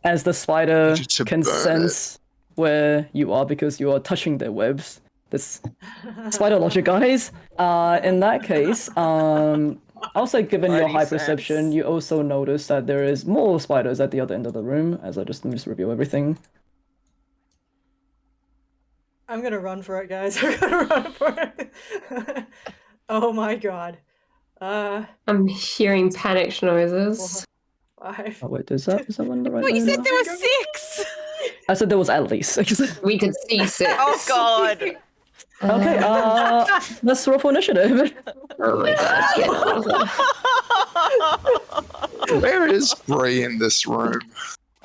as the spider Ready to can burn sense where you are because you are touching their webs. This spider logic, guys. In that case, also given your Spidey high perception, sense. you also notice that there is more spiders at the other end of the room. As let me just review everything. I'm gonna run for it, guys. I'm gonna run for it. Oh my god. I'm hearing panicked noises. 5. Oh wait, is that one the right Well, you said number? there were 6! I said there was at least 6. We could see 6. Oh god! Okay, let's roll for initiative. Oh my god. Where is Bree in this room?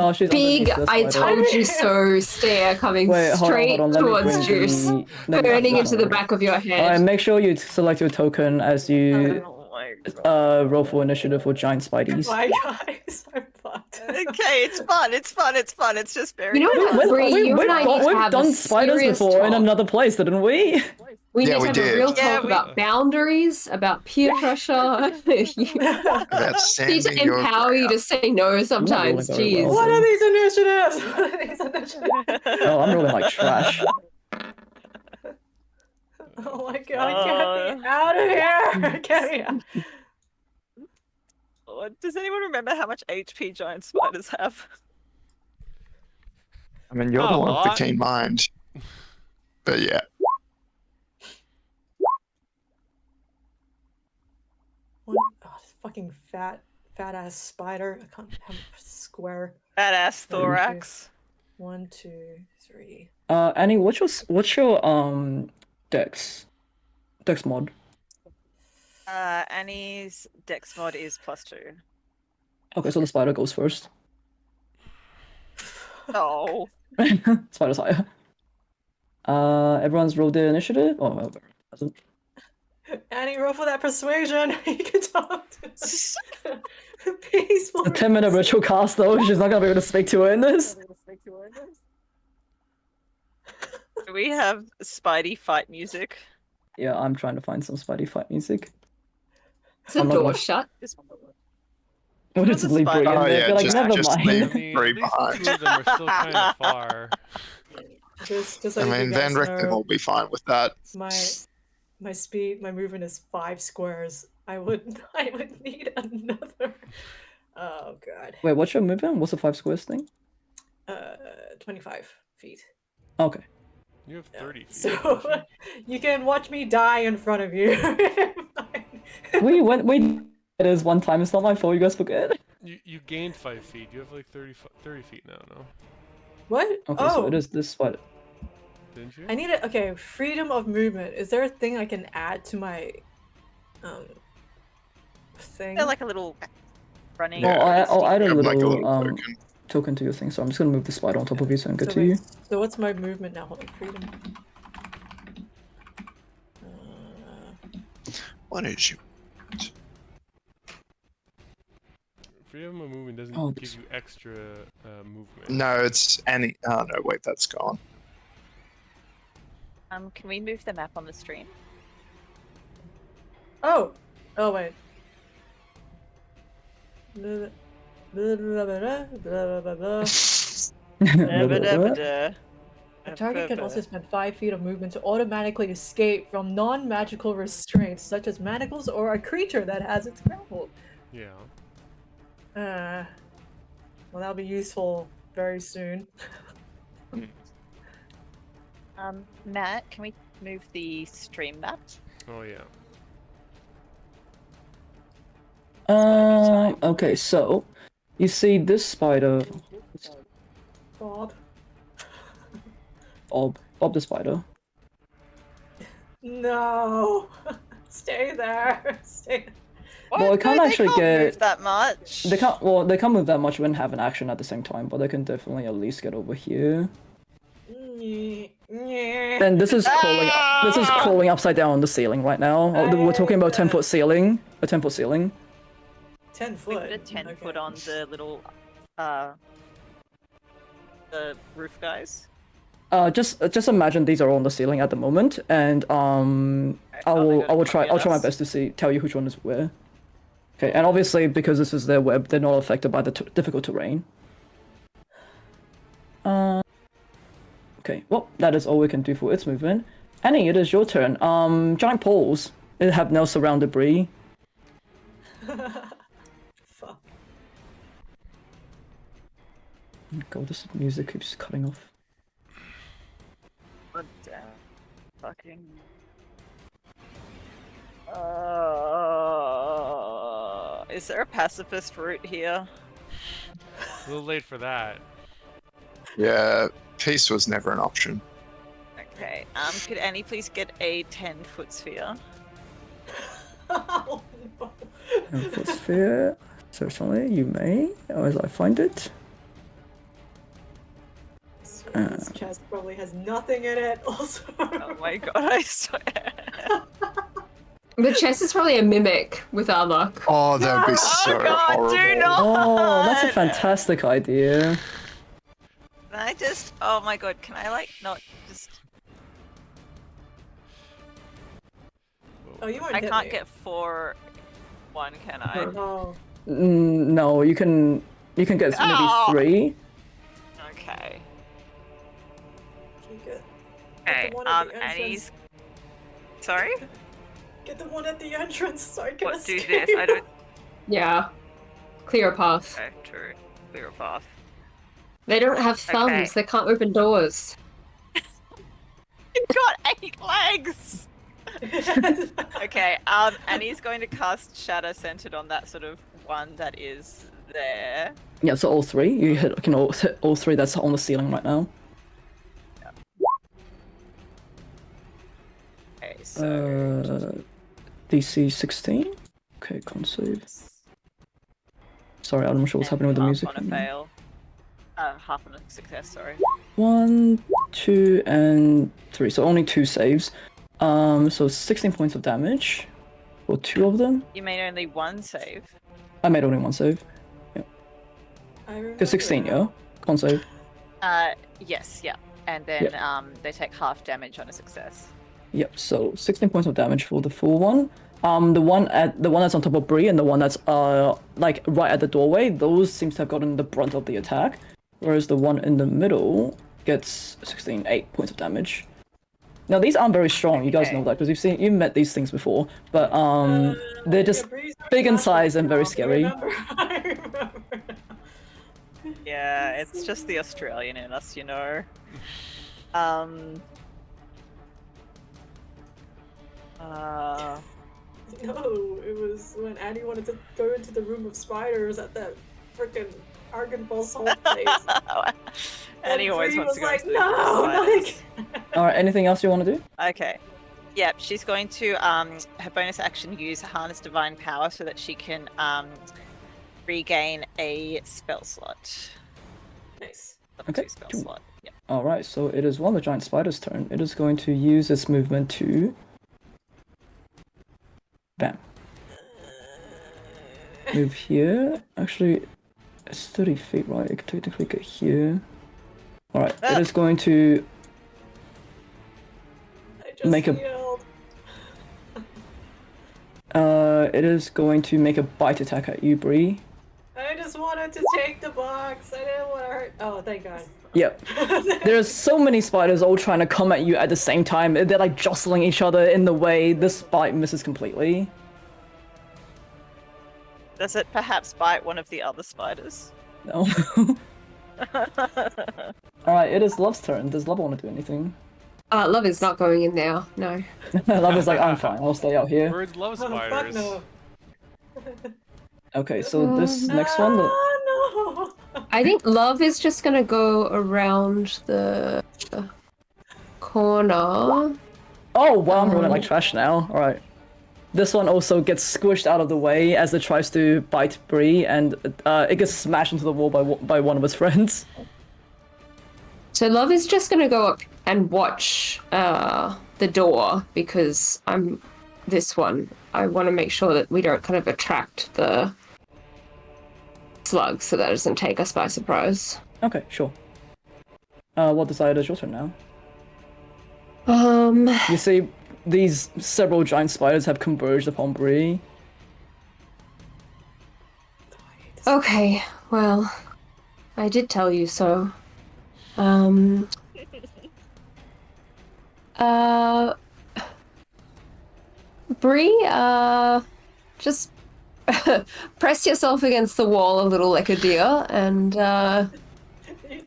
Oh, she's Big, underneath the I spider. told you so stare coming Wait, straight hold on. Let me towards bring Juice, let me burning bring into the back of your Alright, head. make sure you select your token as you Oh my god. roll for initiative for giant spideys. My guys, I'm fucked. Okay, it's fun. It's just very You know what, fun. Bree, you and I need to We've have a done spiders serious before in talk. another place, didn't we? We Yeah, need we to have a did. real Yeah, talk we- about boundaries, about peer pressure. About Need to standing your empower you to say no sometimes. really very Jeez. well. What are these initiatives? What are these initiatives? Oh, I'm rolling like trash. Oh my god, get me out of here! Get me out. Does anyone remember how much HP giant spiders have? I mean, you're Not the a one with the lot. keen mind. But yeah. One, this fucking fat ass spider. I can't have a square. Badass thorax. 1, 2, 3. Annie, what's your dex mod? Annie's dex mod is +2. Okay, so the spider goes first. Oh. Spider's higher. Everyone's rolled their initiative. Oh, well, hasn't. Annie, roll for that persuasion. You can talk to peaceful. A 10-minute ritual cast though. She's not gonna be able to speak to her in this. Do we have Spidey fight music? Yeah, I'm trying to find some Spidey fight music. Is the I'm not door gonna- shut? We'll just Another leave Brie in spider. Oh there. yeah, Be like, never just mind. leave I mean, Bree at least behind. the 2 of them are still kind of far. Just so I you mean, guys Van Richten know, will be fine with that. my speed, my movement is 5 squares. I would need another. Oh god. Wait, what's your movement? What's the 5 squares thing? 25 feet. Okay. You have 30 feet. So you can watch me die in front of you. we it is one time. It's not my fault. You guys forget. You gained 5 feet. You have like 30 feet now, no? What? Okay, Oh, so it is this spider. Didn't you? I need it. Okay, freedom of movement. Is there a thing I can add to my thing? They're like a little running. Yeah. I'll add a You have, like, a little little token. token to your thing. So I'm just gonna move the spider on top of you so I can get So to wait, you. So what's my movement now? Hold on, freedom. What is you? Freedom of movement doesn't Oh, give this- you extra movement. No, it's any. Oh no, wait, that's gone. Can we move the map on the stream? Oh! Oh, wait. A target can also spend 5 feet of movement to automatically escape from non-magical restraints, such as manacles or a creature that has its grapple. Yeah. Well, that'll be useful very soon. Matt, can we move the stream map? Oh yeah. Okay, so you see this spider, Bob. Bob the spider. No! Stay there! Stay there. Well, it can't actually get- move that much. They can't. Well, they can't move that much when have an action at the same time, but they can definitely at least get over here. And this is crawling. This is crawling upside down on the ceiling right now. We're talking about 10-foot ceiling. A 10-foot ceiling. 10 We foot. put a 10 Okay. foot on the little the roof guys. Just imagine these are all on the ceiling at the moment, and I will try my best to tell you which one is where. Okay, and obviously because this is their web, they're not affected by the difficult terrain. Okay, well that is all we can do for its movement. Annie, it is your turn. Giant poles have now surrounded Bree. Fuck. God, this music keeps cutting off. God damn. Fucking. Is there a pacifist route here? A little late for that. Yeah, peace was never an option. Okay. Could Annie please get a 10-foot sphere? Oh, no. Sphere, certainly you may, as I find it. This chest probably has nothing in it. Also. Oh my god, I swear. The chest is probably a mimic with our luck. Oh, that would be No! so Oh god, horrible. do not! Oh, that's a fantastic idea. Can I just... Oh my god, can I like not just... Oh, you weren't I hit can't me. get 4... 1, can I? Oh. No, you can get Oh! maybe 3. Okay. Can you get Okay, the one at the Annie's... Sorry? Get the one at the entrance so I can What, do escape. this? I don't... Yeah. Clear a path. Okay, true. Clear a path. They don't have thumbs. Okay. They can't open doors. You've got 8 legs! Okay, Annie's going to cast Shadow centered on that sort of one that is there. Yeah, so all 3. You hit all 3 that's on the ceiling right now. Okay, so... DC 16. Okay, con save. Sorry, I'm not sure what's happening with the music. Half on a fail. Half on a success, sorry. 1, 2, and 3. So only 2 saves. So 16 points of damage for 2 of them. You made only 1 save. I made only 1 save. I remember Good 16, that. yeah? Con save. Yes, yeah. And then they take half damage on a success. Yep, so 16 points of damage for the full one. The one that's on top of Bree and the one that's like right at the doorway, those seems to have gotten the brunt of the attack. Whereas the one in the middle gets 8 points of damage. Now these aren't very strong, you guys know that, because you've met these things before, but they're just Breeze big in National size and very Park, scary. I remember. Yeah, it's just the Australian in us, you know. No, it was when Annie wanted to go into the room of spiders at that freaking Argan Salt place. Annie always Bree wants to was go like, into the no, not spiders. again. Alright, anything else you want to do? Okay. Yep, she's going to her bonus action use Harness Divine Power so that she can regain a spell slot. Nice. Level Okay, 2 spell cool. slot. Yep. Alright, so it is one of the giant spider's turn. It is going to use its movement to... Bam. Move here. Actually, it's 30 feet, right? It could technically get here. Alright, it is going to I just make a- yelled. it is going to make a bite attack at you, Bree. I just wanted to take the box. I didn't want to hurt. Oh, thank God. Yep. There's so many spiders all trying to come at you at the same time. They're like jostling each other in the way. This bite misses completely. Does it perhaps bite one of the other spiders? No. Alright, it is Love's turn. Does Love want to do anything? Love is not going in there. No. Love is like, I'm fine. I'll stay out here. Birds love Oh, fuck spiders. no. Okay, so this next one... Oh, no. I think Love is just gonna go around the corner. Oh, wow, I'm rolling like trash now. Alright. This one also gets squished out of the way as it tries to bite Bree, and it gets smashed into the wall by one of its friends. So Love is just gonna go up and watch the door because I'm this one. I want to make sure that we don't kind of attract the slug so that it doesn't take us by surprise. Okay, sure. What decided is your turn now? Um. You see, these several giant spiders have converged upon Bree. Okay. Well, I did tell you so. Um. Bree, just press yourself against the wall a little like a deer, and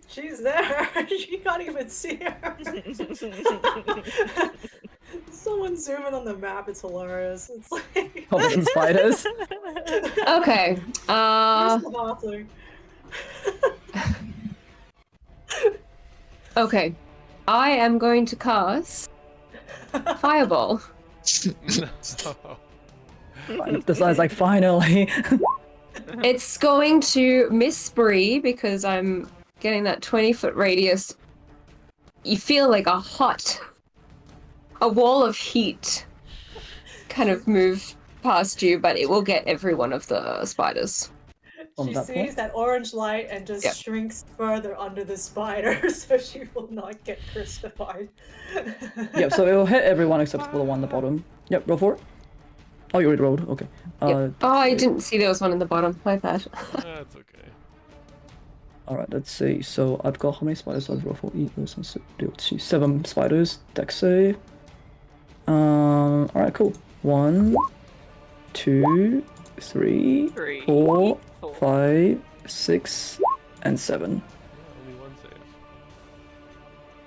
She's there. You can't even see her. Someone zoom in on the map. It's hilarious. It's like Covered in spiders. okay. where's the halfling? Okay. I am going to cast Fireball. The side's like, finally. It's going to miss Bree because I'm getting that 20-foot radius. You feel like a wall of heat kind of move past you, but it will get every one of the spiders. She sees that orange light and just shrinks further under the spider, so she will not get crucified. Yep, so it'll hit everyone except for the one at the bottom. Yep, roll for it. Oh, you already rolled. Okay. Yep. Oh, I didn't see there was one in the bottom. My bad. That's okay. Alright, let's see. So I've got how many spiders do I roll for? 7 spiders. Dex save. Alright, cool. 1, 2, 3, 4, 5, 6, and 7. Only one save.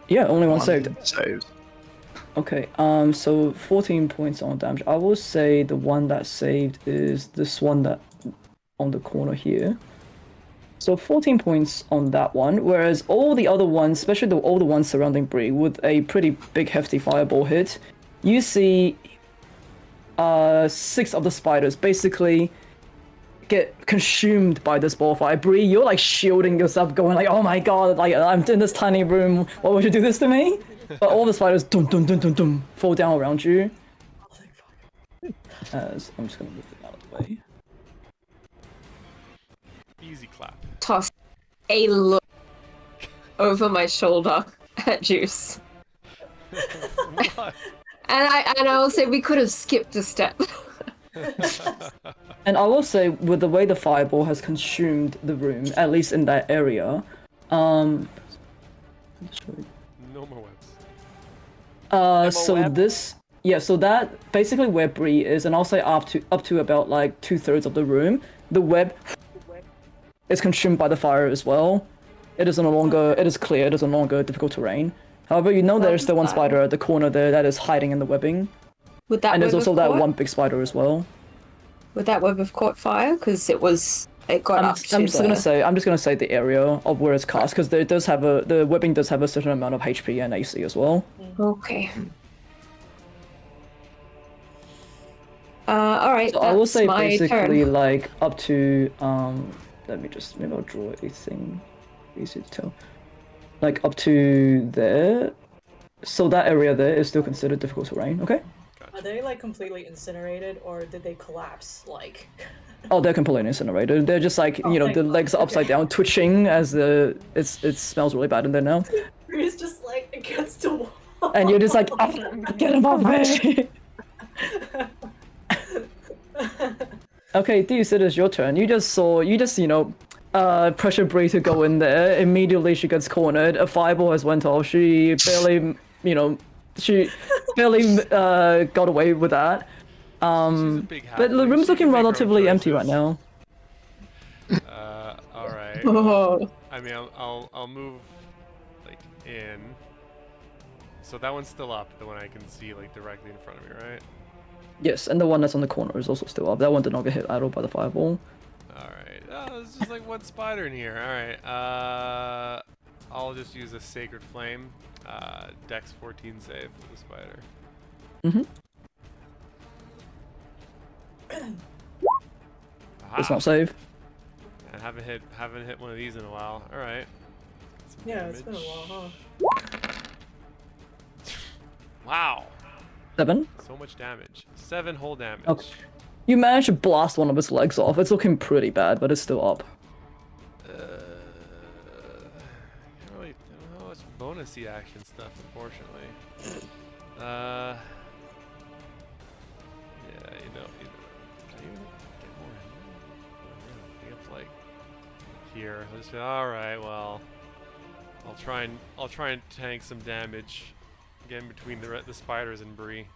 Yeah, only one saved. Saved. Okay, so 14 points on damage. I will say the one that saved is this one that on the corner here. So 14 points on that one, whereas all the other ones, especially all the ones surrounding Bree, with a pretty big hefty fireball hit, you see 6 of the spiders basically get consumed by this ball fire. Bree, you're like shielding yourself, going like, oh my god, like I'm in this tiny room, why would you do this to me? But all the spiders dum dum dum dum dum fall down around you. As I'm just gonna move it out of the way. Easy clap. Toss a look over my shoulder at Juice. What? And I will say we could have skipped a step. And I will say, with the way the fireball has consumed the room, at least in that area, No more webs. so this, yeah, so that basically where Bree is, and I'll say up to about like 2/3 of the room, the web is consumed by the fire as well. It is no longer, it is clear, it is no longer difficult terrain. However, you know there's still one spider at the corner there that is hiding in the webbing. Would that And there's web also have that caught? one big spider as well. Would that web have caught fire? Because it got up to I'm just gonna say the area of where it's cast, because the webbing does have a certain amount of HP and AC as well. Okay. Alright, So I will say my basically turn. like up to maybe I'll draw a thing easy to tell. Like up to there. So that area there is still considered difficult terrain, okay? Are they like completely incinerated, or did they collapse? Like, Oh, they're completely incinerated. They're just like, you know, thank the God. legs are upside down, twitching as it smells really bad in there now. he's just like against the wall. And you're just like, get him off me! Okay, Deuce, it is your turn. You just, pressure Bree to go in there. Immediately she gets cornered. A fireball has went off. She barely, got away with that. But the room's looking relatively empty right now. All right. Oh. I mean, I'll move like in. So that one's still up, the one I can see like directly in front of me, right? Yes, and the one that's on the corner is also still up. That one did not get hit at all by the fireball. All right. Oh, there's just like one spider in here. All right. I'll just use a Sacred Flame. Dex 14 save for the spider. It's not save. I haven't hit one of these in a while. All right. Yeah, it's been a while, huh? Wow. 7. So much damage. 7 whole damage. Okay. You managed to blast one of its legs off. It's looking pretty bad, but it's still up. I don't know how much bonusy action stuff, unfortunately. Yeah, can I even get more in there? I think it's like here. I'll just say, all right, well, I'll try and tank some damage again between the spiders and Bree.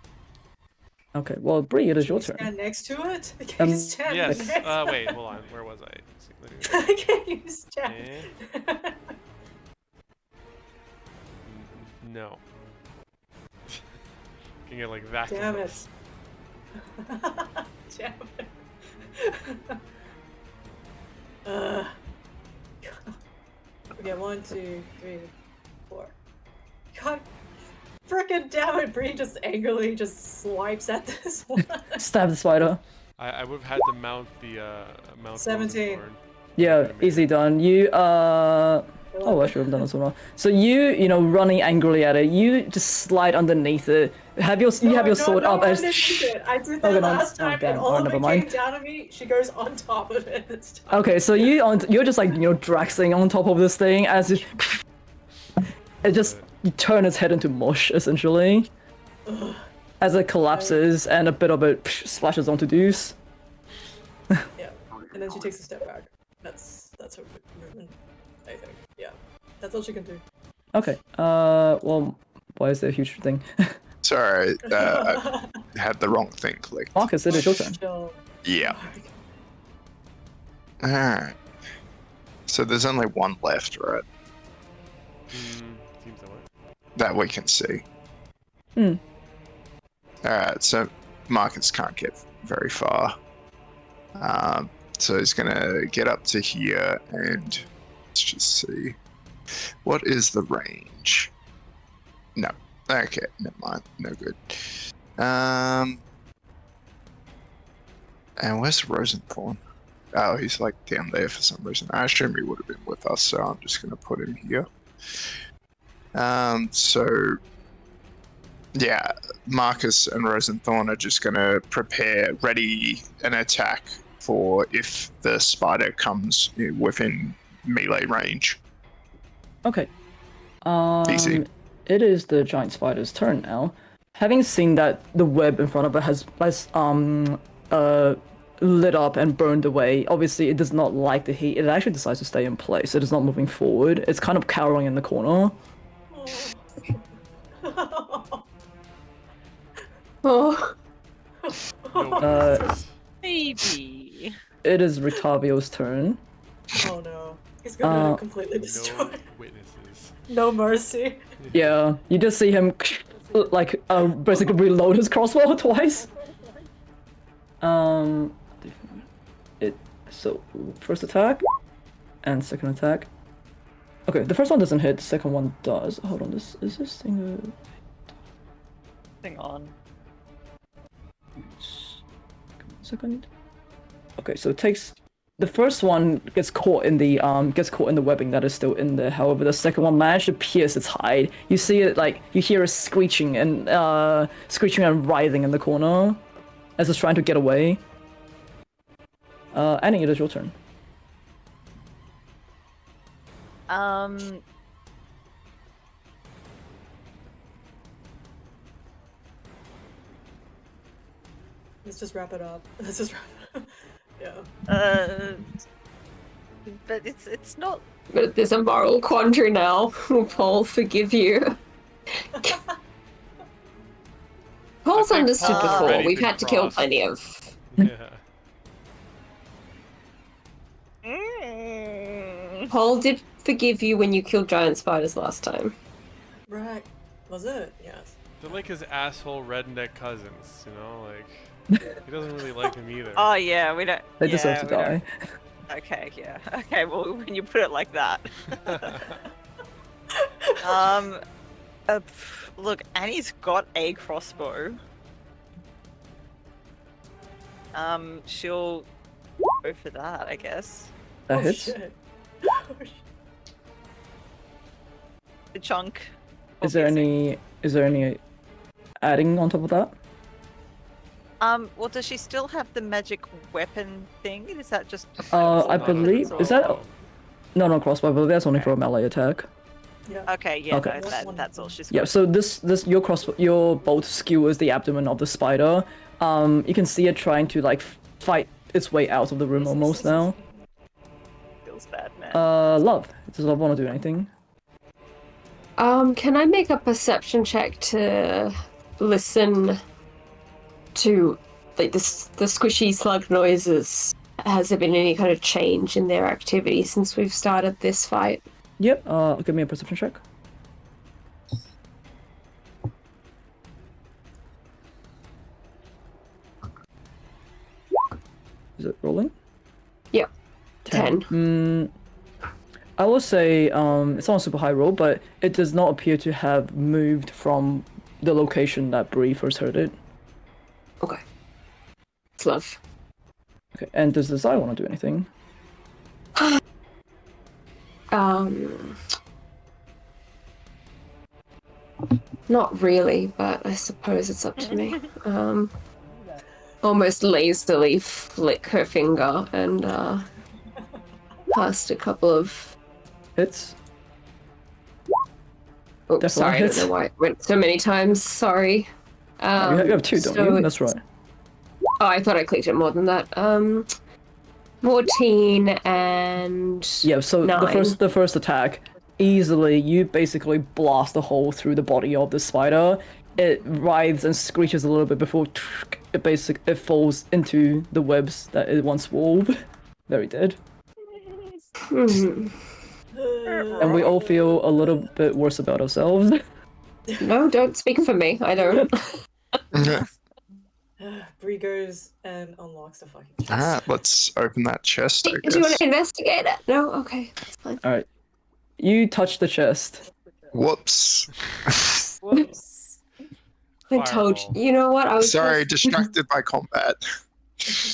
Okay, well, Bree, it is Can your you turn. stand next to it? Can you stand Yes. next? Wait, hold on. Where was I? Can you stand? No. Can you get like that? Damn it. Damn it. Okay, 1, 2, 3, 4. God, frickin' damn it! Bree just angrily just swipes at this one. Stab the spider. I would have had to mount the mount. 17. Rosenthorn. Yeah, easily done. You oh, I should have done this one. So you know, running angrily at it, you just slide underneath it. You have your sword up as. I did that Okay, no, last time, damn. and all Alright, of never it mind. came down to me. She goes on top of it this time. Okay, so you're just like, you know, draxing on top of this thing as it just you turn its head into mush essentially. As it collapses and a bit of it splashes onto Deuce. Yeah, and then she takes a step back. That's her movement, I think. Yeah, that's all she can do. Okay. Well, why is there a huge thing? Sorry, I had the wrong thing clicked. Marcus, it is your turn. Yeah. Alright. So there's only one left, right? Seems that way. That we can see. Alright, so Marcus can't get very far. So he's gonna get up to here and let's just see. What is the range? No. Okay, never mind. No good. And where's Rosenthorn? Oh, he's like down there for some reason. I assume he would have been with us, so I'm just gonna put him here. So yeah, Marcus and Rosenthorn are just gonna prepare, ready an attack for if the spider comes within melee range. Okay. Easy. It is the giant spider's turn now. Having seen that the web in front of it has lit up and burned away, obviously it does not like the heat. It actually decides to stay in place. It is not moving forward. It's kind of cowering in the corner. Oh, Maybe. It is Rictavio's turn. Oh no. He's gonna completely destroy. No witnesses. No mercy. Yeah, you just see him like basically reload his crossbow twice. So first attack and second attack. Okay, the first one doesn't hit. The second one does. Hold on, is this thing? Hang on. Second. Okay, so it takes. The first one gets caught in the webbing that is still in there. However, the second one managed to pierce its hide. You see it like you hear it screeching and writhing in the corner as it's trying to get away. Annie, it is your turn. Let's just wrap it up. Let's just wrap it up. Yeah. But it's not. but there's a moral quandary now. Will Paul forgive you? Paul's think understood Paul's before. already We've been had to kill crossed. plenty of. Yeah. Paul did forgive you when you killed giant spiders last time. Right. Was it? Yes. They're like his asshole redneck cousins, you know, like he doesn't really like them either. Oh yeah, we don't. They yeah, deserve to we don't- die. Okay, yeah. Okay, well when you put it like that. Look, Annie's got a crossbow. She'll go for that, I guess. That Oh hits. shit. The chunk. Is there any adding on top of that? Well, does she still have the magic weapon thing? Is that just? I Not believe a is that crossbow. no crossbow, but that's only for a melee attack. Yeah. Okay, yeah, Okay. no, that's all she's Yeah, got. so your bolt skewers the abdomen of the spider. You can see it trying to like fight its way out of the room almost now. Feels bad, man. Love. Does Love want to do anything? Can I make a perception check to listen to like the squishy slug noises? Has there been any kind of change in their activity since we've started this fight? Yep. Give me a perception check. Is it rolling? Yep. 10. I will say it's not a super high roll, but it does not appear to have moved from the location that Bree first heard it. Okay. It's Love. Okay, and does Desire want to do anything? Not really, but I suppose it's up to me. Almost lazily flick her finger and cast a couple of. Hits. Oh, Definitely sorry, I hits. don't know why it went so many times. Sorry. You have two, don't you? That's right. Oh, I thought I clicked it more than that. 14 and Yeah, so 9. the first attack, easily you basically blast a hole through the body of the spider. It writhes and screeches a little bit before it falls into the webs that it once wove. Very dead. Mhm. And we all feel a little bit worse about ourselves. No, don't speak for me. I don't. Bree goes and unlocks the fucking chest. Alright, let's open that chest, I Do guess. you want to investigate it? No? Okay, that's fine. Alright. You touch the chest. Whoops. Whoops. I told you. Fireball. You know what? I was Sorry, just- distracted by combat.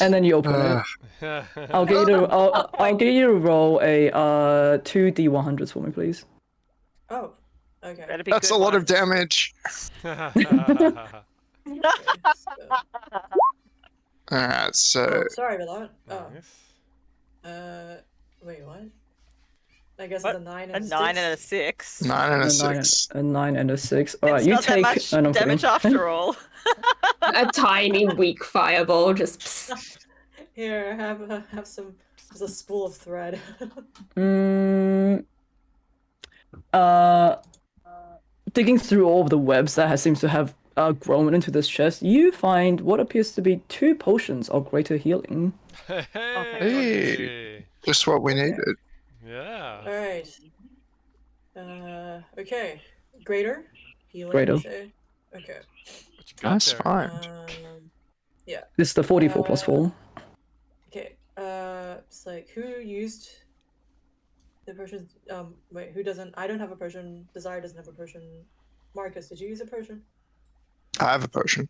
And then you open it. I'll get you to I'll get you to roll a 2d100s for me, please. Oh, okay. Better be That's good a lot of ones. damage. Okay, so- Alright, so Oh, sorry about that. Nice. Oh, wait, what? I guess What? it's a 9 A and 9 and a 6. 6. 9 and a A 9, 6. a 9 and a 6. Alright, It's you not take. that much no, I'm damage kidding. after all. a tiny weak fireball just. Here, have some. There's a spool of thread. Digging through all of the webs that seems to have grown into this chest, you find what appears to be 2 potions of greater healing. Hey. Just what we needed. Yeah. All right. Okay. Greater healing. Greater. You say? Okay. What you got Nice there? find. Yeah. This is the 44 plus 4. Okay. It's like who used the potion? Wait, who doesn't? I don't have a potion. Desire doesn't have a potion. Marcus, did you use a potion? I have a potion.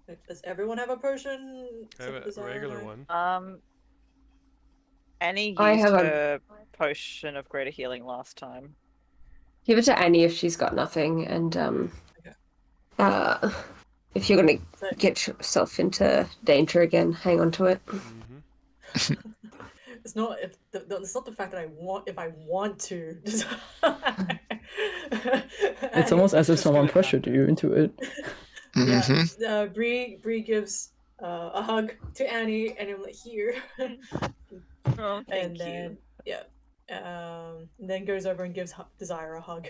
Wait, does everyone have a potion? I have except a Desire regular and I? one. Annie I used have a- her potion of greater healing last time. Give it to Annie if she's got nothing, and Okay. if you're gonna So- get yourself into danger again, hang on to it. Mm-hmm. It's not it's not the fact that I want to. It's almost as if someone pressured you into it. Mm-hmm. Yeah. Bree gives a hug to Annie, and I'm like here, Oh, and then then goes over and gives Desire a hug,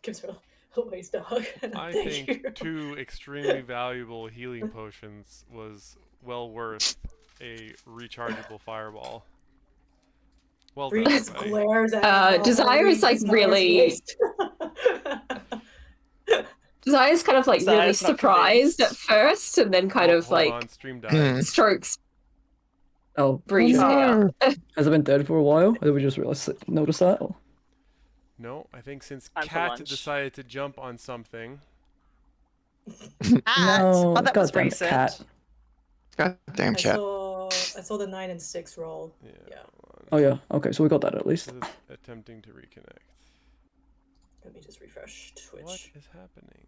gives her a waist a hug. I Thank think you. 2 extremely valuable healing potions was well worth a rechargeable fireball. Well Bree done, just buddy. glares at Desire is, like, really- Desire's kind of like really Desire's not surprised convinced. at first, and then kind of Hold like on, stream died. Mm. strokes Oh, Bree's shit. hair. Has it been dead for a while? Or did we just notice that? No, I think since Time for Cat lunch. decided to jump on something. No, Oh, that was goddamn recent. cat. Goddamn I cat. saw the 9 and 6 roll. Yeah. hold Oh on. yeah, okay, so we got that at least. This is attempting to reconnect. Let me just refresh Twitch. What is happening?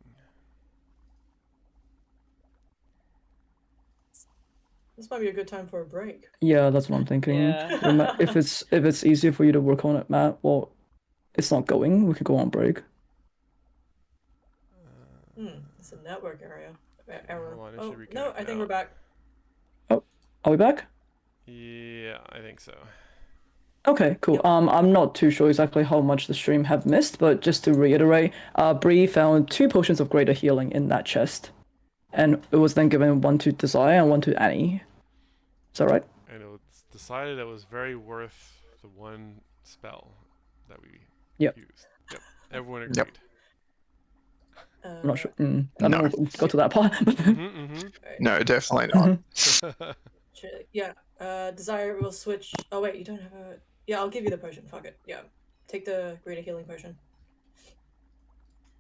This might be a good time for a break. Yeah, that's what I'm thinking. Yeah. If it's easier for you to work on it, Matt, well, it's not going, we could go on break. It's a network area. Error. Hold on, it Oh, should no, reconnect I think now. we're back. Oh, are we back? Yeah, I think so. Okay, cool. Yep. I'm not too sure exactly how much the stream have missed, but just to reiterate, Bree found 2 potions of greater healing in that chest, and it was then given one to Desire and one to Annie. Is that right? And it was decided it was very worth the one spell that we Yep. used. Yep, everyone agreed. Yep. I'm not sure. I don't No. know if we got to that part. Mm-hmm. No, definitely not. Yeah. Desire will switch. Oh wait, you don't have a. Yeah, I'll give you the potion. Fuck it. Yeah, take the greater healing potion.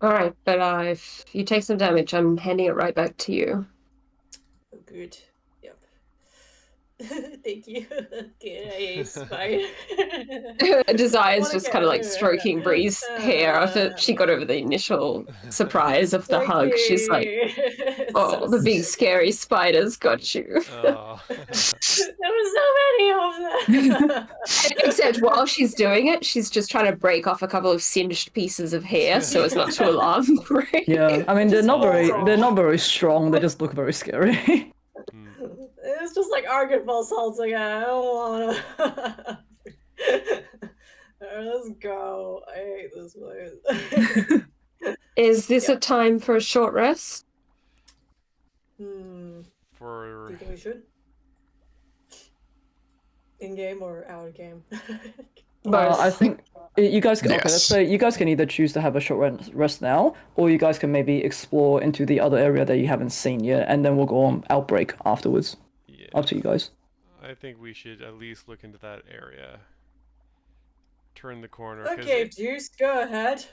All right, but if you take some damage, I'm handing it right back to you. Oh, good. Yep. Thank you. Okay, spider. Desire's just kind of like stroking Bree's hair after she got over the initial surprise of the hug. She's like, "Oh, the big scary spiders got you." Oh. There were so many of them. Except while she's doing it, she's just trying to break off a couple of singed pieces of hair so as not to alarm Bree. Yeah, I mean they're Just not all very strong. They just look very scary. It's just like Argonfall salts again. I don't wanna. Let's go. I hate this place. Is this a time for a short rest? Do For you think we should? In game or out of game? Both. I think you guys can, okay, let's Yes. say you guys can either choose to have a short rest now, or you guys can maybe explore into the other area that you haven't seen yet, and then we'll go on outbreak afterwards. yeah, Up to you guys. I think we should at least look into that area. Turn the corner. 'cause Okay, Juice, go ahead.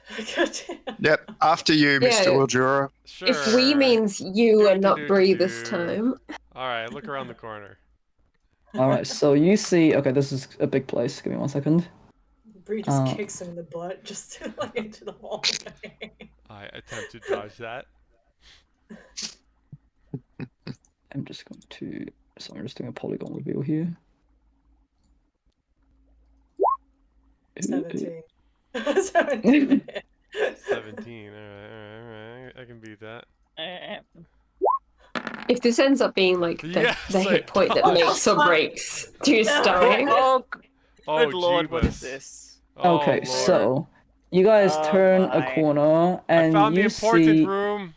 Yep. After you, Mr. Yeah. Wildura. Sure. If we means you and not Bree this time. All right, look around the corner. All right, so you see, okay, this is a big place. Give me 1 second. Bree just kicks him in the butt, just like into the wall. I attempt to dodge that. I'm just going to. So I'm just doing a polygon reveal here. 17. 17. 17. All right. I can beat that. If this ends up being like the, Yes, the I hit point that dodged. makes or breaks Juice No. dying. Oh, Oh, good lord, what is jeebus. this? Oh, Okay, Lord. so you guys Oh turn my. a corner I and found the you important see room.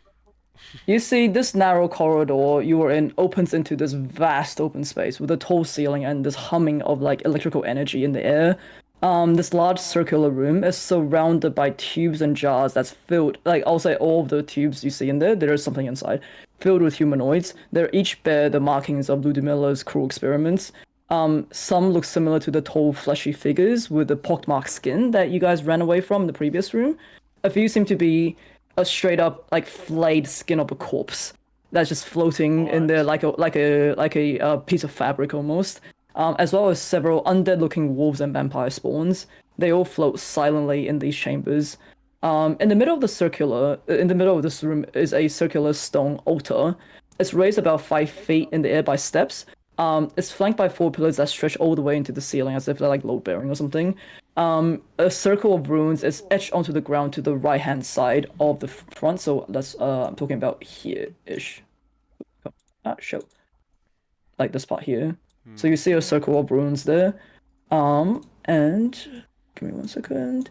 you see this narrow corridor you are in opens into this vast open space with a tall ceiling and this humming of like electrical energy in the air. This large circular room is surrounded by tubes and jars that's filled, like I'll say all of the tubes you see in there is something inside, filled with humanoids. They each bear the markings of Ludmilla's cruel experiments. Some look similar to the tall, fleshy figures with the pockmarked skin that you guys ran away from in the previous room. A few seem to be a straight up like flayed skin of a corpse that's just floating in there like a piece of fabric almost. As well as several undead-looking wolves and vampire spawns. They all float silently in these chambers. In the middle of this room is a circular stone altar. It's raised about 5 feet in the air by steps. It's flanked by 4 pillars that stretch all the way into the ceiling as if they're like load-bearing or something. A circle of runes is etched onto the ground to the right-hand side of the front. So that's I'm talking about here-ish. Show. Like this part here. So you see a circle of runes there. And give me 1 second.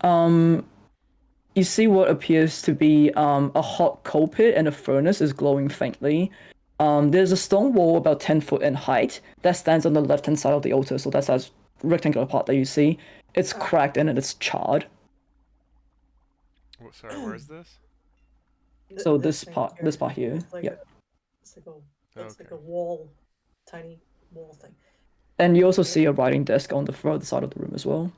You see what appears to be a hot coal pit and a furnace is glowing faintly. There's a stone wall about 10 foot in height that stands on the left-hand side of the altar. So that's that rectangular part that you see. It's cracked and it's charred. Oh, sorry, where is this? So this thing part here. It's like Yeah. it's like a wall, tiny wall thing. And you also see a writing desk on the further side of the room as well.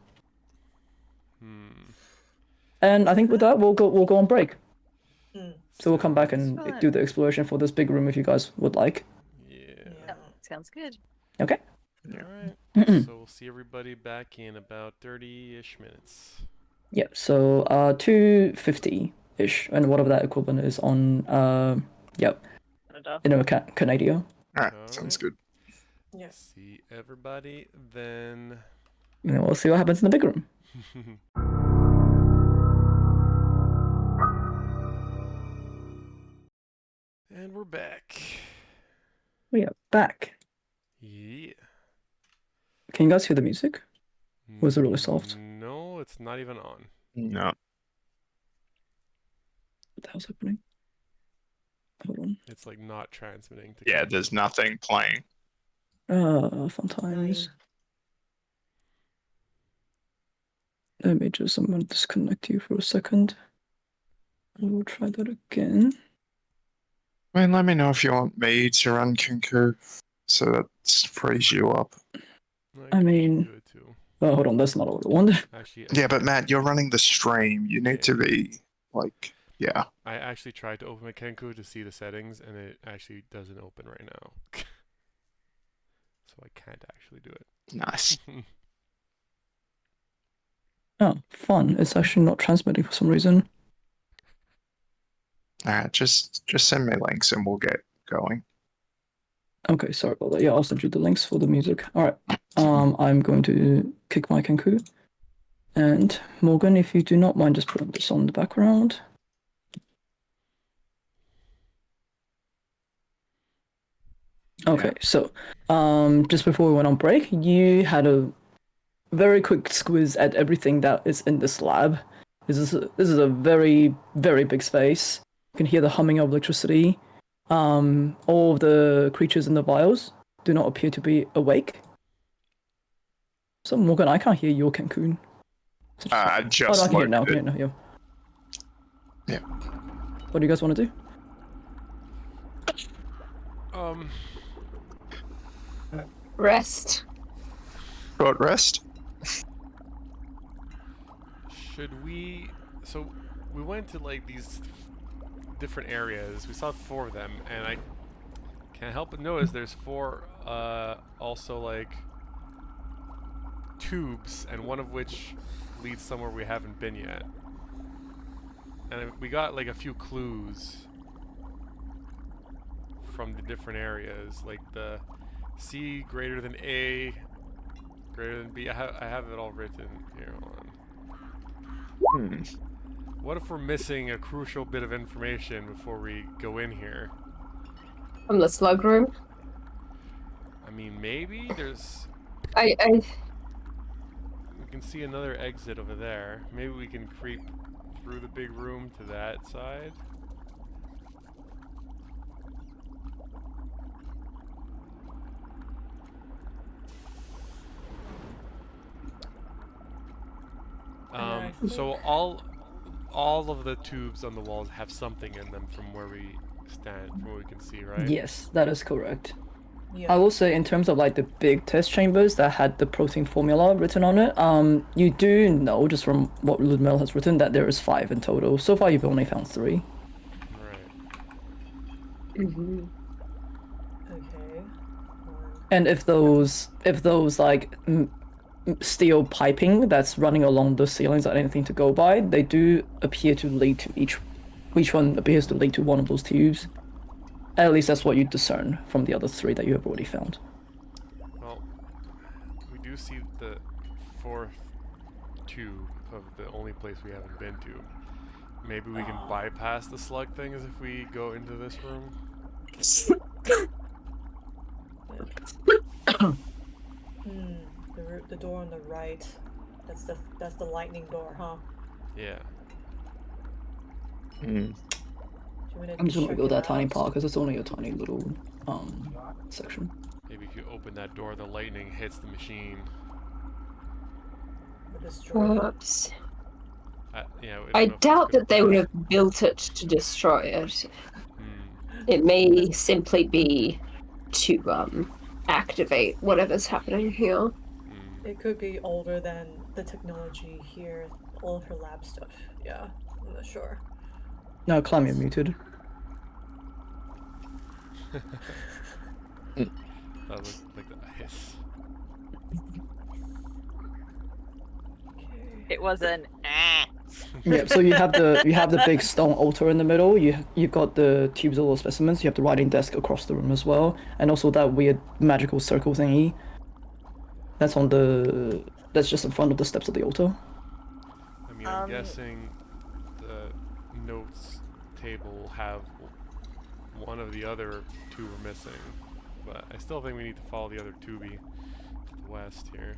And I think with that we'll go on break. So we'll come back and Excellent. do the exploration for this big room if you guys would like. Yeah. Sounds good. Okay. All right. So we'll see everybody back in about 30-ish minutes. Yeah. So 250-ish, and whatever that equivalent is on yep, Canada. All right. All Sounds right. good. Yeah. See everybody then. And then we'll see what happens in the big room. back. We are back. Yeah. Can you guys hear the music? Was it really soft? No, it's not even on. No. What the hell's happening? Hold on. It's like not transmitting to. Yeah, there's nothing playing. Fun times. Let me just, I'm gonna disconnect you for a second. We'll try that again. I mean, let me know if you want me to run Kinku, so that frees you up. I can mean- do it too. Oh, hold on, that's not what I wanted. Actually, Yeah, but Matt, you're running the stream. You need Yeah. to be like, yeah. I actually tried to open my Kenku to see the settings, and it actually doesn't open right now. So I can't actually do it. Nice. Oh, fun. It's actually not transmitting for some reason. Alright, just send me links and we'll get going. Okay, sorry about that. Yeah, I'll send you the links for the music. Alright. I'm going to kick my Kenku. And Morgan, if you do not mind just putting this on the background. Okay, so just before we went on break, you had a very quick squiz at everything that is in this lab. This is a very, very big space. You can hear the humming of electricity. All of the creatures in the vials do not appear to be awake. So Morgan, I can't hear your Cancun. I Oh, no, I just can hear it now. I loaded can hear it. it now. Yeah. Yeah. What do you guys want to do? Rest. Short rest. Should we? So we went to like these different areas. We saw 4 of them, and I can't help but notice there's 4 also like tubes, and one of which leads somewhere we haven't been yet. And we got like a few clues from the different areas, like the C greater than A, greater than B. I have it all written here. Hold on. What if we're missing a crucial bit of information before we go in here? From the slug room. I mean, maybe there's. I We can see another exit over there. Maybe we can creep through the big room to that side. So all of the tubes on the walls have something in them from where we stand, from what we can see, right? Yes, that is correct. Yeah. I will say in terms of like the big test chambers that had the protein formula written on it, you do know just from what Ludmilla has written that there is 5 in total. So far you've only found 3. Right. Okay. And if those like steel piping that's running along the ceilings are anything to go by, they do appear to lead to each one appears to lead to one of those tubes. At least that's what you discern from the other 3 that you have already found. Well, we do see the 4th tube of the only place we haven't been to. Maybe we can bypass the slug things if we go into this room. The door on the right. That's the lightning door, huh? Yeah. Do you wanna I'm just gonna check go it that tiny out? part because it's only a tiny little section. Maybe if you open that door, the lightning hits the machine. Or destroy it? perhaps. Yeah. I don't know if it's doubt gonna that they would burn. have built it to destroy it. Hmm. It may simply be to activate whatever's happening here. Hmm. It could be older than the technology here, all of her lab stuff. Yeah, I'm not sure. No, Clam, you're muted. That looked like a hiss. It was an Yeah, so you have the big stone altar in the middle. You've got the tubes of all specimens. You have the writing desk across the room as well, and also that weird magical circle thingy. That's just in front of the steps of the altar. I mean, I'm guessing the notes table will have one of the other two were missing. But I still think we need to follow the other Tubi to the west here.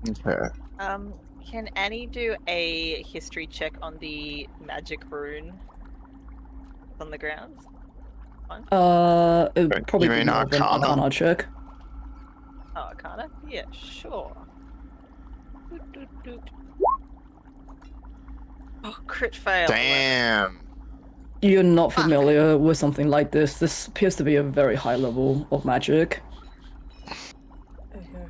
Okay. Can Annie do a history check on the magic rune on the ground? It'd Right, probably you be mean more of an Arcana? Arcana check. Oh, Arcana? Yeah, sure. Doot, doot, doot. Oh, crit fail. 11. Damn. You're not Fuck. familiar with something like this. This appears to be a very high level of magic. Okay.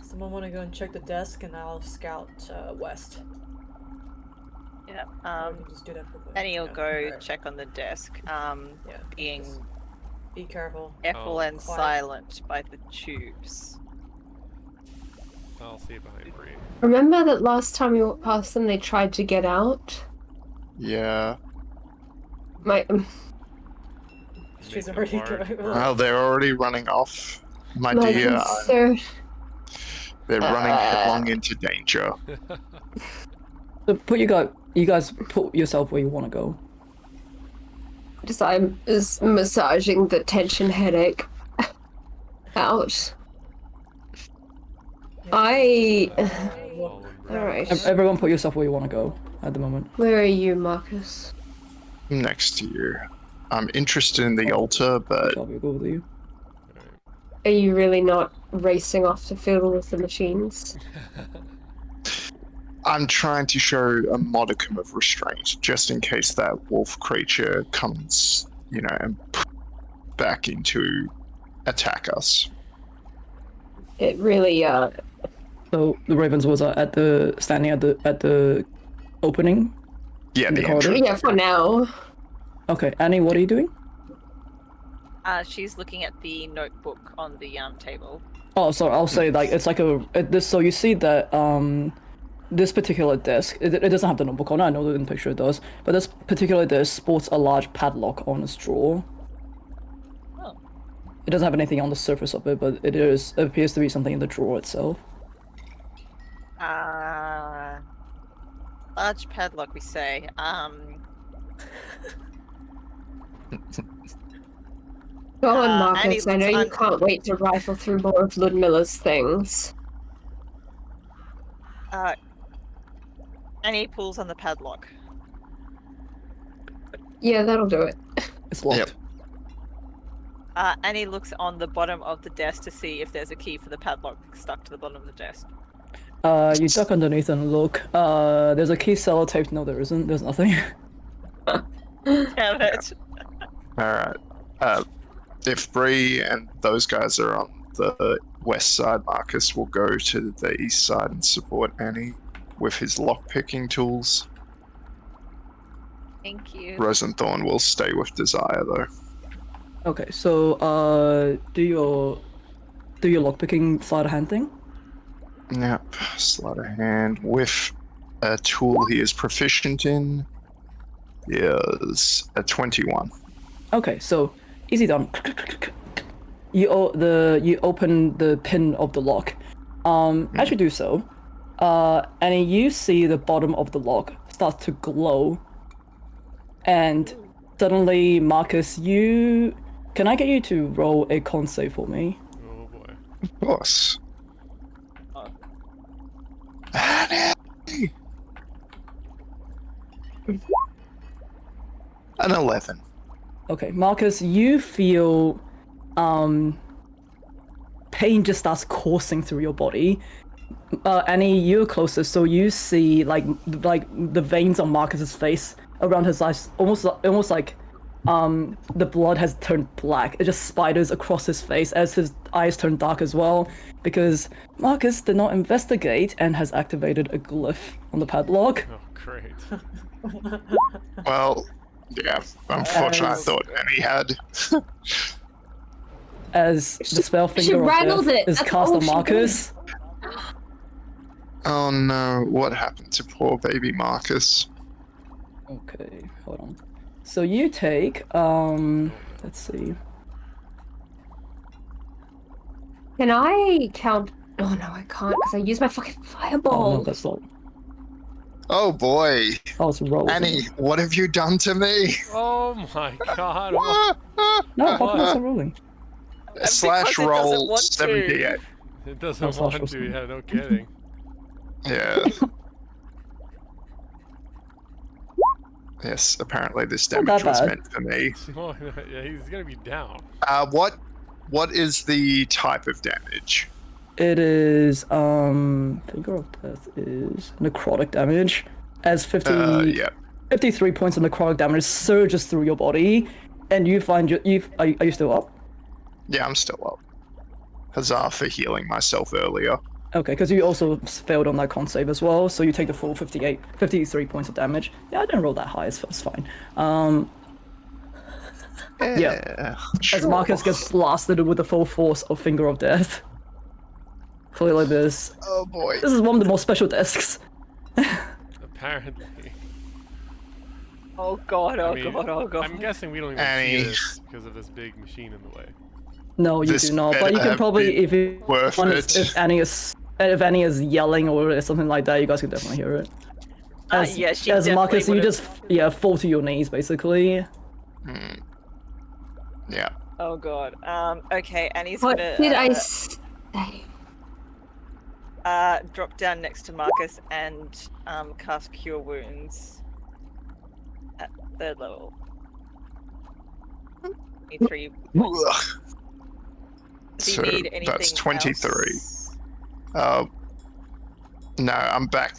Someone want to go and check the desk, and I'll scout west. Yeah. Or we can just do that quickly. Annie will Yeah, go alright. check on the desk. Yeah. Being just be careful. careful Oh. and Quiet. silent by the tubes. I'll see behind Bree. Remember that last time we walked past them, they tried to get out? Yeah. My She's Make it already hard. going. Well, they're already running off. My my dear, concern. they're running headlong into danger. So you guys put yourself where you want to go. Just I'm just massaging the tension headache out. I. All in Bree. Alright. Everyone put yourself where you want to go at the moment. Where are you, Marcus? Next to you. I'm interested in the altar, but I'll go with you. Alright. Are you really not racing off to fiddle with the machines? I'm trying to show a modicum of restraint, just in case that wolf creature comes, and back into attack us. It really, So the Ravens was standing at the opening. Yeah, In the the corridor? entrance. yeah, for now. Okay, Annie, what are you doing? She's looking at the notebook on the table. Oh, sorry. I'll say it's like so you see that this particular desk it doesn't have the notebook on it. I know that in the picture it does, but this particular desk sports a large padlock on its drawer. Oh. It doesn't have anything on the surface of it, but it appears to be something in the drawer itself. Large padlock, we say. Go on, Annie Marcus. I know looks you can't wait to rifle through more of Ludmilla's things. Annie pulls on the padlock. Yeah, that'll do it. It's locked. Yep. Annie looks on the bottom of the desk to see if there's a key for the padlock stuck to the bottom of the desk. You duck underneath and look. There's a key sellotaped. No, there isn't. There's nothing. Damn it. Alright. If Bree and those guys are on the west side, Marcus will go to the east side and support Annie with his lockpicking tools. Thank you. Rosenthorn will stay with Desire, though. Okay, so do your lockpicking sleight of hand thing. Yep, sleight of hand with a tool he is proficient in is a 21. Okay, so easy done. You open the pin of the lock. As you do so, and you see the bottom of the lock starts to glow, and suddenly, Marcus, can I get you to roll a con save for me? Oh boy. Of course. Oh. Annie! An 11. Okay, Marcus, you feel pain just starts coursing through your body. Annie, you're closest, so you see like the veins on Marcus's face around his eyes, almost like the blood has turned black. It just spiders across his face as his eyes turn dark as well, because Marcus did not investigate and has activated a glyph on the padlock. Oh, great. Well, yeah, unfortunately, I thought Annie had. As the spell She Finger of rattled Death it. is That's cast all on she did. Marcus. Oh no, what happened to poor baby Marcus? Okay, hold on. So you take, let's see. Can I count? Oh no, I can't because I used my fucking Oh fireball. no, that's not. Oh boy, Oh, it's rolls. Annie, what have you done to me? Oh my god. What? No, how come What? it's not rolling? Slash because it doesn't roll want to. 78. It doesn't Slash want roll to. Yeah, no kidding. Yeah. Yes, apparently this Not damage that was bad. meant for me. Oh, yeah, he's gonna be down. What is the type of damage? It is Finger of Death is necrotic damage. As 50 Yeah. 53 points of necrotic damage surges through your body, and you find are you still up? Yeah, I'm still up. Huzzah for healing myself earlier. Okay, because you also failed on that con save as well, so you take the full 53 points of damage. Yeah, I didn't roll that high, it's fine. Yeah. Sure. As Marcus gets blasted with the full force of Finger of Death. Clearly this Oh boy. is one of the more special discs. Apparently. Oh god, oh I mean, god, oh god. I'm guessing we don't even Annie. see this because of this big machine in the way. No, you This do not, but better you can have probably, been if you worth it. if Annie is yelling or something like that, you guys can definitely hear it. Yeah, she as Marcus, definitely you just fall to your knees basically. Yeah. Oh god. Okay, Annie's What gonna did I say? drop down next to Marcus and cast Cure Wounds at 3rd level. 23. Ugh. Does he So need anything that's 23. else? No, I'm back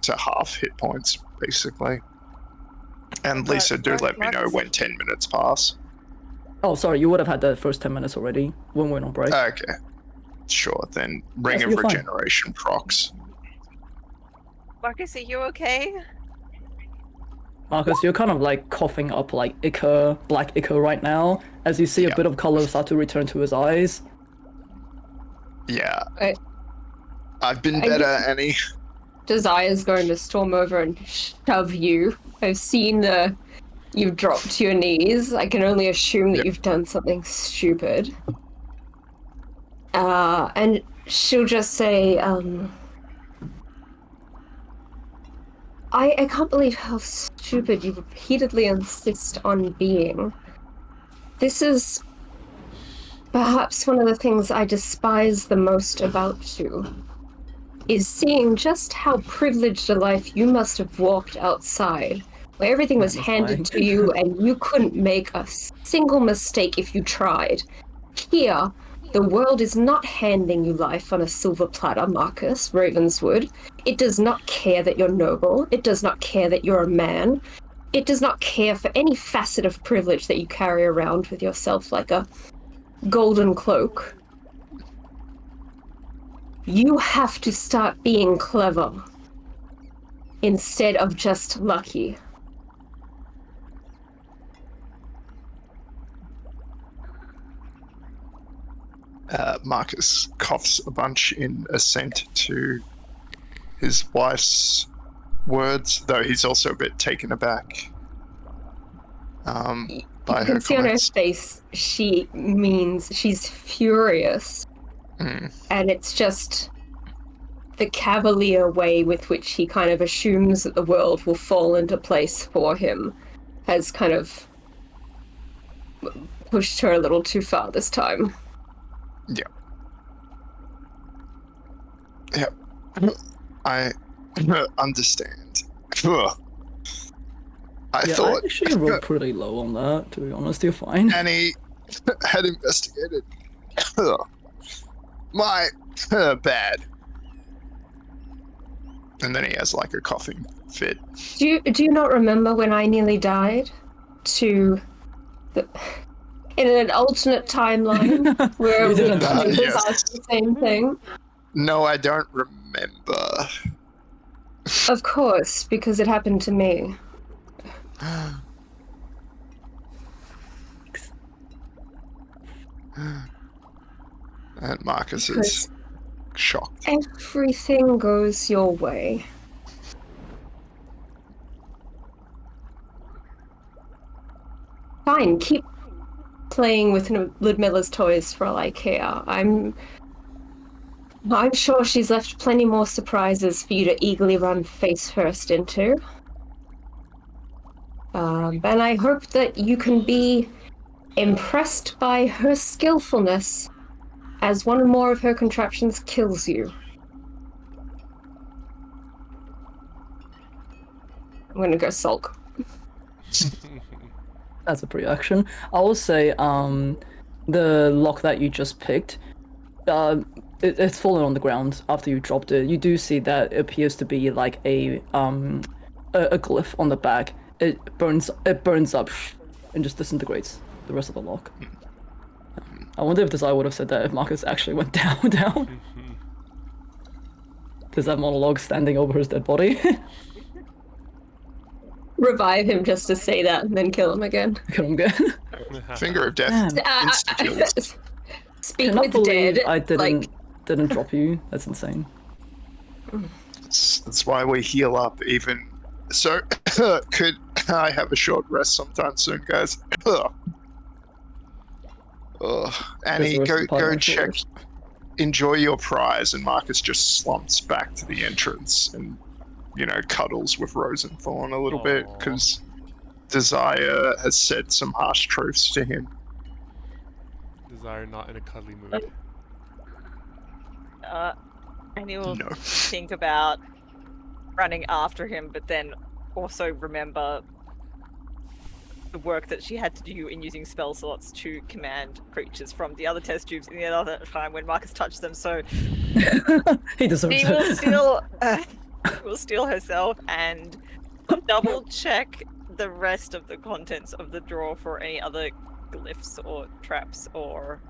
to half hit points, basically. And But Lisa, do let me know Marcus, when 10 minutes pass. Oh, sorry, you would have had the first 10 minutes already when we're on break. Okay. Sure, then Ring Yes, of you're fine. Regeneration procs. Marcus, are you okay? Marcus, you're kind of like coughing up like ichor, black ichor right now, as you see a Yeah. bit of color start to return to his eyes. Yeah. I- I've been I- better, Annie. Desire's going to storm over and shove you. I've seen you've dropped to your knees. I can only assume that Yep. you've done something stupid. And she'll just say, I can't believe how stupid you repeatedly insist on being. This is perhaps one of the things I despise the most about you, is seeing just how privileged a life you must have walked outside, where everything was That's handed fine. to you and you couldn't make a single mistake if you tried. Here, the world is not handing you life on a silver platter, Marcus Ravenswood. It does not care that you're noble. It does not care that you're a man. It does not care for any facet of privilege that you carry around with yourself like a golden cloak. You have to start being clever instead of just lucky. Marcus coughs a bunch in assent to his wife's words, though he's also a bit taken aback by You her can see on her comments. face she's furious. And it's just the cavalier way with which he kind of assumes that the world will fall into place for him has kind of pushed her a little too far this time. Yeah. I understand. Ugh. I Yeah, I thought actually rolled pretty low on that, to be honest, you're fine. Annie had investigated my bad. And then he has like a coughing fit. Do you not remember when I nearly died? In an alternate timeline where You didn't die. we Yes. asked the same thing? No, I don't remember. Of course, because it happened to me. And Marcus is Because shocked. everything goes your way. Fine, keep playing with Ludmilla's toys for all I care. I'm sure she's left plenty more surprises for you to eagerly run face first into. And I hope that you can be impressed by her skillfulness as one or more of her contraptions kills you. I'm gonna go sulk. That's a pre-action. I will say, the lock that you just picked, it's fallen on the ground after you dropped it. You do see that it appears to be like a glyph on the back. It burns up and just disintegrates the rest of the lock. I wonder if Desire would have said that if Marcus actually went down. There's that monologue standing over his dead body. Revive him just to say that and then kill him again. Kill him again. Finger of death. Damn. Instituted. Speak Cannot with the believe dead. I didn't drop you. That's insane. That's why we heal up even. So, could I have a short rest sometime soon, guys? Annie, go check. Enjoy your prize, and Marcus just slumps back to the entrance and, cuddles with Rosenthorn a little bit because Desire has said some harsh truths to him. Desire not in a cuddly mood. And he will No. think about running after him, but then also remember the work that she had to do in using spell slots to command creatures from the other test tubes in the other time when Marcus touched them. So He deserves she it. will steal herself and double check the rest of the contents of the drawer for any other glyphs or traps or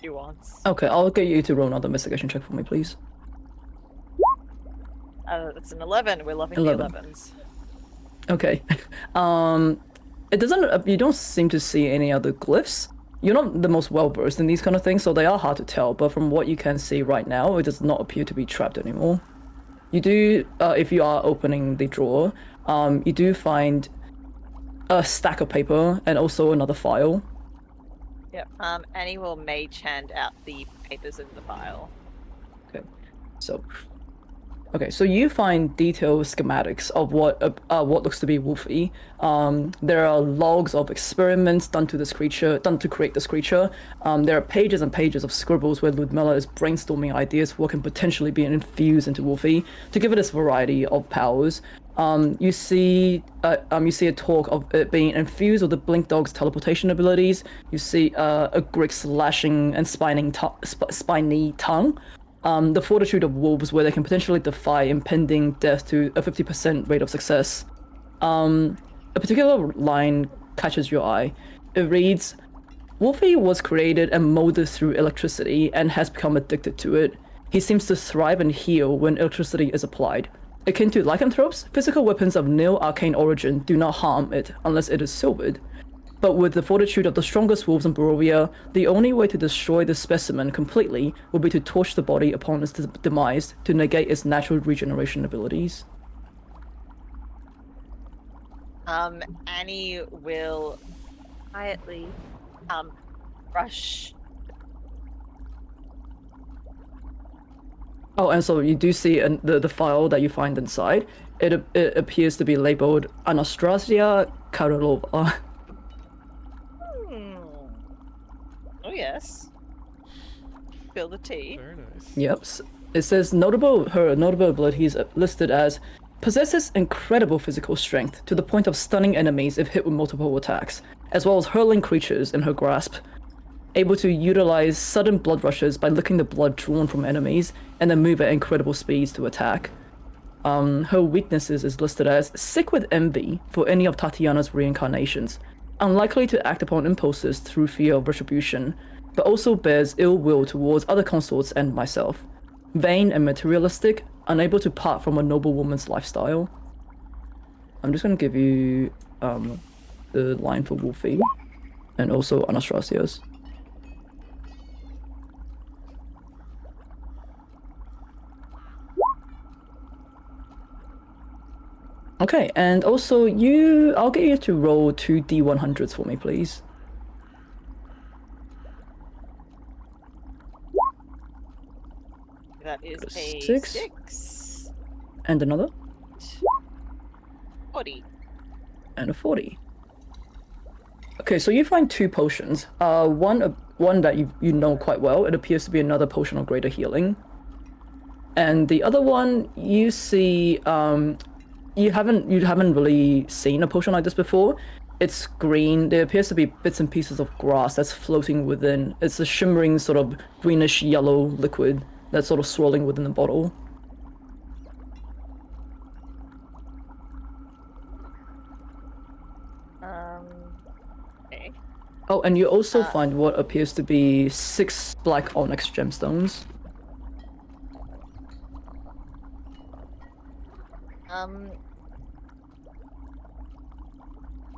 nuance. Okay, I'll get you to roll another investigation check for me, please. It's an 11. We're loving 11. the 11s. Okay. It doesn't. You don't seem to see any other glyphs. You're not the most well versed in these kind of things, so they are hard to tell. But from what you can see right now, it does not appear to be trapped anymore. You do, if you are opening the drawer, you do find a stack of paper and also another file. Yep. Annie will mage hand out the papers in the file. So you find detailed schematics of what looks to be Wolfy. There are logs of experiments done to create this creature. There are pages and pages of scribbles where Ludmilla is brainstorming ideas for what can potentially be infused into Wolfy to give it this variety of powers. You see a talk of it being infused with the Blink Dog's teleportation abilities. You see a Grig's slashing and spiny tongue. The fortitude of wolves, where they can potentially defy impending death to a 50% rate of success. A particular line catches your eye. It reads, Wolfy was created and molded through electricity and has become addicted to it. He seems to thrive and heal when electricity is applied. Akin to lycanthropes, physical weapons of nil arcane origin do not harm it unless it is silvered. But with the fortitude of the strongest wolves in Barovia, the only way to destroy the specimen completely would be to torch the body upon its demise to negate its natural regeneration abilities. Annie will quietly brush. Oh, and so you do see the file that you find inside. It appears to be labeled Anastasia Karolova. Oh yes. Spill the tea. Very nice. Yep. It says her notable abilities listed as possesses incredible physical strength to the point of stunning enemies if hit with multiple attacks, as well as hurling creatures in her grasp. Able to utilize sudden blood rushes by licking the blood drawn from enemies, and then move at incredible speeds to attack. Her weaknesses is listed as sick with envy for any of Tatiana's reincarnations, unlikely to act upon impulses through fear of retribution, but also bears ill will towards other consorts and myself. Vain and materialistic, unable to part from a noble woman's lifestyle. I'm just going to give you the line for Wolfy, and also Anastasia's. Okay, and also I'll get you to roll 2 D100s for me, please. That is Got a a 6. 6. And another. 40. And a 40. Okay, so you find 2 potions. One that you know quite well. It appears to be another potion of greater healing. And the other one, you see, you haven't really seen a potion like this before. It's green. There appears to be bits and pieces of grass that's floating within. It's a shimmering sort of greenish yellow liquid that's sort of swirling within the bottle. Okay. Oh, and you also find what appears to be 6 black onyx gemstones.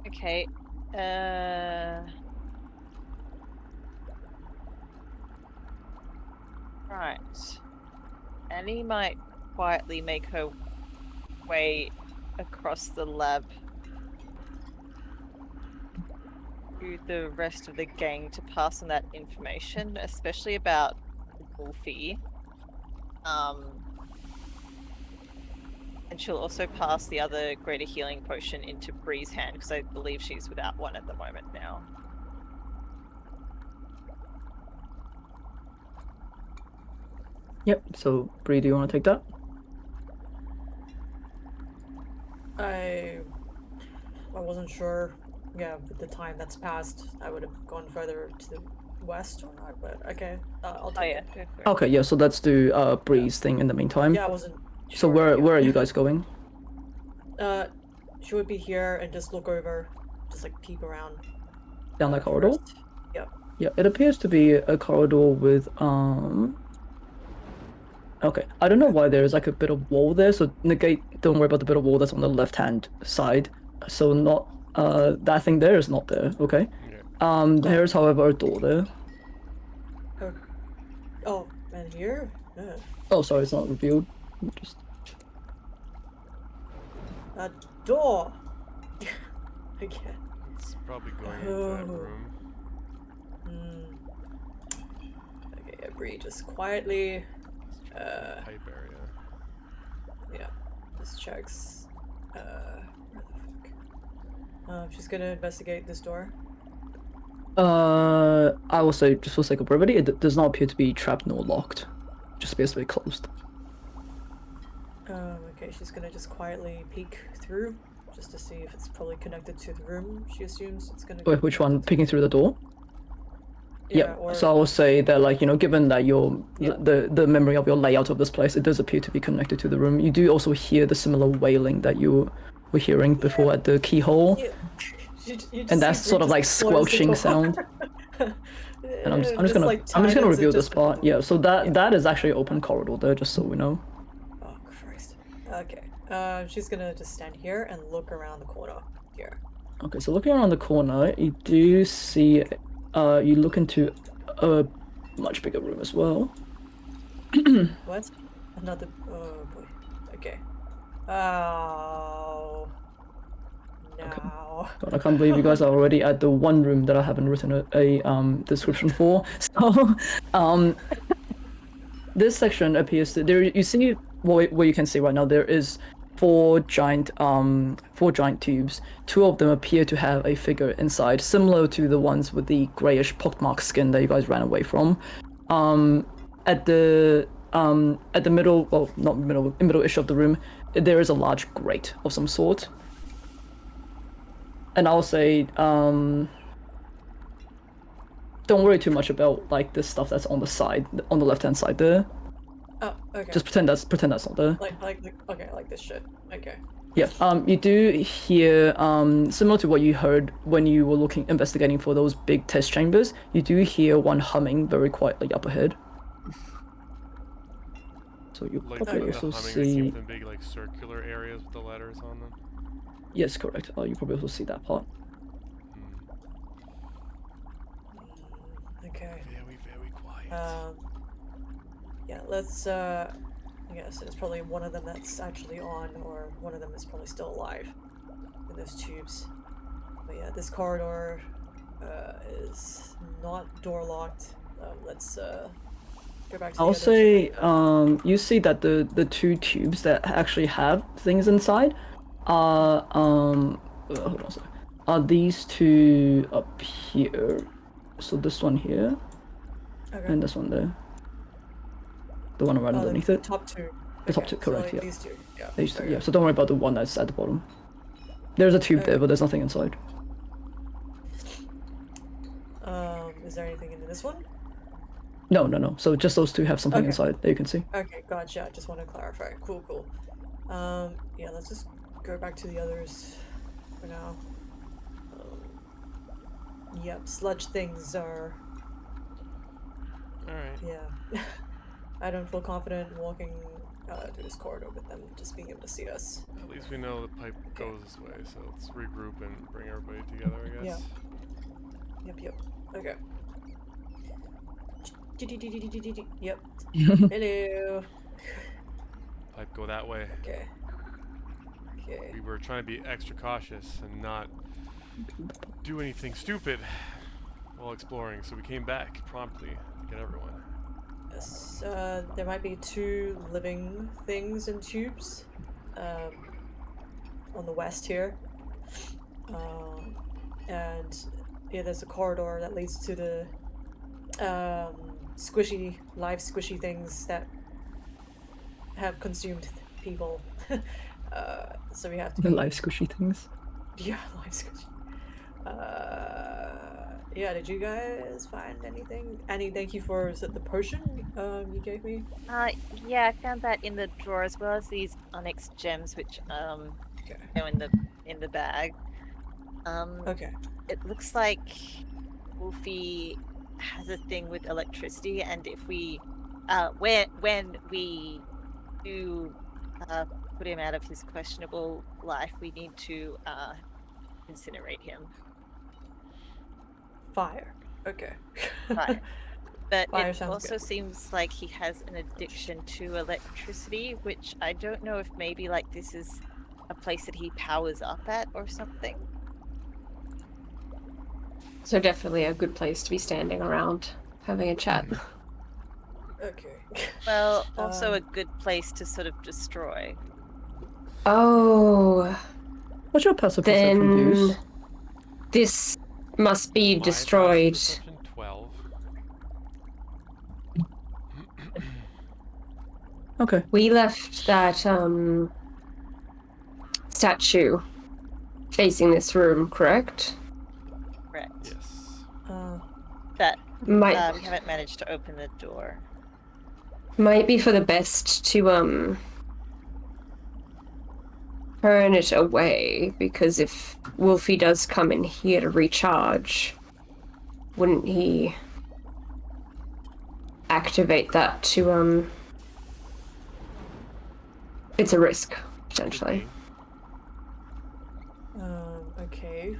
Okay. Right. Annie might quietly make her way across the lab to the rest of the gang to pass on that information, especially about Wolfy. And she'll also pass the other greater healing potion into Bree's hand because I believe she's without one at the moment now. Yep, so Bree, do you want to take that? I wasn't sure. Yeah, with the time that's passed, I would have gone further to the west or not. But okay, I'll take it. Go for it. Okay, yeah, so let's do Bree's thing in the meantime. Yeah, I wasn't. So sure, where are you guys going? She would be here and just look over, just like peep around. Down the corridor? First. Yep. Yeah, it appears to be a corridor with Okay, I don't know why there's like a bit of wall there, so negate, don't worry about the bit of wall that's on the left-hand side. So not, that thing there is not there, okay? Okay. There's, however, a door there. Oh, and here? Oh, sorry, it's not revealed. Just... A door! Again. It's probably going into that room. Okay, yeah, Bree, just quietly, Pipe area. yeah, just checks, where the fuck? She's gonna investigate this door. I will say, just for sake of brevity, it does not appear to be trapped nor locked. Just appears to be closed. Okay, she's gonna just quietly peek through, just to see if it's probably connected to the room. She assumes it's gonna. Wait, which one? Peeking through the door? Yeah. Yep. So I will say that, like, you know, given that Yeah. the memory of your layout of this place, it does appear to be connected to the room. You do also hear the similar wailing that you were hearing before at the keyhole, Yeah. You just and that's see sort of Bree like just close the squelching door. sound. And I'm just gonna like, I'm just gonna tightens it reveal this just- part. Yeah. So that Yeah. that is actually open corridor there, just so we know. Oh Christ. Okay. She's gonna just stand here and look around the corner here. Okay. So looking around the corner, you do see, you look into a much bigger room as well. What? Another. Oh boy. Okay. Oh. No. God, I can't believe you guys are already at the one room that I haven't written a description for. So, this section appears to there. You see what you can see right now. There is four giant tubes. 2 of them appear to have a figure inside, similar to the ones with the grayish pockmarked skin that you guys ran away from. At the middle, well, not middle, middle-ish of the room, there is a large grate of some sort. And I'll say, don't worry too much about like this stuff that's on the side, on the left-hand side there. Oh, okay. Just pretend that's not there. Okay, like this shit. Okay. Yeah. You do hear, similar to what you heard when you were investigating for those big test chambers. You do hear one humming very quietly up ahead. So you Like probably the also humming see. came from big like circular areas with the letters on them. Yes, correct. You probably also see that part. Okay. Very quiet. Yeah, let's, yes, it's probably one of them that's actually on, or one of them is probably still alive in those tubes. But yeah, this corridor, is not door locked. Let's, go back to the I'll others. say, you see that the two tubes that actually have things inside are, hold on a second, are these two up here. So this one here, Okay. and this one there. The one right Oh, underneath the it. top two. The top Okay, two, so, correct, like, yeah. these two. Yeah. These two, okay. yeah, so don't worry about the one that's at the bottom. There's a tube there, Okay. but there's nothing inside. Is there anything in this one? No. So just those two have something Okay. inside that you can see. Okay, gotcha. I just want to clarify. Cool. Yeah, let's just go back to the others for now. Yep, sludge things are. Alright. Yeah. I don't feel confident walking through this corridor with them just being able to see us. At least we know the pipe goes this way, so let's regroup and bring everybody together, I guess. Yep. Okay. Yep. Hello. Pipe go that way. Okay. We were trying to be extra cautious and not do anything stupid while exploring, so we came back promptly to get everyone. Yes, there might be two living things in tubes on the west here. And yeah, there's a corridor that leads to the live squishy things that have consumed people. So we have to The be... live squishy things. Yeah, live squishy. Yeah, did you guys find anything? Annie, thank you for the potion you gave me. Yeah, I found that in the drawer as well as these onyx gems, which Okay. go in the bag. Okay. It looks like Wolfy has a thing with electricity, and if we, when we do put him out of his questionable life, we need to incinerate him. Fire. Okay. Fire. But Fire it sounds also good. seems like he has an addiction to electricity, which I don't know if maybe like this is a place that he powers up at or something. So definitely a good place to be standing around, having a chat. Okay. Well, also a good place to sort of destroy. Oh, What's your passive perception views? then this must be My destroyed. passive perception, 12. Okay. We left that statue facing this room, correct? Correct. Yes. That Might we haven't managed to open the door. might be for the best to turn it away, because if Wolfy does come in here to recharge, wouldn't he activate that to it's a risk, potentially. Okay.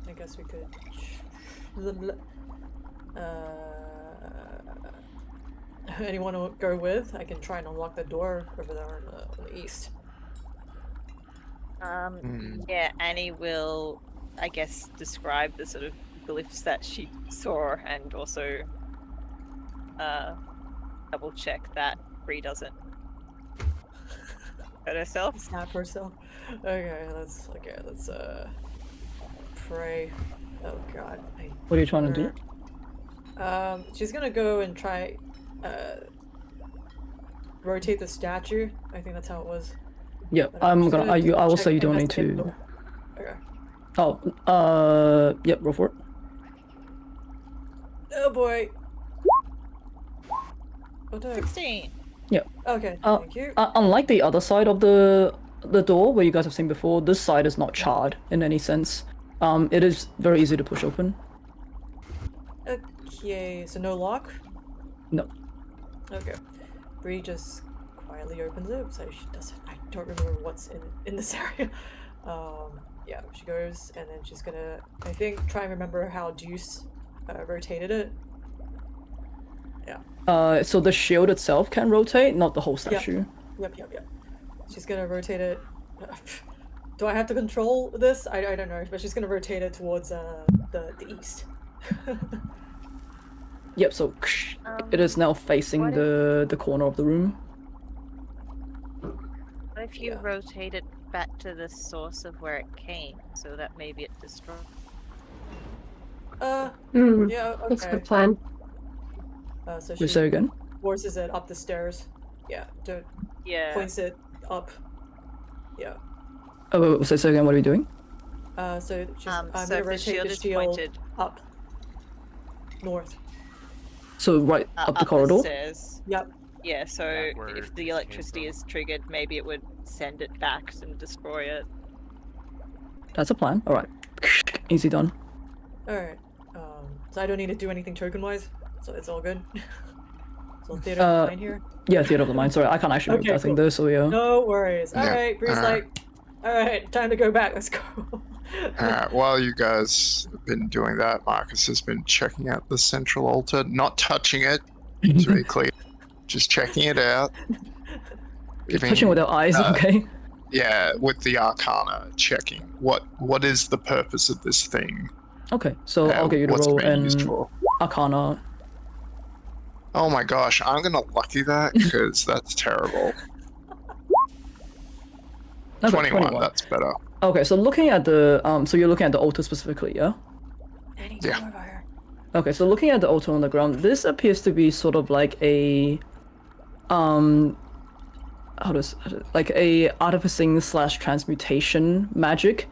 I guess we could. Anyone to go with? I can try and unlock the door over there on the east. Yeah, Annie will, I guess, describe the sort of glyphs that she saw and also double check that Bree doesn't hurt herself. Snap herself. Okay, let's pray. Oh god. What are you trying to do? She's gonna go and try rotate the statue. I think that's how it was. Yeah, But I'm just gonna. I will check say you don't need investigate to. Okay. Oh, yep, roll for it. Oh boy. Oh no. 16. Okay, thank you. Unlike the other side of the door where you guys have seen before, this side is not charred in any sense. It is very easy to push open. Okay, so no lock? No. Okay. Bree just quietly opens it, so she doesn't. I don't remember what's in this area. Yeah, she goes and then she's gonna, I think, try and remember how Deuce rotated it. Yeah. So the shield itself can rotate, not the whole statue. Yep. She's gonna rotate it. Do I have to control this? I don't know, but she's gonna rotate it towards the east. Yep. So it is now facing what the corner of the room. What if you Yeah. rotate it back to the source of where it came, so that maybe it destroys? Yeah, That's a okay. good plan. So Wait, she say again. forces it up the stairs. Yeah, Yeah. points it up. Yeah. Oh, wait, say again. What are we doing? So she's, I'm So gonna if the rotate shield the is shield pointed up. North. So right up the up corridor. the stairs. Yep. Yeah, so Back where if this the came electricity from. is triggered, maybe it would send it back and destroy it. That's a plan. All right. Easy done. Alright. So I don't need to do anything token-wise, so it's all good. So theater Uh, of the mind here. Yeah, theater of the mind. Sorry, I can't actually move Okay, that thing cool. there, so yeah. No worries. Yeah, Alright, Bree's like, alright, time to go back, let's go. While you guys have been doing that, Marcus has been checking out the central altar, not touching it, to be clear, just checking it out. Touching with our eyes, okay? Yeah, with the Arcana checking. What is the purpose of this thing? Okay, so I'll get you to What's it roll being used an for? Arcana. Oh my gosh, I'm gonna lucky that because that's terrible. Okay, 21, that's better. Okay, so looking at the so you're looking at the altar specifically, yeah? Annie, Yeah. come over here. Okay, so looking at the altar on the ground, this appears to be sort of like a like a artificing / transmutation magic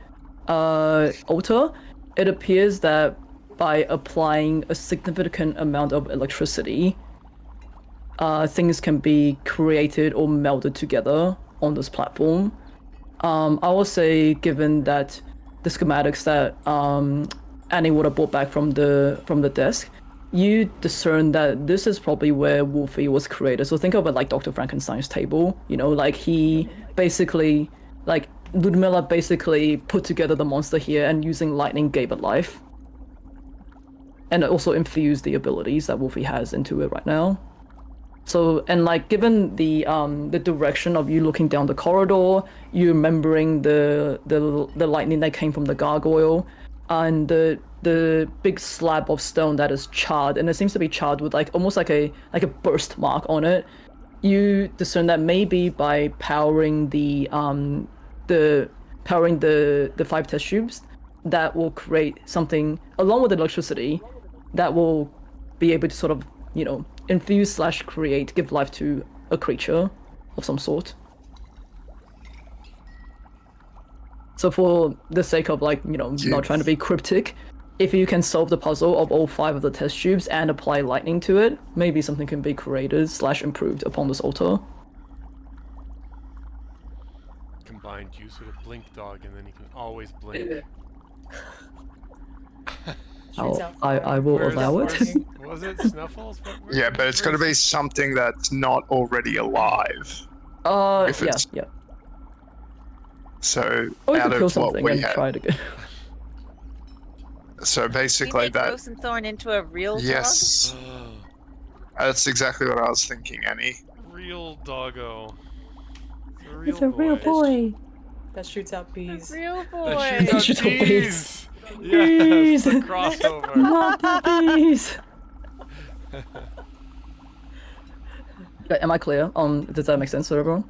altar. It appears that by applying a significant amount of electricity, things can be created or melded together on this platform. I will say, given that the schematics that Annie would have brought back from the desk, you discern that this is probably where Wolfy was created. So think of it like Dr. Frankenstein's table. You know, like he basically, like Ludmilla basically put together the monster here and using lightning gave it life. And it also infused the abilities that Wolfy has into it right now. So, and like given the direction of you looking down the corridor, you remembering the lightning that came from the gargoyle, and the big slab of stone that is charred, and it seems to be charred with like almost like a burst mark on it. You discern that maybe by powering the 5 test tubes, that will create something along with the electricity that will be able to sort of, you know, infuse / create, give life to a creature of some sort. So for the sake of, like, you know, not trying to be cryptic, if you can solve the puzzle of all 5 of the test tubes and apply lightning to it, maybe something can be created / improved upon this altar. Combined use with a blink dog, and then you can always blink. I will Where's allow it. working? Was it Snuffles? Yeah, but it's gonna be something that's not already alive. If Yeah, it's- yeah. So Or you out could kill of what something we and have, try it again. so You basically make that. Rosenthorn into a real Yes, that's exactly what I was thinking, Annie. Real doggo. It's a real boy. That shoots out dog. bees. A real That boy. shoots out Shoots out bees. bees. Yes, the Bees. crossover. Not the bees. Am I clear? Does that make sense to everyone?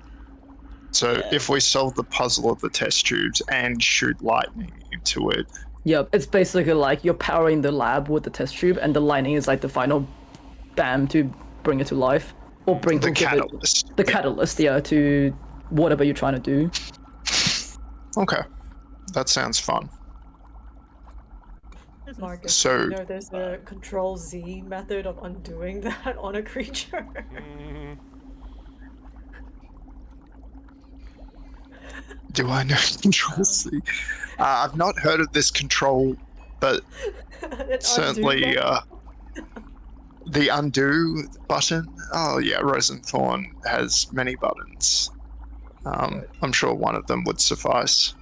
So if we solve the puzzle of the test tubes and shoot lightning into it, Yep, it's basically like you're powering the lab with the test tube, and the lightning is like the final bam to bring it to life, or the give it catalyst. the catalyst, yeah, to whatever you're trying to do. Okay, that sounds fun. Marcus, So- you know there's a Control-Z method of undoing that on a creature. Mm, Do I know Control C? I've not heard of this control, but An undo certainly button. the undo button. Oh yeah, Rosenthorn has many buttons. I'm sure one of them would suffice.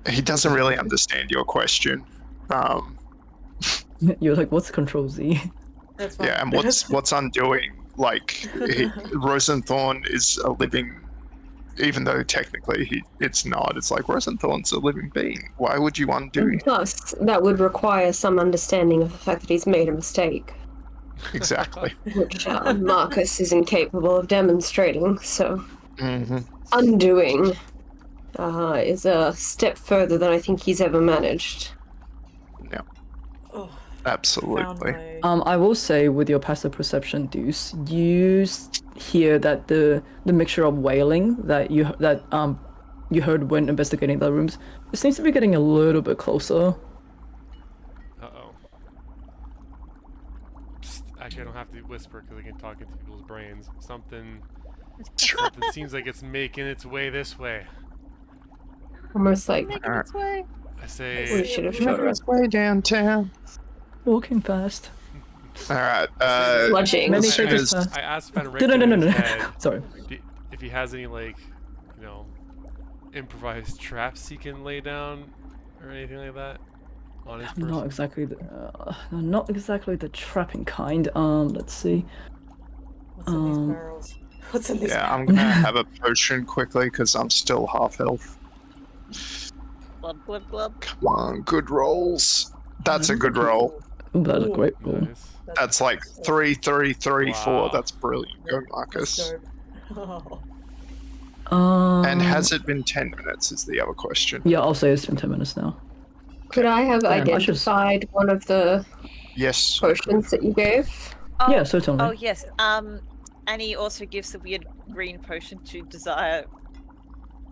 He doesn't really understand your question. You're like, what's Control Z? That's fine. Yeah, and what's undoing? Like Rosenthorn is a living even though technically it's not. It's like Rosenthorn's a living being. Why would you undo And him? plus, that would require some understanding of the fact that he's made a mistake, Exactly. which Marcus is incapable of demonstrating. So Hmm. undoing is a step further than I think he's ever managed. Yeah, Oh, absolutely. found my... I will say with your passive perception, Deuce, you hear that the mixture of wailing that you heard when investigating the rooms, it seems to be getting a little bit closer. Uh-oh. Psst. Actually, I don't have to whisper because I can talk into people's brains. Something seems like it's making its way this way. Almost like Making its way. I we say, should have Making showed us. its way downtown. Walking fast. All right. Sludging. Many as soon creatures as- fast. I asked Van Rick No, in no, no, his no. head Sorry. if he has any, like, improvised traps he can lay down or anything like that on his person. Not exactly the trapping kind. Let's see. What's in these barrels? What's in these Yeah, I'm barrels? gonna have a potion quickly because I'm still half health. Glub, glub, glub. Come on, good rolls. That's a good roll. Ooh, that's a Ooh. great roll. Nice. That's like 3, 3, 3, 4. Wow. That's brilliant. Go, That's Marcus. dope. And has it been 10 minutes? Is the other question. Yeah, I'll say it's been 10 minutes now. Could I have Damn, I should- identified one of the Yes. potions that you gave? Oh, Yeah, certainly. Oh yes. Annie also gives the weird green potion to Desire.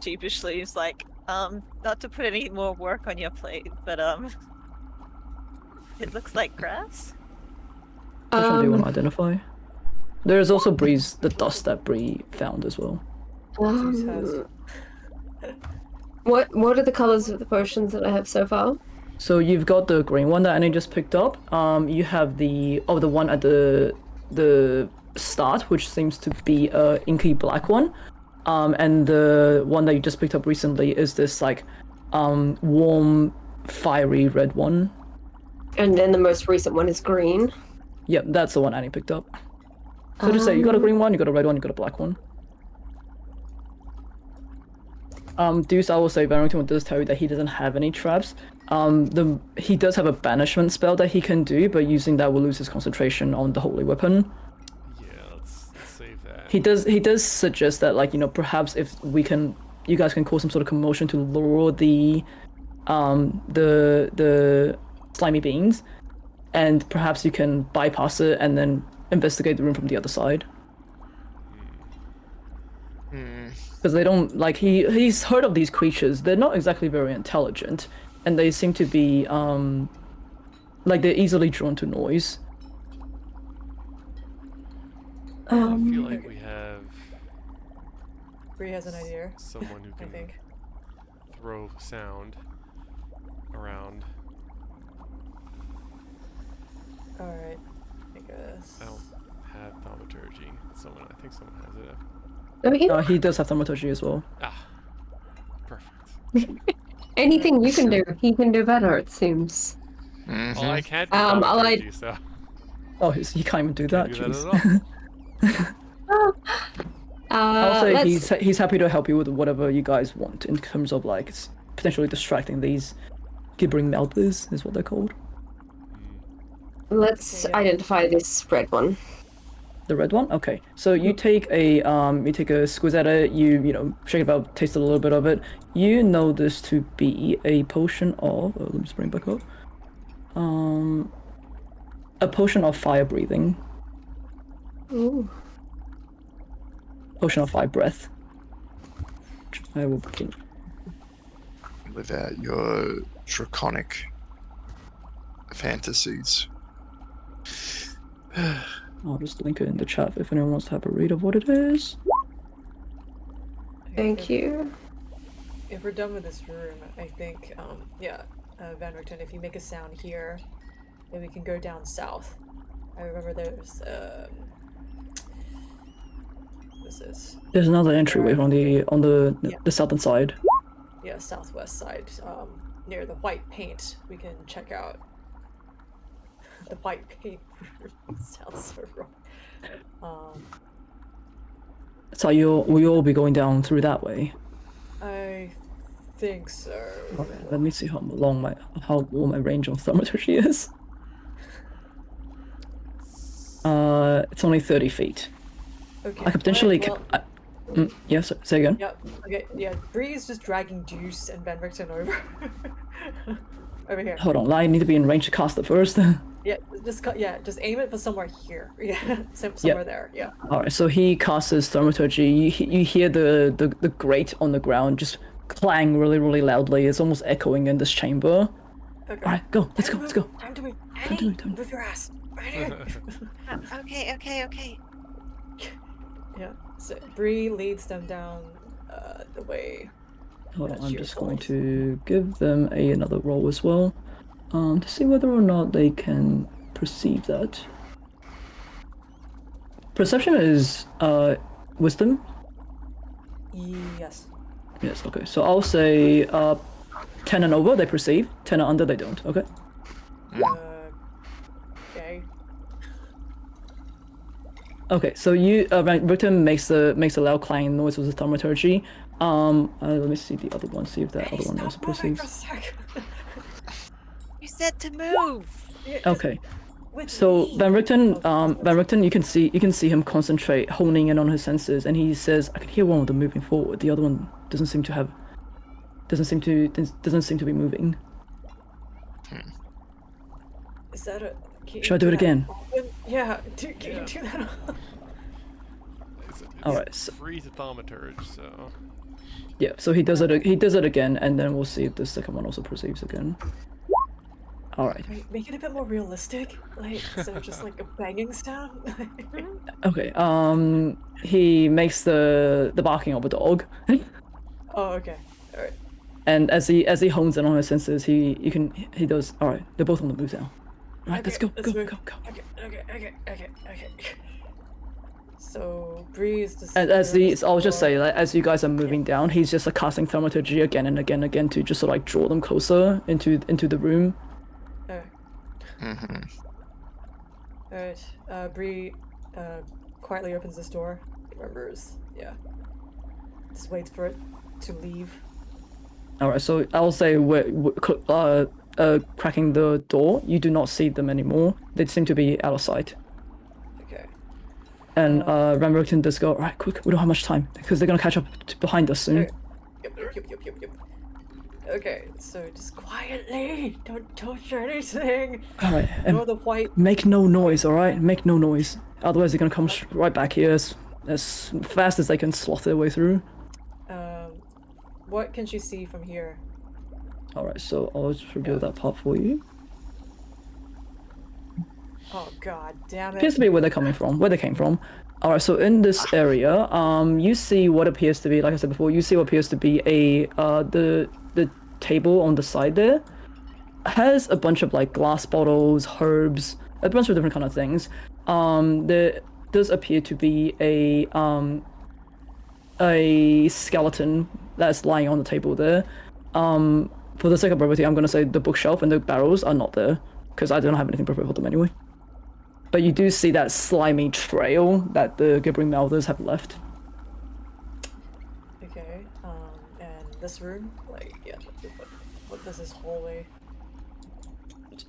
Sheepishly, is like, not to put any more work on your plate, but it looks like grass. Which one do you want to identify? There's also Bree's, the dust that Bree found as well. Zeus has- What are the colors of the potions that I have so far? So you've got the green one that Annie just picked up. You have the one at the start, which seems to be a inky black one. And the one that you just picked up recently is this like warm, fiery red one. And then the most recent one is green. Yep, that's the one Annie picked up. So just say you got a green one, you got a red one, you got a black one. Deuce, I will say Barrington does tell you that he doesn't have any traps. He does have a banishment spell that he can do, but using that will lose his concentration on the holy weapon. Yeah, let's save that. He does suggest that, like, perhaps if you guys can cause some sort of commotion to lure the slimy beings, and perhaps you can bypass it and then investigate the room from the other side. Because they don't, like, he's heard of these creatures. They're not exactly very intelligent, and they seem to be like they're easily drawn to noise. I feel like we have Bree has an idea, someone who I can think. throw sound around. Alright, I guess. I don't have thaumaturgy. I think someone has it. Over here? He does have thaumaturgy as well. Ah, perfect. Anything you can do, he can do better, it seems. Mhm. Well, I can't do I'll thaumaturgy, so Oh, he can't even do that. can't do Jeez. that at all. I'll say let's- he's happy to help you with whatever you guys want in terms of like potentially distracting these gibbering mouthers is what they're called. Let's Okay, yeah. identify this red one. The red one? Okay. So you take a squeeze at it, you shake it out, taste a little bit of it. You know this to be a potion of let me just bring it back up. A potion of fire breathing. Ooh. Potion of fire breath. I will begin. Live out your draconic fantasies. I'll just link it in the chat if anyone wants to have a read of what it is. Okay, Thank if- you. If we're done with this room, I think, Van Richten, if you make a sound here, then we can go down south. I remember there's, what's this? There's another entryway on Yeah. the southern side. Yeah, southwest side, near the white paint. We can check out the white paint room. Sounds so wrong. So will you all be going down through that way? I think so. Okay, let me see how long my range on thaumaturgy is. It's only 30 feet. Okay. I could potentially. Well, yes, say again. yeah. Okay. Yeah. Bree is just dragging Deuce and Van Richten over. Over here. Hold on, I need to be in range to cast it first. Yeah. Just aim it for somewhere here. Yeah. Somewhere there. Yeah. All right, so he casts his thaumaturgy. You hear the grate on the ground just clang really, really loudly. It's almost echoing in this chamber. Okay. All right, go. Let's go. Let's go. Time to move. Time to Annie, move. move your ass. Right here. Okay. Yeah. So Bree leads them down the way. Hold on, that I'm she just going recalls. to give them another roll as well, to see whether or not they can perceive that. Perception is wisdom. Yes. Yes. Okay. So I'll say 10 and over they perceive. 10 and under they don't. Okay. Okay. Okay. So you Victim makes a loud clang noise with the thaumaturgy. Let me see the other one. See if that other one also Stop moving perceives. for a sec. You said to move. Yeah, just Okay. with So me. Van Richten, Oh, Van Richten, you can see him concentrate, honing in on his senses, and he says, "I can hear one of them moving forward. The other one doesn't seem to be moving." Is that a? Should I do it again? Yeah. Can you do that? It's Alright, so- free to thaumaturge, so. Yeah. So he does it. He does it again, and then we'll see if the second one also perceives again. All right. Wait, make it a bit more realistic, like instead of just like a banging sound. Okay. He makes the barking of a dog, Oh, okay. All right. and as he hones in on his senses, he does. All right. They're both on the move now. All right. Let's Okay, go. let's Go. move. Go. Go. Okay. So Breeze just. And I'll just say, like, as you guys are moving down, he's just like casting thaumaturgy again and again to just sort of like draw them closer into the room. Mm-hmm. Alright. Bree quietly opens this door. Remembers. Yeah. Just waits for it to leave. All right. So I'll say cracking the door. You do not see them anymore. They seem to be out of sight. Okay. And Rambo can just go, all right, quick, we don't have much time because they're gonna catch up behind us soon. Okay. Yep. Okay, so just quietly, don't touch anything. All right, and Ignore the white. make no noise, all right? Make no noise. Otherwise, they're gonna come right back here as fast as they can sloth their way through. What can she see from here? All right, so I'll just reveal that part for you. Oh god damn it. Appears to be where they're coming from, where they came from. All right, so in this area, you see what appears to be, like I said before, you see what appears to be the table on the side there has a bunch of like glass bottles, herbs, a bunch of different kind of things. There does appear to be a skeleton that's lying on the table there. For the sake of brevity, I'm gonna say the bookshelf and the barrels are not there because I don't have anything prepared for them anyway. But you do see that slimy trail that the gibbering mouthers have left. Okay, and this room? Like, yeah, what does this hallway?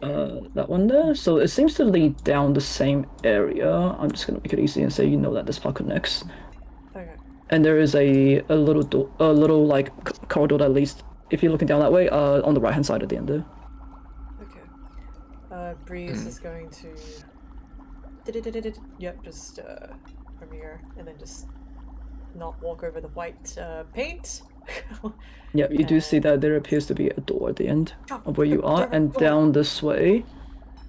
That one there. So it seems to lead down the same area. I'm just gonna make it easy and say you know that this part connects. Okay. And there is a little door, a little like corridor that leads, if you're looking down that way, on the right hand side at the end there. Okay. Breeze is going to. Yep, just from here, and then just not walk over the white paint. Yeah, you do see that there appears to be a door at the end of where you are, and down this way.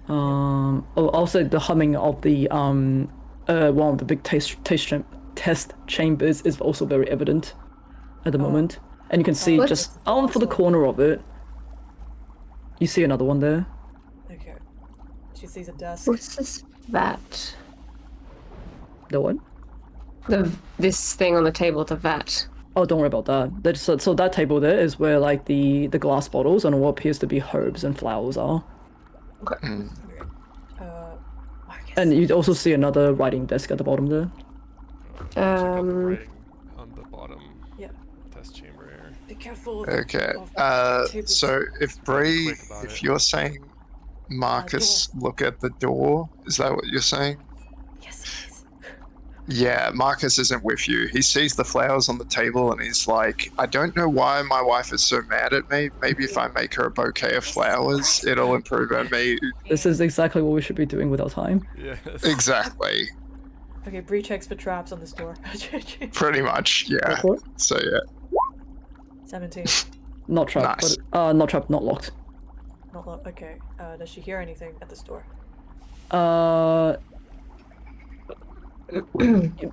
Also the humming of the one of the big test chambers is also very evident at the moment, and you can see What? just out for the corner of it. You see another one there. Okay. She sees a desk. What's this vat? The one? This thing on the table, the vat. Oh, don't worry about that. So that table there is where like the glass bottles and what appears to be herbs and flowers are. Okay. I guess And you also see another writing desk at the bottom there. Check out the Um, writing on the bottom Yeah. test chamber here. Be careful. Okay. Of tables. So if Be Bree, quick about if it. you're saying Marcus, look at the door, is that what you're saying? Yes, it is. Yeah, Marcus isn't with you. He sees the flowers on the table and he's like, I don't know why my wife is so mad at me. Maybe if I make her a bouquet of flowers, it'll improve her mood. This is exactly what we should be doing with our time. Yes. Exactly. Okay, Bree checks for traps on this door. Pretty much, Go yeah. for it. So yeah. 17. Not trapped, Nice. but not trapped, not locked. Not low. Okay. Does she hear anything at this door?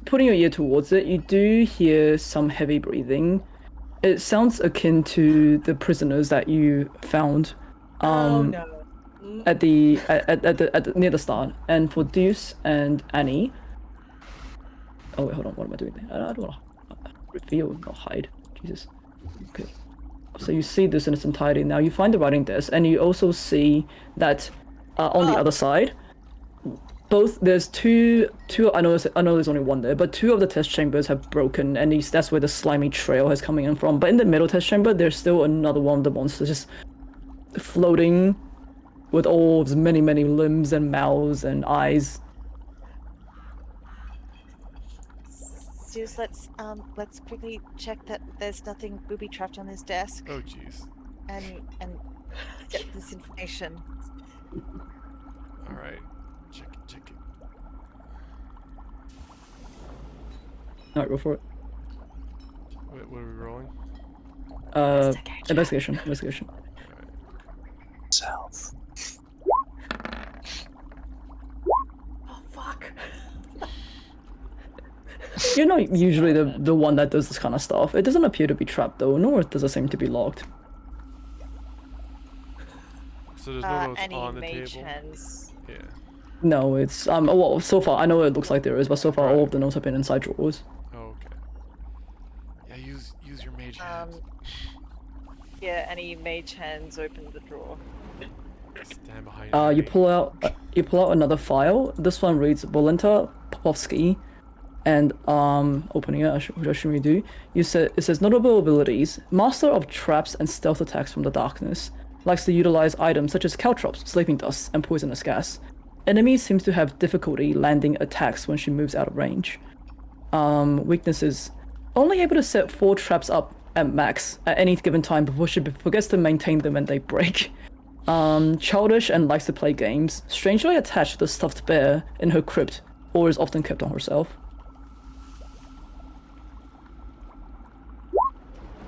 Putting your ear towards it, you do hear some heavy breathing. It sounds akin to the prisoners that you found Oh no. at the near the start. And for Deuce and Annie. Oh wait, hold on. What am I doing there? I don't want to reveal, not hide. Jesus. Okay. So you see this in its entirety. Now you find the writing desk, and you also see that on the other side, there's two. I know there's only one there, but two of the test chambers have broken, and that's where the slimy trail is coming in from. But in the middle test chamber, there's still another one of the monsters just floating with all of his many limbs and mouths and eyes. Zeus, let's quickly check that there's nothing booby trapped on his desk, Oh jeez. and get this information. All right. Check it. All right, go for it. Wait, what are we rolling? Investigation. Self. Oh fuck. You're not usually the one that does this kind of stuff. It doesn't appear to be trapped though, nor does it seem to be locked. So there's no notes Any on the mage table. hands? Yeah. No, it's well, so far I know it looks like there is, but so far all of the notes have been inside drawers. Oh, okay. Yeah, use your mage hand. Yeah, any mage hands open the drawer. Stand behind. You pull out another file. This one reads Volenta Popovsky, and opening it, which I assume you do. It says notable abilities: master of traps and stealth attacks from the darkness. Likes to utilize items such as caltrops, sleeping dust, and poisonous gas. Enemy seems to have difficulty landing attacks when she moves out of range. Weaknesses: only able to set 4 traps up at max at any given time before she forgets to maintain them and they break. Childish and likes to play games. Strangely attached to the stuffed bear in her crypt, or is often kept on herself.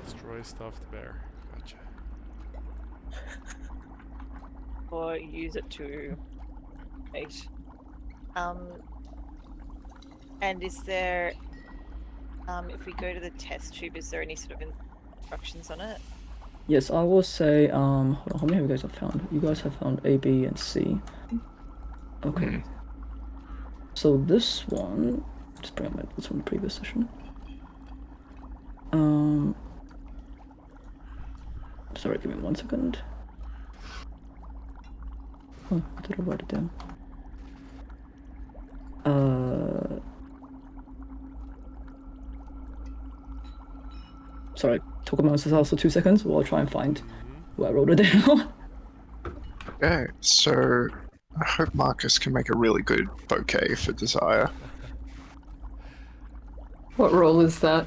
Destroy stuffed bear. Gotcha. Or use it to bait. And is there, if we go to the test tube, is there any sort of instructions on it? Yes, I will say, hold on, how many have you guys have found? You guys have found A, B, and C. Okay. So this one, just bring up my notes from the previous session. Sorry, give me 1 second. Oh, did I write it down? Sorry, talk about this also 2 seconds while I try and find who I wrote it down. Okay, so I hope Marcus can make a really good bouquet for Desire. What role is that?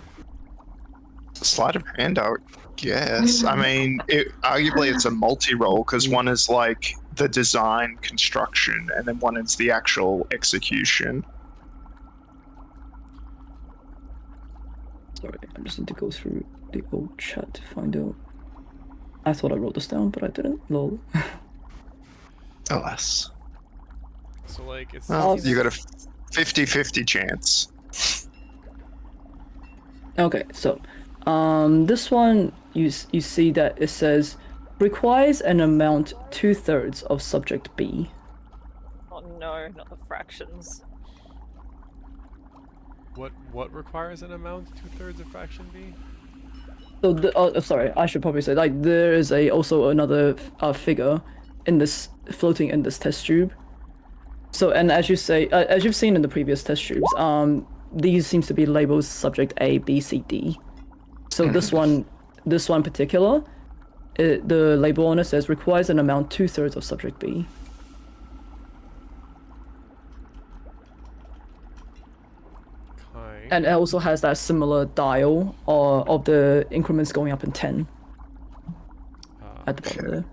Sleight of hand, I would guess. I mean, arguably it's a multi-role because one is like the design, construction, and then one is the actual execution. Sorry, I just need to go through the old chat to find out. I thought I wrote this down, but I didn't. Lol. Alas. So like it's. Well, you got a 50-50 chance. Okay, so this one you see that it says requires an amount 2/3 of subject B. Oh no, not the fractions. What requires an amount 2/3 of fraction B? So sorry, I should probably say like there is also another figure in this floating in this test tube. So and as you say, as you've seen in the previous test tubes, these seems to be labeled subject A, B, C, D. So this one particular, the label on it says requires an amount 2/3 of subject B. Okay. And it also has that similar dial of the increments going up in 10 at the bottom there.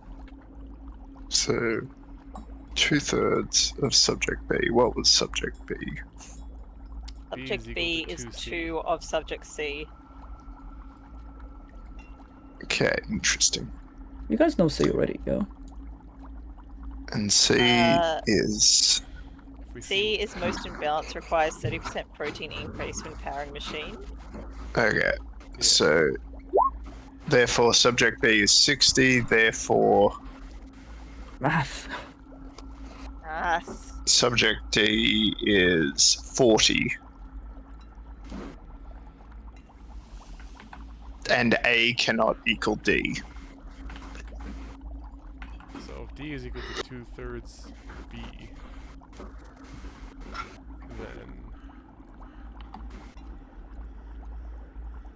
So 2/3 of subject B. What was subject B? Subject equal B to is 2C. 2 of subject C. Okay, interesting. You guys know C already, yeah? And C is If we C see is most imbalanced, requires 30% protein increase when powering machine. okay. So therefore, subject B is 60. Therefore, Math. Nice. subject D is 40. And A cannot equal D. so if D is equal to 2/3 B, then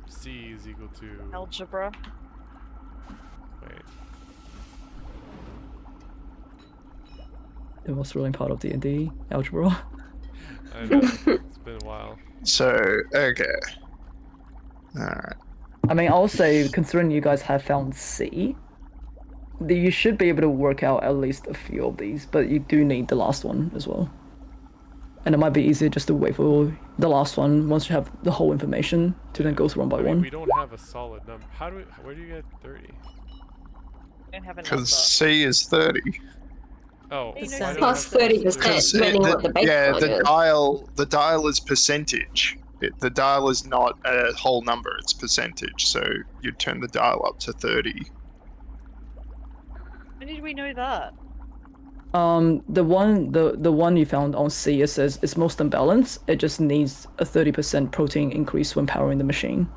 C is equal to Algebra. wait. The most thrilling part of D&D, algebra. I know it's been a while. So, okay. Alright. I mean, I'll say, considering you guys have found C, you should be able to work out at least a few of these, but you do need the last one as well. And it might be easier just to wait for the last one once you have the whole information to then go through one by I mean, one. we don't have a solid number. Where do you get 30? Don't have a Because number. C is 30. Oh, You know, why don't we Plus have 30%, depending on what the baseline the dial is percentage. The dial is not a whole number, it's percentage. So you turn the dial up to 30. When did we know that? The one you found on C, it says it's most unbalanced. It just needs a 30% protein increase when powering the machine.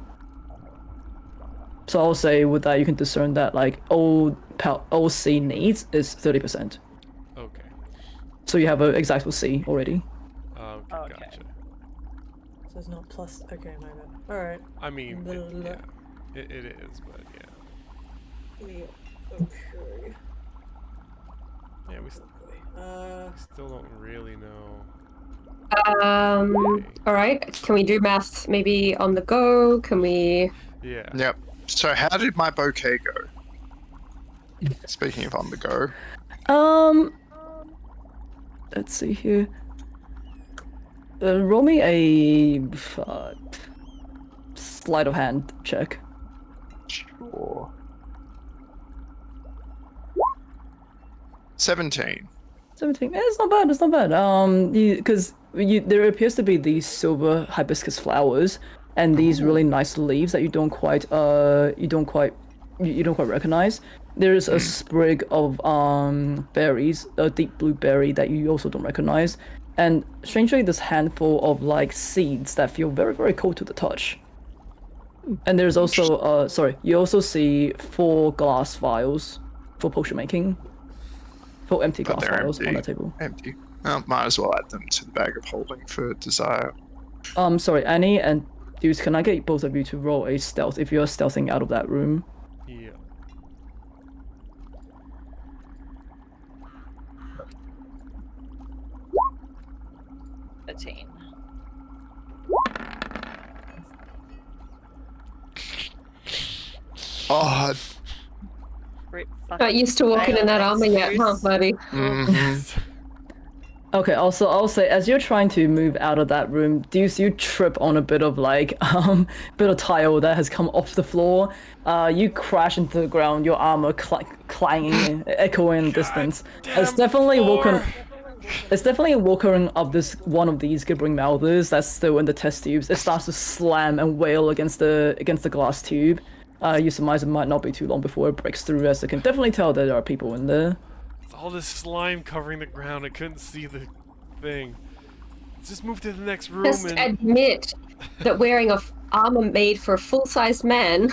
So I'll say with that you can discern that like all C needs is 30%. Okay. So you have an exact C already. Okay, Okay. gotcha. So it's not plus. Okay, my bad. All right. I mean, Blah, blah, blah. yeah, it is, but yeah. Yeah. Okay. Yeah, we Uh, still don't really know. All right. Can we do math maybe on the go? Can we? Yeah. Yep. So how did my bouquet go? Speaking of on the go. Let's see here. Roll me a sleight of hand check. Sure. 17. 17. It's not bad. It's not bad. Because there appears to be these silver hibiscus flowers and these really nice leaves that you don't quite recognize. There's a sprig of berries, a deep blue berry that you also don't recognize, and strangely this handful of like seeds that feel very, very cold to the touch. And there's also you also see 4 glass vials for potion making. 4 empty But glass they're vials on empty. that table. Empty. Well, might as well add them to the bag of holding for desire. Sorry, Annie and Deuce, can I get both of you to roll a stealth if you're stealthing out of that room? Yeah. Thirteen. Oh, Rip Got fucking used to walking in that fail, armor yet, huh, Deuce. buddy? mhm. Okay, also I'll say as you're trying to move out of that room, Deuce, you trip on a bit of like bit of tile that has come off the floor. You crash into the ground, your armor clanging, echoing in the distance. It's definitely walking up this one of these gibbering mouthers that's still in the test tubes. It starts to slam and wail against the glass tube. You surmise it might not be too long before it breaks through, as I can definitely tell that there are people in there. It's all this slime covering the ground. I couldn't see the thing. Let's just move to the next room Just and admit that wearing armor made for a full-sized man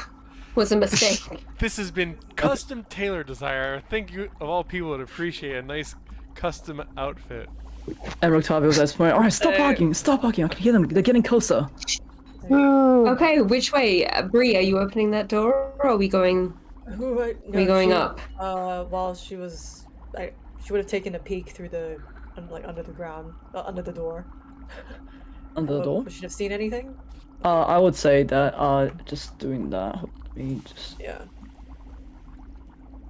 was a mistake. this has been custom tailored, Desire. I think you of all people would appreciate a nice custom outfit. And Octavio's at this point, alright, stop barking, I can hear them, they're getting closer. Okay, which way? Bree, are you opening that door, or are we going? We going up? While she was, she would have taken a peek through the, under the ground, under the door. Under the door? Would she have seen anything? I would say that, just doing that, let me just... Yeah.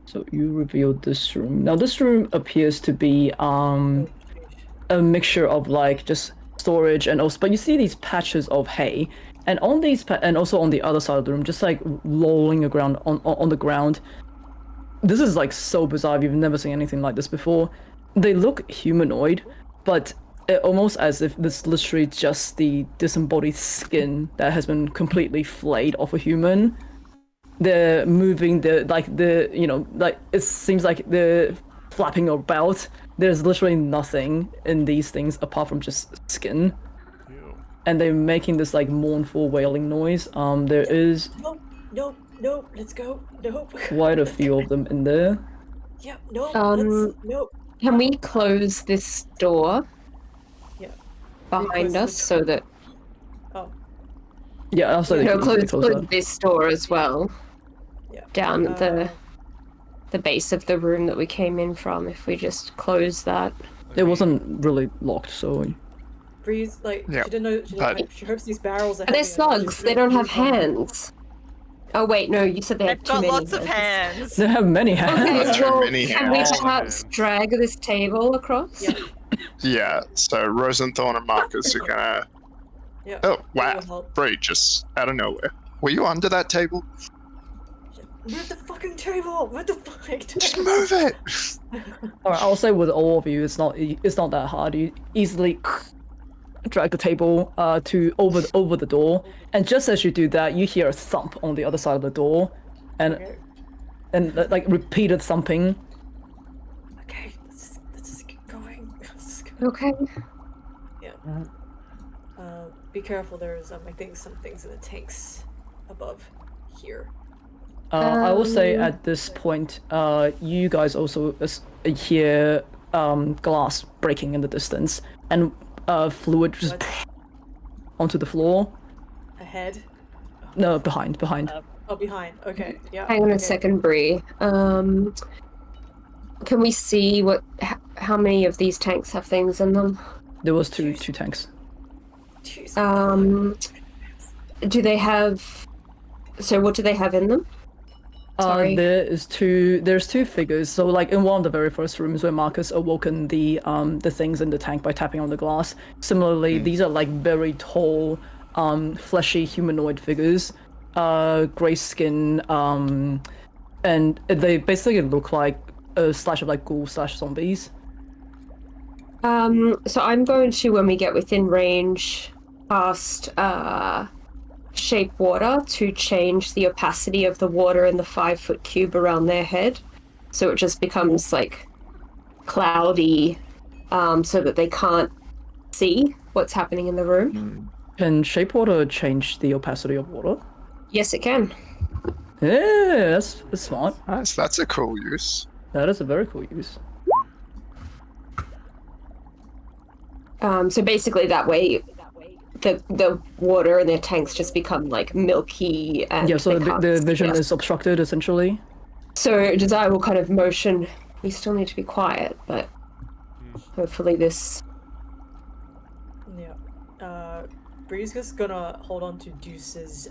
So you revealed this room. Now this room appears to be, Oh, a mixture of like just storage and also, but you see these patches of hay, and on these and also on the other side of the room, just like rolling around on the ground. This is like so bizarre. You've never seen anything like this before. They look humanoid, but almost as if this literally just the disembodied skin that has been completely flayed off a human. They're moving it seems like they're flapping about. There's literally nothing in these things apart from just skin. Ew. And they're making this like mournful wailing noise. There is Nope, let's go. Nope. quite a few of them in there. Yeah, nope, nope. Can we close this door Yeah. behind Close us the- so that Oh, Yeah, I'll say no, they close that. this door as well yeah. down at Uh, the base of the room that we came in from. If we just close that. It wasn't really locked, so Breeze, like, Yeah, she didn't know, but- she hopes these barrels are Are they heavy, slugs? she They don't have breathe on them. hands. Oh wait, no, you said they have They've too got many lots of hands. they have many hands. Okay, That's well, many can we hands. perhaps Hands. drag this table across? Yeah. Yeah, so Rosenthorn and Marcus are gonna. Yeah. Oh, wow. will help. Bree, just out of nowhere. Were you under that table? Move the fucking table! Move the fucking Just table! move it! Alright, I'll say with all of you, it's not that hard. You easily drag the table to over the door, and just as you do that, you hear a thump on the other side of the door, and Okay. like repeated thumping. Okay, let's just keep going. Let's just go. Okay. Yeah. Be careful, there's, I think, some things in the tanks above here. I will say at this point, you guys also hear glass breaking in the distance, and fluid just What? onto the floor. Ahead? No, behind. Oh, behind. Okay, yeah. Hang on a okay. second, Bree. Can we see how many of these tanks have things in them? There was two tanks. Jeez. Do they have? So what do they have in them? Sorry. There's two figures. So like in one of the very first rooms where Marcus awoken the things in the tank by tapping on the glass. Similarly, these are like very tall, fleshy humanoid figures, gray skin, and they basically look like a slash of like ghouls / zombies. So I'm going to, when we get within range, cast shape water to change the opacity of the water in the 5-foot cube around their head, so it just becomes like cloudy, so that they can't see what's happening in the room. Can shape water change the opacity of water? Yes, it can. Yeah, that's smart. Nice, that's a cool use. That is a very cool use. So basically, that way, the water in their tanks just become like milky and Yeah, so they can't the see vision us. is obstructed essentially. So Desire will kind of motion. We still need to be quiet, but hopefully this. Yeah. Bree's just gonna hold on to Deuce's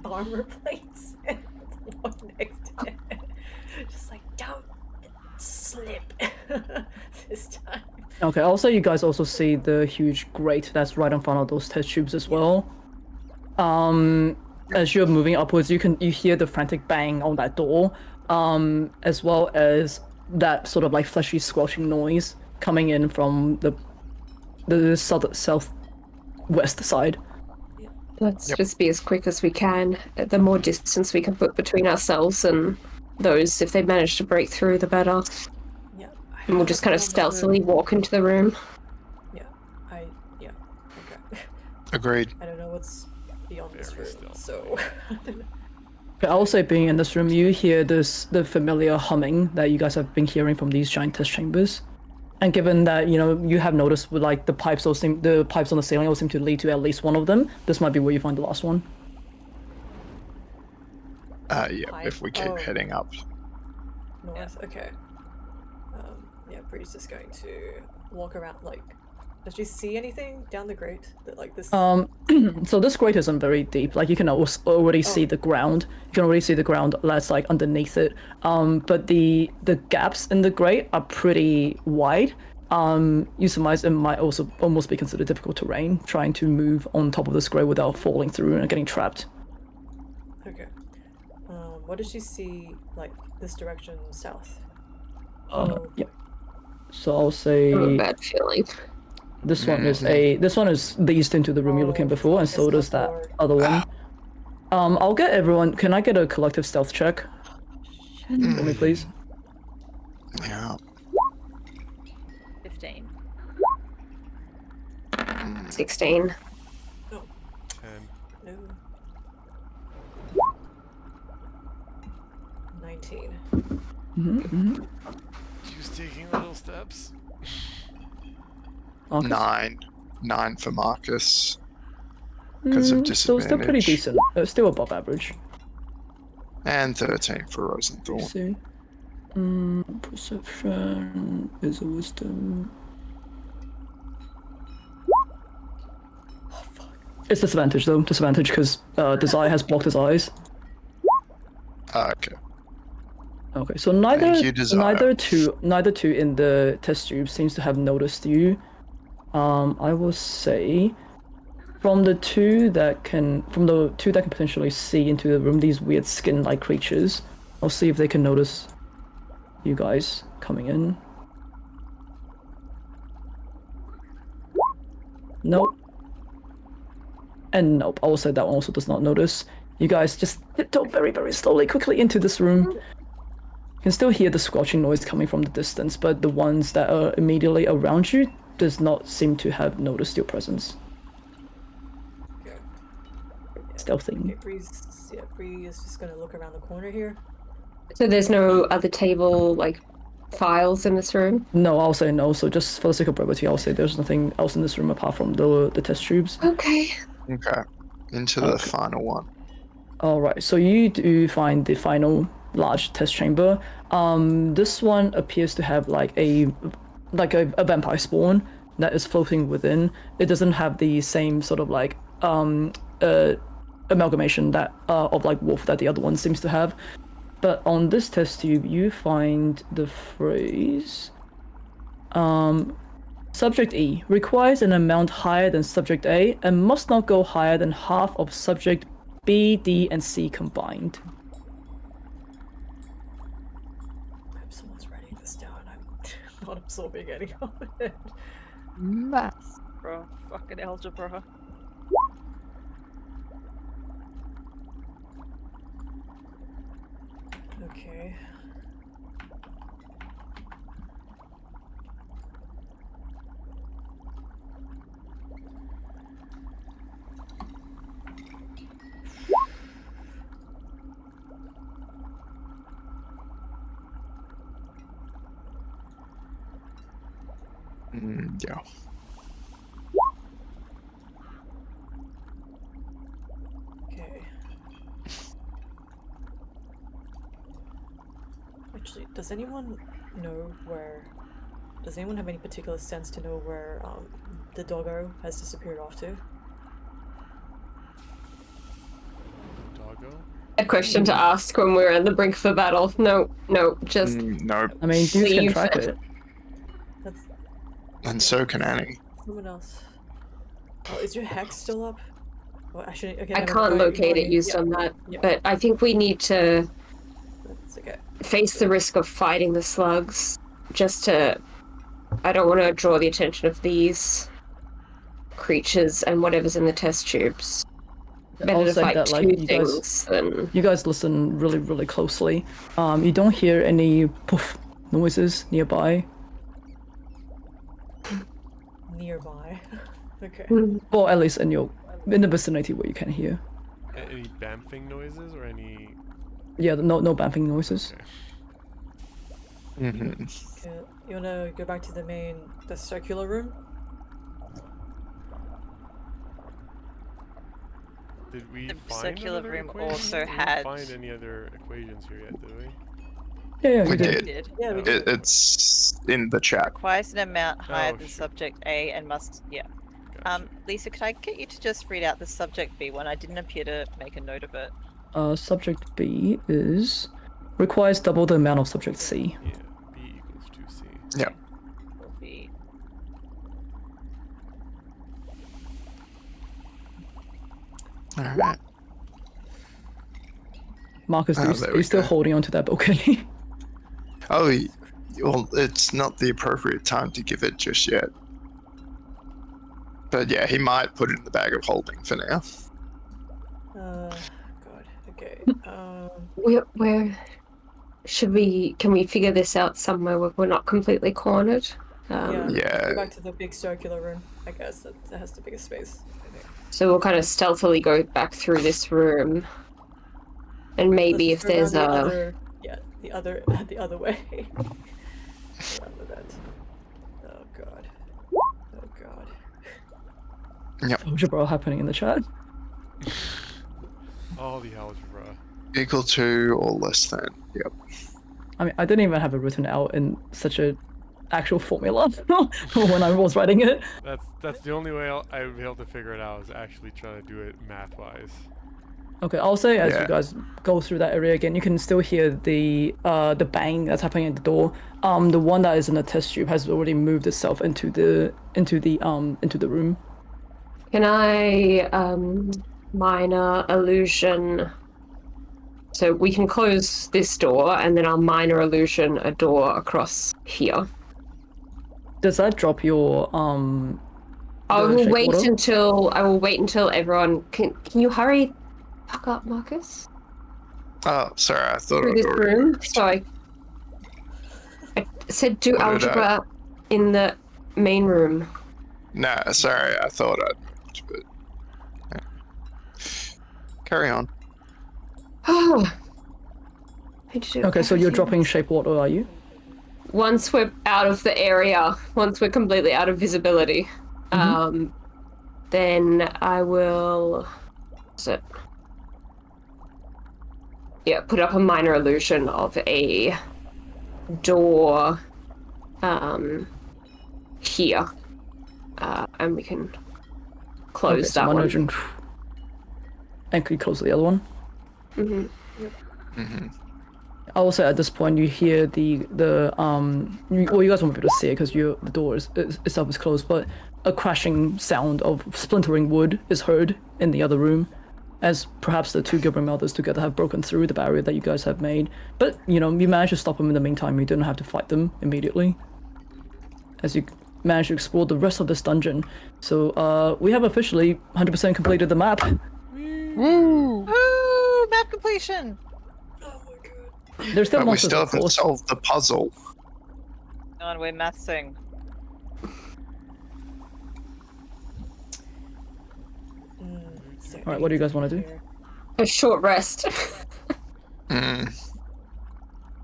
armor plates and walk next to him. Just like, don't slip this time. Okay, also you guys also see the huge grate that's right in front of those test tubes as well. As you're moving upwards, you hear the frantic bang on that door, as well as that sort of like fleshy squelching noise coming in from the southwest side. Let's just be as quick as we can. The more distance we can put between ourselves and those, if they manage to break through, the better. Yeah. And we'll just kind of stealthily walk into the room. Yeah. Okay. Agreed. I don't know what's beyond this Very room, stealthy. so. Okay, I will say being in this room, you hear the familiar humming that you guys have been hearing from these giant test chambers. And given that you have noticed with like the pipes on the ceiling all seem to lead to at least one of them, this might be where you find the last one. Yeah, Pipe? if we keep Oh. heading up. North. Okay. Yeah, Bree's just going to walk around. Like, does she see anything down the grate that like this? So this grate isn't very deep. Like you can already see the ground. You can already see the ground that's like underneath it. But the gaps in the grate are pretty wide. You surmise it might also almost be considered difficult terrain, trying to move on top of this grate without falling through and getting trapped. Okay. What does she see? Like this direction, south. Yeah. So I'll say I have a bad feeling. this one is the east into the room you're looking before, and so does that other one. I'll get everyone. Can I get a collective stealth check for me, please? Yeah. 15. 16. And No. 19. she's taking little steps. Marcus? 9 for Marcus. Because of So still pretty disadvantage. decent. Still above average. And 13 for Rosenthal. See. Perception is a wisdom. Oh fuck. It's disadvantage though. Disadvantage because Desire has blocked his eyes. Okay. Okay, so neither Thank you, Desire. two in the test tube seems to have noticed you. I will say from the two that can potentially see into the room, these weird skin-like creatures, I'll see if they can notice you guys coming in. Nope. And nope, I will say that one also does not notice. You guys just tiptoe very, very slowly, quickly into this room. You can still hear the squelching noise coming from the distance, but the ones that are immediately around you does not seem to have noticed your presence. Okay. Stealthing. Okay, Bree is just gonna look around the corner here. So there's no other table, like, files in this room? No, I'll say no. So just for the sake of brevity, I'll say there's nothing else in this room apart from the test tubes. Okay. Okay. Into the final one. All right. So you do find the final large test chamber. This one appears to have like a vampire spawn that is floating within. It doesn't have the same sort of like amalgamation that of like wolf that the other one seems to have. But on this test tube, you find the phrase, Subject E requires an amount higher than Subject A and must not go higher than half of Subject B, D, and C combined. I hope someone's writing this down. I'm not absorbing any of it. Maths, bro. Fucking algebra. Okay. Yeah. Okay. Actually, does anyone know where? Does anyone have any particular sense to know where the doggo has disappeared off to? Doggo? A question to ask when we're on the brink of a battle. No, just No. I mean, dudes can Leave. track it. That's And so can Annie. someone else. Oh, is your hex still up? Well, actually, okay. I never can't mind. locate it Yeah, used yeah, on that. yeah. But I think we need to That's okay. face the risk of fighting the slugs. Just to, I don't want to draw the attention of these creatures and whatever's in the test tubes. Better I'll to say fight that, like, two you guys- things than You guys listen really, really closely. You don't hear any poof noises nearby. Nearby. Okay. Or at least in the vicinity where you can hear. Any bamfing noises or any? Yeah, no bamping noises. Mm-hmm. Okay, you wanna go back to the circular room? Did we The find circular another room equation? also We didn't had- find any other equations here yet, did we? Yeah, We you did. Did. Yeah, we Oh. did. It's in the chat. Requires an amount higher Oh, than sure. subject A and must. Yeah. Gotcha. Lisa, could I get you to just read out the subject B one? I didn't appear to make a note of it. Subject B is requires double the amount of subject C. Yeah, B equals 2C. Yeah. Will be. All right. Marcus, Oh, there are we you still go. holding onto that balcony? Oh, well, it's not the appropriate time to give it just yet. But yeah, he might put it in the bag of holding for now. God. Okay. Where can we figure this out somewhere where we're not completely cornered? Yeah. Go back to the big circular room. I guess that has the biggest space. I think. So we'll kind of stealthily go back through this room, and maybe if Let's just go there's down a the other way. Around with that. Oh god. Oh god. Algebra happening in the chat. All the algebra. Equal to or less than. Yep. I mean, I didn't even have it written out in such a actual formula when I was writing it. That's the only way I would be able to figure it out, is actually trying to do it math-wise. Okay, I'll say as Yeah. you guys go through that area again, you can still hear the bang that's happening at the door. The one that is in the test tube has already moved itself into the room. Can I minor illusion? So we can close this door, and then I'll minor illusion a door across here. Does that drop your I the will shape wait order? until everyone can you hurry fuck up, Marcus? Oh, sorry. I thought Through I'd this already. room. So I said do What did algebra in the main room. No, sorry. I thought I'd moved, but. Yeah. Carry on. Okay, so you're dropping shape order, are you? Once we're out of the area, once we're completely out of visibility, then I will put up a minor illusion of a door here. And we can close Okay, so that minor one. illusion. And could you close the other one? Mm-hmm. I will say at this point you hear you guys won't be able to see it because the door itself is closed, but a crashing sound of splintering wood is heard in the other room, as perhaps the two Gilbert Melders together have broken through the barrier that you guys have made. But you managed to stop them in the meantime. You didn't have to fight them immediately, as you managed to explore the rest of this dungeon. So we have officially 100% completed the map. Woo! Ooh, map completion. There's still But we monsters, still of haven't course. solved the puzzle. On, we're mathsing. All right, what do you guys want to do? A short rest. Mm.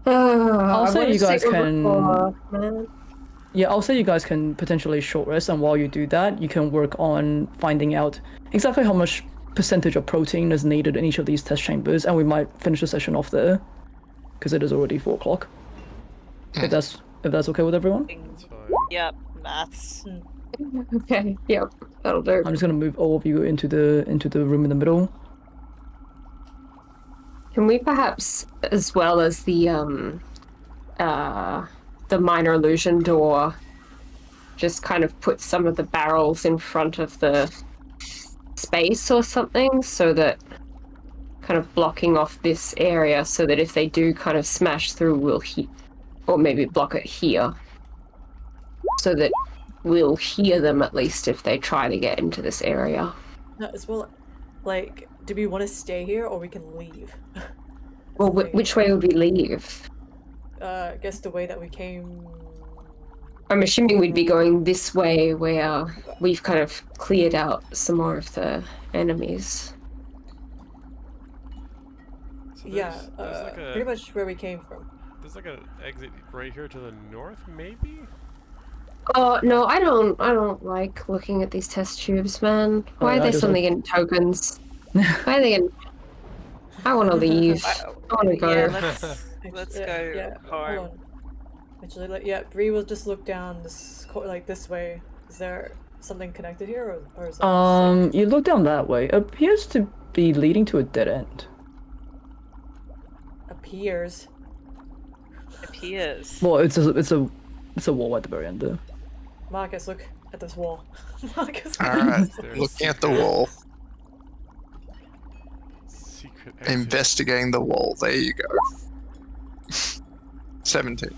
I'll say you guys can. Man. Yeah, I'll say you guys can potentially short rest, and while you do that, you can work on finding out exactly how much percentage of protein is needed in each of these test chambers, and we might finish the session off there, because it is already 4 o'clock. If that's okay with everyone. That's fine. Yep, maths. Okay, yep, that'll do. I'm just gonna move all of you into the room in the middle. Can we perhaps, as well as the minor illusion door, just kind of put some of the barrels in front of the space or something, so that kind of blocking off this area, so that if they do kind of smash through, we'll or maybe block it here, so that we'll hear them at least if they try to get into this area. No, as well, like, do we want to stay here or we can leave? Well, which way would we leave? I guess the way that we came. I'm assuming we'd be going this way, where we've kind of cleared out some more of the enemies. So Yeah, there's like pretty much where we came from. there's like an exit right here to the north, maybe. Oh no, I don't like looking at these test tubes, man. Why Oh, are I they just suddenly getting tokens? Why are they getting? I want to leave. I want to go. Yeah, let's go Yeah, home. hold on. Actually, yeah, Bree will just look down like this way. Is there something connected here, or is that You look down that way. Appears to be leading to a dead end. appears? Appears. Well, it's a wall at the very end there. Marcus, look at this wall. Marcus. All right, There's looking at the secret- wall, Secret exit. investigating the wall. There you go. 17.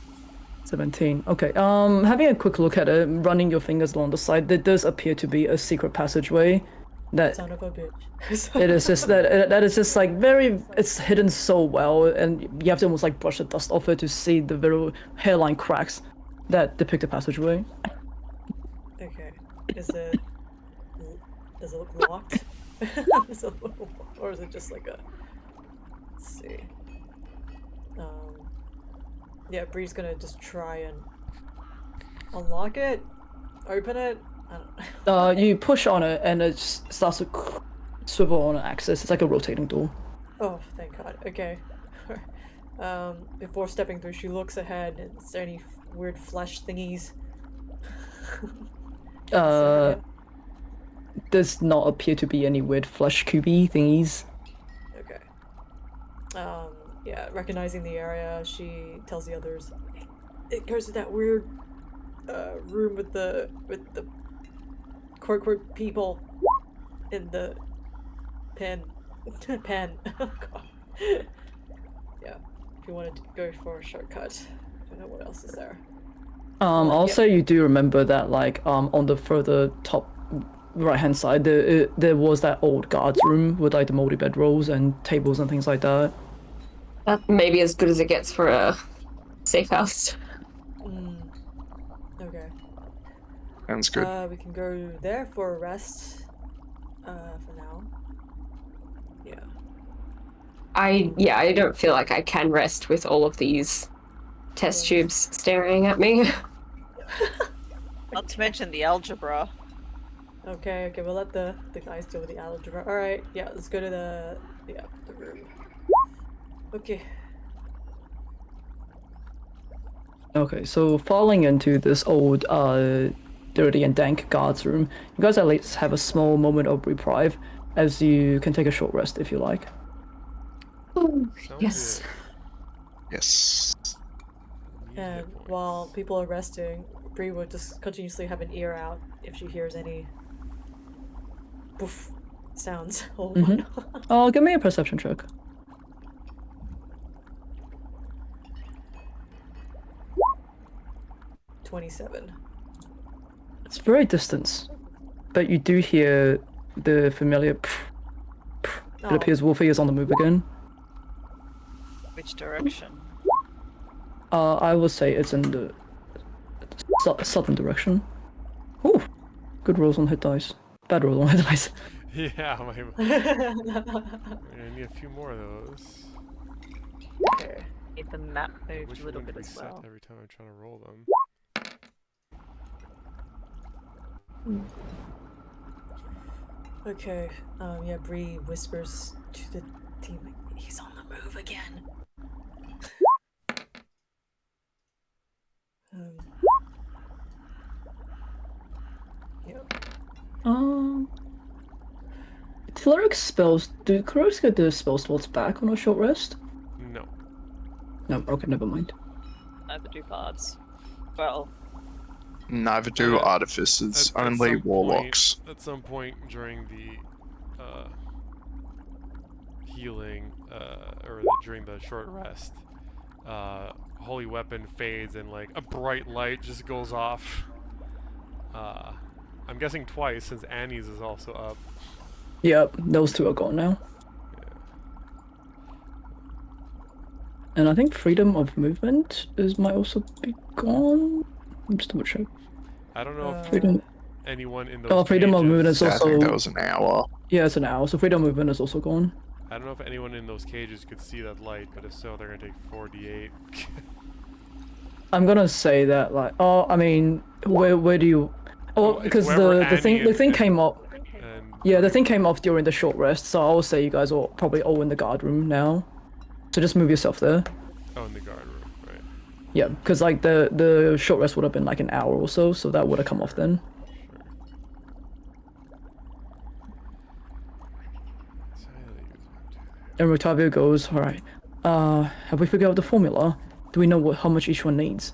17. Okay. Having a quick look at it, running your fingers along the side, there does appear to be a secret passageway. That Son of a bitch. it is just that is just like very. It's hidden so well, and you have to almost like brush the dust off it to see the very hairline cracks that depict the passageway. Okay. Does it look locked? Or is it just like a? Let's see. Yeah, Bree's gonna just try and unlock it, open it. I don't. You push on it, and it just starts to swivel on an axis. It's like a rotating door. Oh, thank God. Okay. Before stepping through, she looks ahead. Is there any weird flesh thingies? Does not appear to be any weird flesh cubey thingies. Okay. Yeah, recognizing the area, she tells the others, it goes to that weird room with the quirk people in the pen. pen. Oh god. Yeah. If you wanted to go for a shortcut. I don't know what else is there. Also, you do remember that, like, on the further top right-hand side, there was that old guards room with like the moldy bedrolls and tables and things like that. That may be as good as it gets for a safe house. Okay. Sounds good. We can go there for a rest. For now. Yeah. I don't feel like I can rest with all of these test tubes staring at me. Not to mention the algebra. Okay, we'll let the guys deal with the algebra. Alright, yeah, let's go to the room. Okay. Okay, so falling into this old, dirty and dank guards room, you guys at least have a small moment of reprieve, as you can take a short rest if you like. Sounds Yes. Yes. good. And Hit points. while people are resting, Bree would just continuously have an ear out if she hears any poof sounds or whatnot. Oh, give me a perception check. 27. It's very distant, but you do hear the familiar pff, pff. It Oh. appears Wolfy is on the move again. Which direction? I will say it's in the southern direction. Ooh, good rolls on hit dice. Bad rolls on hit dice. Yeah, I need a few more of those. Okay. Need the map moved Which a little one bit as reset well. every time I'm trying to roll them. Okay. Yeah, Bree whispers to the team, he's on the move again. Yeah. Cleric spells. Do clerics get the spell slots back on a short rest? No. No. Okay, never mind. Neither do bards. Well, Neither do At- artificers, at only some warlocks. Point, at some point during the healing, or during the short rest, holy weapon fades and like a bright light just goes off. I'm guessing twice since Annie's is also up. Yep, those two are gone now. Yeah. And I think freedom of movement might also be gone. I'm just double check. I don't know if Freedom. anyone in those Oh, freedom of movement is pages- Yeah, I think also. that was an hour. Yeah, it's an hour. So freedom of movement is also gone. I don't know if anyone in those cages could see that light, but if so, they're gonna take 4d8. I'm gonna say that like, oh, I mean, where do you? Oh, It's because wherever the thing Annie and- came off. And Yeah, the thing came off during the short rest, so I will say you guys are probably all in the guard room now. So just move yourself there. oh, in the guard room, right? Yeah, because like the short rest would have been like an hour or so, so that would have come off then. Sure. And Rotavio goes, all right. Have we figured out the formula? Do we know how much each one needs?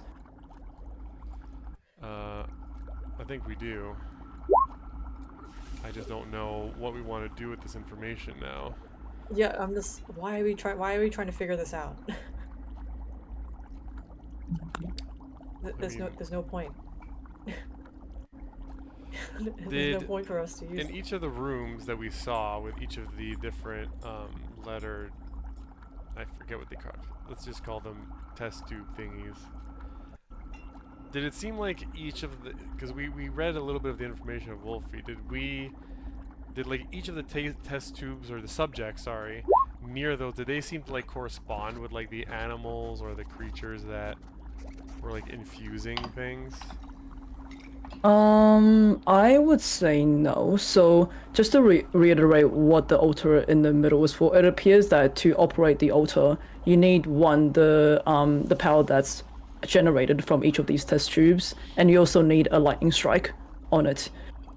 I think we do. I just don't know what we want to do with this information now. Yeah, I'm just. Why are we trying to figure this out? There's no point. There's no point for us to use. In each of the rooms that we saw with each of the different lettered, I forget what they call it. Let's just call them test tube thingies. Did it seem like each of the, because we read a little bit of the information of Wolfy, did like each of the test tubes, or the subjects, sorry, near those, did they seem to like correspond with like the animals or the creatures that were like infusing things? I would say no. So just to reiterate what the altar in the middle is for, it appears that to operate the altar, you need the power that's generated from each of these test tubes, and you also need a lightning strike on it.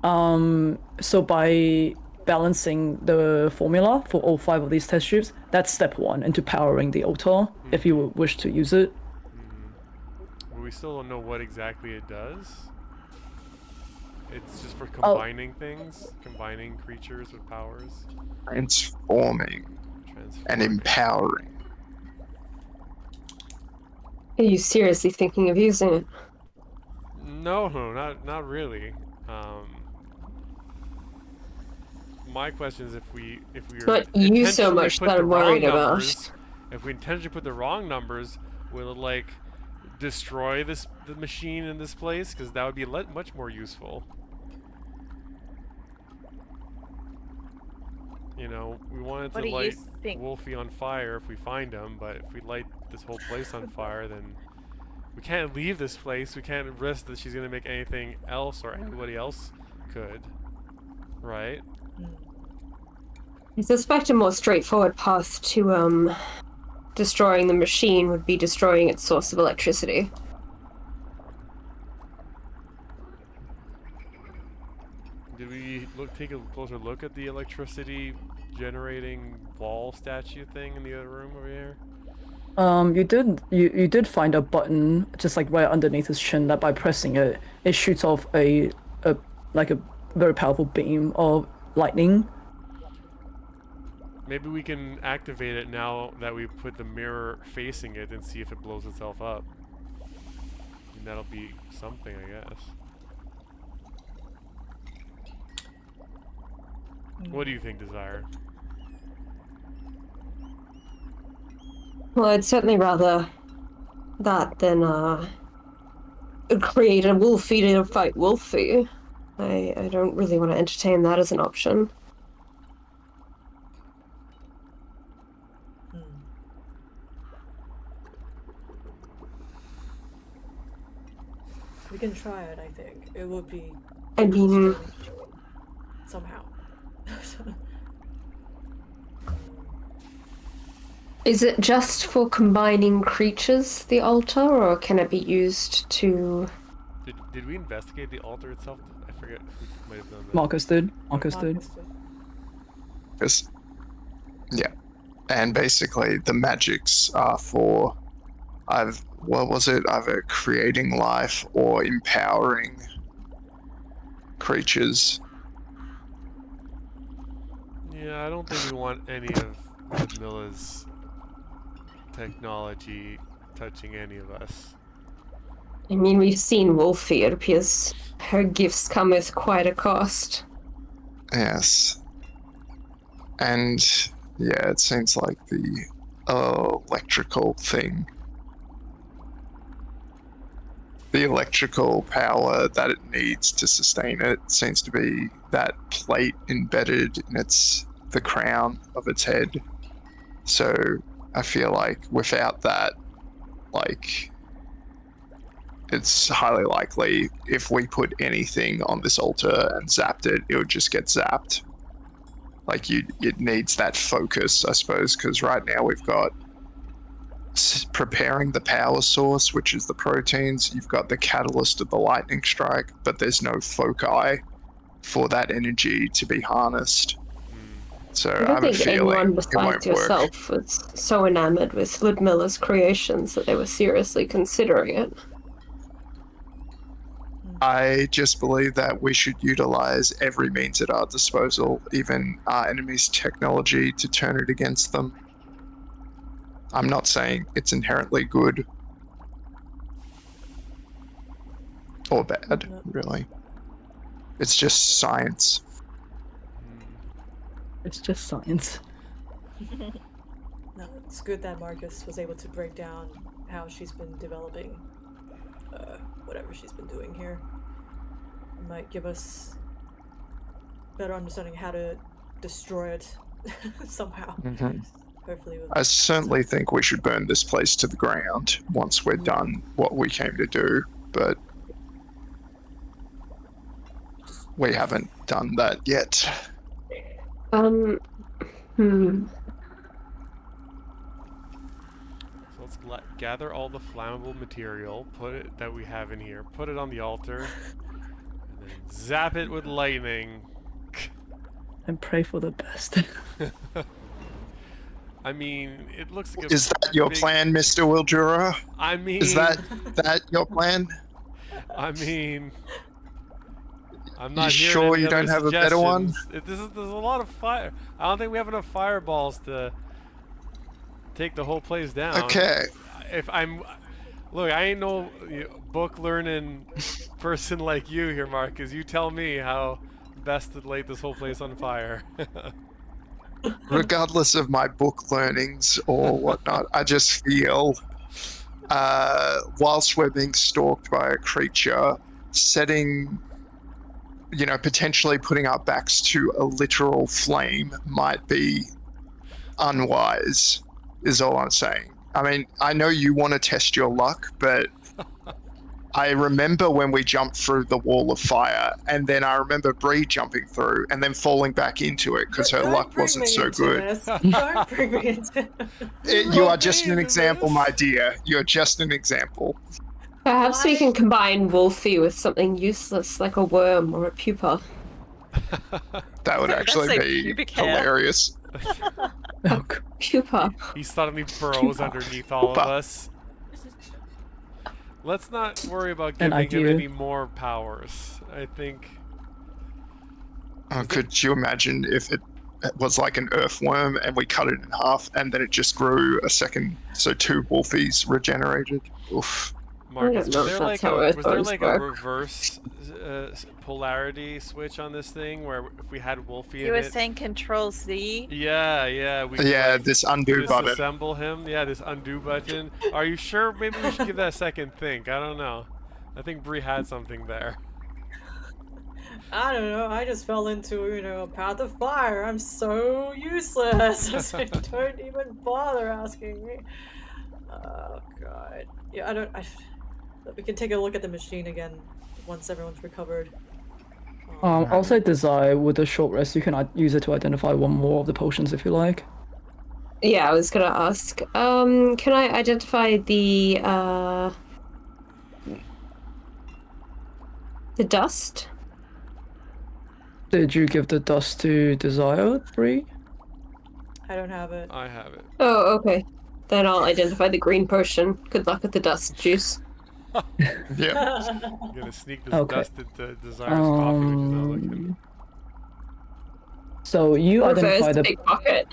So by balancing the formula for all 5 of these test tubes, that's step 1 into powering the altar, if you wish to use it. But we still don't know what exactly it does. It's just for combining things, combining creatures with powers. Transforming and empowering. Are you seriously thinking of using it? No, not really. My question is if we Not you so much that I'm worried about. If we intentionally put the wrong numbers, will it like destroy the machine in this place? Because that would be much more useful. You know, we wanted to light Wolfy on fire if we find him, but if we light this whole place on fire, then we can't leave this place. We can't risk that she's gonna make anything else or anybody else could, right? I suspect a more straightforward path to destroying the machine would be destroying its source of electricity. Did we take a closer look at the electricity generating wall statue thing in the other room over here? You did find a button just like right underneath his chin that by pressing it, it shoots off a very powerful beam of lightning. Maybe we can activate it now that we put the mirror facing it and see if it blows itself up. And that'll be something, I guess. What do you think, Desire? Well, I'd certainly rather that than create a Wolfy to fight Wolfy. I don't really want to entertain that as an option. We can try it, I think. It would be... I mean... somehow. Is it just for combining creatures, the altar, or can it be used to... Did we investigate the altar itself? I forget if we might have done that. Marcus did. Yes. Yeah. And basically the magics are for either creating life or empowering creatures. Yeah, I don't think we want any of Ludmilla's technology touching any of us. I mean, we've seen Wolfy. It appears her gifts come with quite a cost. Yes. And yeah, it seems like the electrical thing. The electrical power that it needs to sustain it seems to be that plate embedded in its the crown of its head. So I feel like without that, like, it's highly likely if we put anything on this altar and zapped it, it would just get zapped. Like, it needs that focus, I suppose, because right now we've got preparing the power source, which is the proteins. You've got the catalyst of the lightning strike, but there's no foci for that energy to be harnessed. So I I don't have a think feeling anyone it besides won't work. yourself was so enamored with Ludmilla's creations that they were seriously considering it. I just believe that we should utilize every means at our disposal, even our enemy's technology, to turn it against them. I'm not saying it's inherently good or bad, No. really. It's just science. It's just science. No, it's good that Marcus was able to break down how she's been developing whatever she's been doing here. It might give us better understanding how to destroy it somehow. Hopefully. I certainly think we should burn this place to the ground once we're done what we came to do, but we haven't done that yet. Hmm. So let's gather all the flammable material, put it that we have in here, put it on the altar, and then zap it with lightning. And pray for the best. I mean, it looks like a Is that your big- plan, Mr. Wildura? I mean, Is that your plan? I mean, I'm You not hearing sure any you other don't have a better one? suggestions. There's a lot of fire. I don't think we have enough fireballs to take the whole place down. Okay. If I'm, look, I ain't no book learning person like you here, Marcus. You tell me how best to light this whole place on fire. Regardless of my book learnings or whatnot, I just feel whilst we're being stalked by a creature, setting, potentially putting our backs to a literal flame might be unwise, is all I'm saying. I mean, I know you want to test your luck, but I remember when we jumped through the wall of fire, and then I remember Bree jumping through and then falling back into it because her Don't luck bring wasn't me so into good. this. Don't bring me into You are just me an into example, this. my dear. You're just an example. Perhaps we Why? can combine Wolfy with something useless like a worm or a pupa. That would That's actually like be pubic hair. hilarious. Oh, God. Pupa. He suddenly burrows underneath all of us. Let's not worry about An giving him idea. any more powers. I think. Oh, could you imagine if it was like an earthworm and we cut it in half and then it just grew a second, so 2 Wolfies regenerated? Oof. Marcus, know was if there that's like how a earthworms work. reverse polarity switch on this thing where if we had Wolfy You in were it? saying Control Z. Yeah, we could, Yeah, like, this undo button. disassemble him. Yeah, this undo button. Are you sure? Maybe we should give that a second think. I don't know. I think Bree had something there. I don't know. I just fell into, a path of fire. I'm so useless. So don't even bother asking me. Oh God. Yeah, we can take a look at the machine again once everyone's recovered. I'll say desire with a short rest. You can use it to identify one more of the potions if you like. Yeah, I was gonna ask. Can I identify the dust? Did you give the dust to desire, Bree? I don't have it. I have it. Oh, okay. Then I'll identify the green potion. Good luck with the dust juice. Yeah. I'm gonna sneak this Okay. dust into Desire's coffee when she's not looking. So you identify Reverse the pickpocket.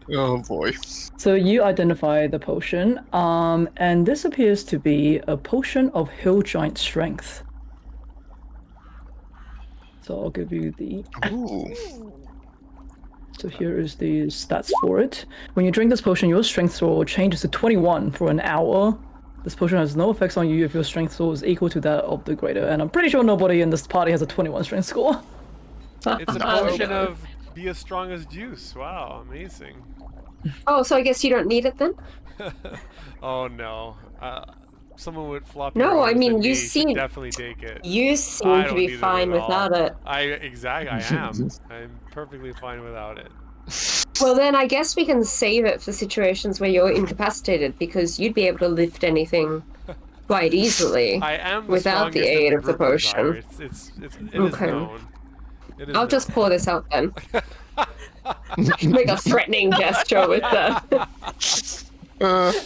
Oh boy. So you identify the potion, and this appears to be a potion of hill giant strength. So I'll give you the. Ooh. So here is the stats for it. When you drink this potion, your strength score changes to 21 for an hour. This potion has no effects on you if your strength score is equal to that of the greater. And I'm pretty sure nobody in this party has a 21 strength score. It's a potion of be as strong as Juice. Wow, amazing. Oh, so I guess you don't need it then? Oh no. Someone with floppier No, I arms mean, than you me should seem definitely take it. you I seem to don't be need it fine at all. without it. I am. I'm perfectly fine without it. Well, then I guess we can save it for situations where you're incapacitated because you'd be able to lift anything quite easily I am the without the strongest in aid the of the group, Desire. potion. It is Okay. known. It is I'll just known. pour this out then. Make a threatening gesture with the. Uh, oh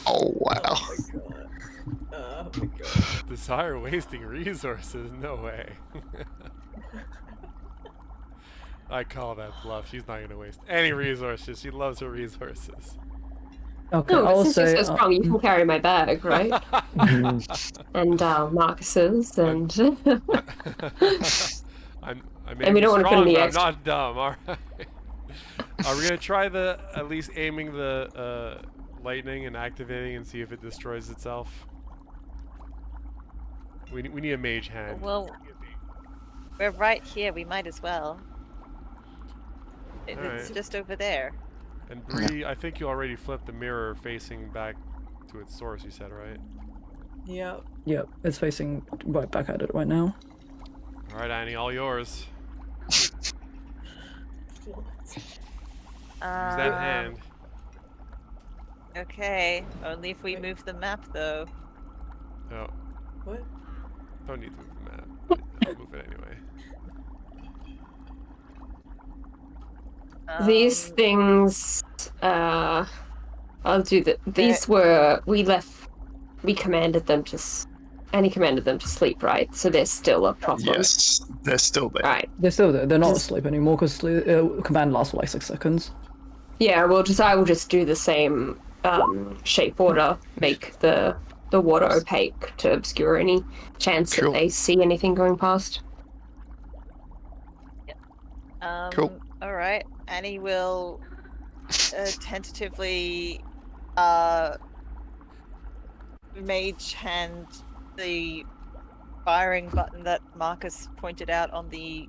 Oh wow. my god. Oh my god. Desire wasting resources? No way. I call that bluff. She's not gonna waste any resources. She loves her resources. Okay, No, I will but since you're say. so strong, you can carry my bag, right? And Marcus's and. I may And we be don't wanna put strong, any but I'm extra- not dumb. All right. Are we gonna try at least aiming the lightning and activating and see if it destroys itself? We need a mage hand. Well, we're right here. We might as well. It's Alright. just over there. And Bree, I think you already flipped the mirror facing back to its source. You said, right? Yep. Yep, it's facing right back at it right now. All right, Annie, all yours. Use that hand. Okay, only if we move the map, though. Oh, What? don't need to move the map. But I'll move it anyway. These Um, things, I'll do that. These were we commanded them to, Annie commanded them to sleep, right? So they're still a problem. Yes, they're still there. Right. They're still there. They're not Just- asleep anymore because command lasts for like 6 seconds. Yeah. Well, I will just do the same shape order. Make the water opaque to obscure any chance Cool. that they see anything going past. Cool. All right. Annie will tentatively mage hand the firing button that Marcus pointed out on the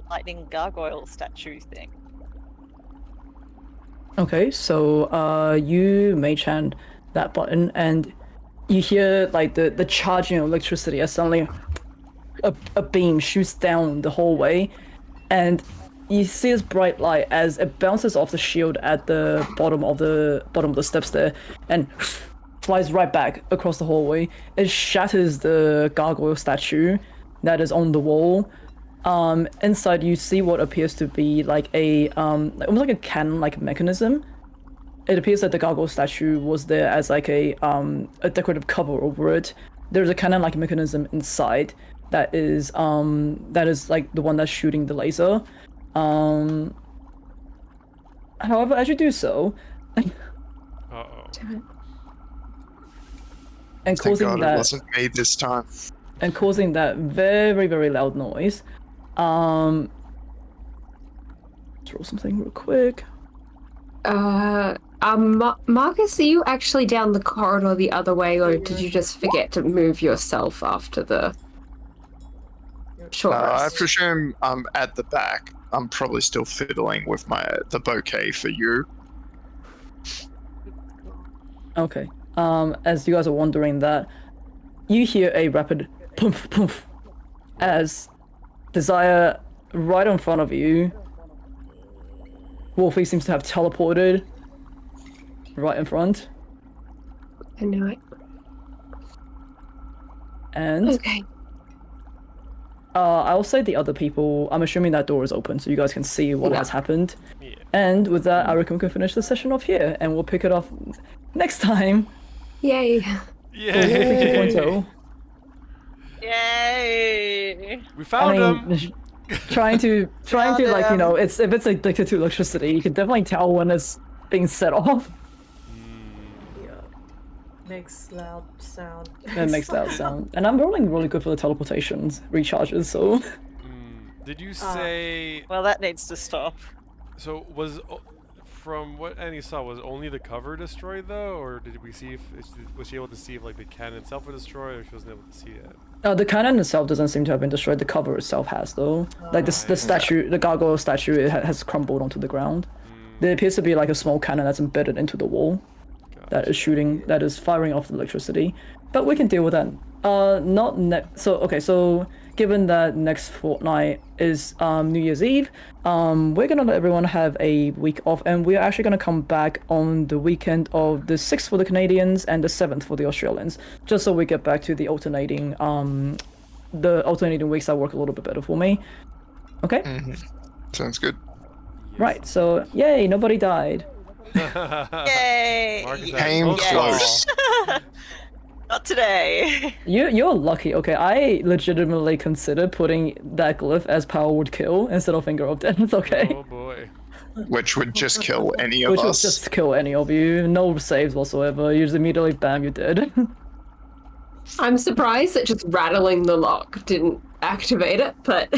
lightning gargoyle statue thing. Okay, so you mage hand that button and you hear like the charging of electricity as suddenly a beam shoots down the hallway and you see this bright light as it bounces off the shield at the bottom of the steps there and flies right back across the hallway. It shatters the gargoyle statue that is on the wall. Inside you see what appears to be like a almost like a cannon-like mechanism. It appears that the gargoyle statue was there as like a decorative cover over it. There's a cannon-like mechanism inside that is like the one that's shooting the laser. However, as you do so, Uh-oh. and Thank causing God it that wasn't me this time. very, very loud noise. Let's roll something real quick. Marcus, are you actually down the corridor the other way, or did you just forget to move yourself after the short I rest? presume I'm at the back. I'm probably still fiddling with the bouquet for you. Okay. As you guys are wondering that, you hear a rapid poof poof as Desire right in front of you. Wolfy seems to have teleported right in front. I knew it. And Okay. I'll say the other people, I'm assuming that door is open so you guys can see what Yeah. has happened. Yeah. And with that, I reckon we can finish the session off here and we'll pick it off next time. Yay. for Yay! Wolfy 2.0. Yay! We found him. trying to Found like, you him. know, if it's addicted to electricity, you can definitely tell when it's being set off. Yeah. Makes loud sound. It makes that sound. And I'm rolling really good for the teleportations, recharges, so Did you say? Well, that needs to stop. So from what Annie saw, was only the cover destroyed though, or did we see if was she able to see if like the cannon itself was destroyed, or she wasn't able to see it? The cannon itself doesn't seem to have been destroyed. The cover itself has, though. Like the statue, the gargoyle statue, has crumbled onto the ground. There appears to be like a small cannon that's embedded into the wall that is shooting, that is firing off the electricity. But we can deal with that. Not next. So okay. So given that next fortnight is New Year's Eve, we're gonna let everyone have a week off, and we're actually gonna come back on the weekend of the 6th for the Canadians and the 7th for the Australians, just so we get back to the alternating weeks that work a little bit better for me. Okay. Sounds good. Right. So yay, nobody died. Yay! Marcus had Came close close. call. Not today. You're lucky. Okay, I legitimately considered putting that glyph as power would kill instead of finger of death. Okay. Oh boy. Which would just kill any of Which will us. just kill any of you. No saves whatsoever. You just immediately, bam, you're dead. I'm surprised that just rattling the lock didn't activate it, but.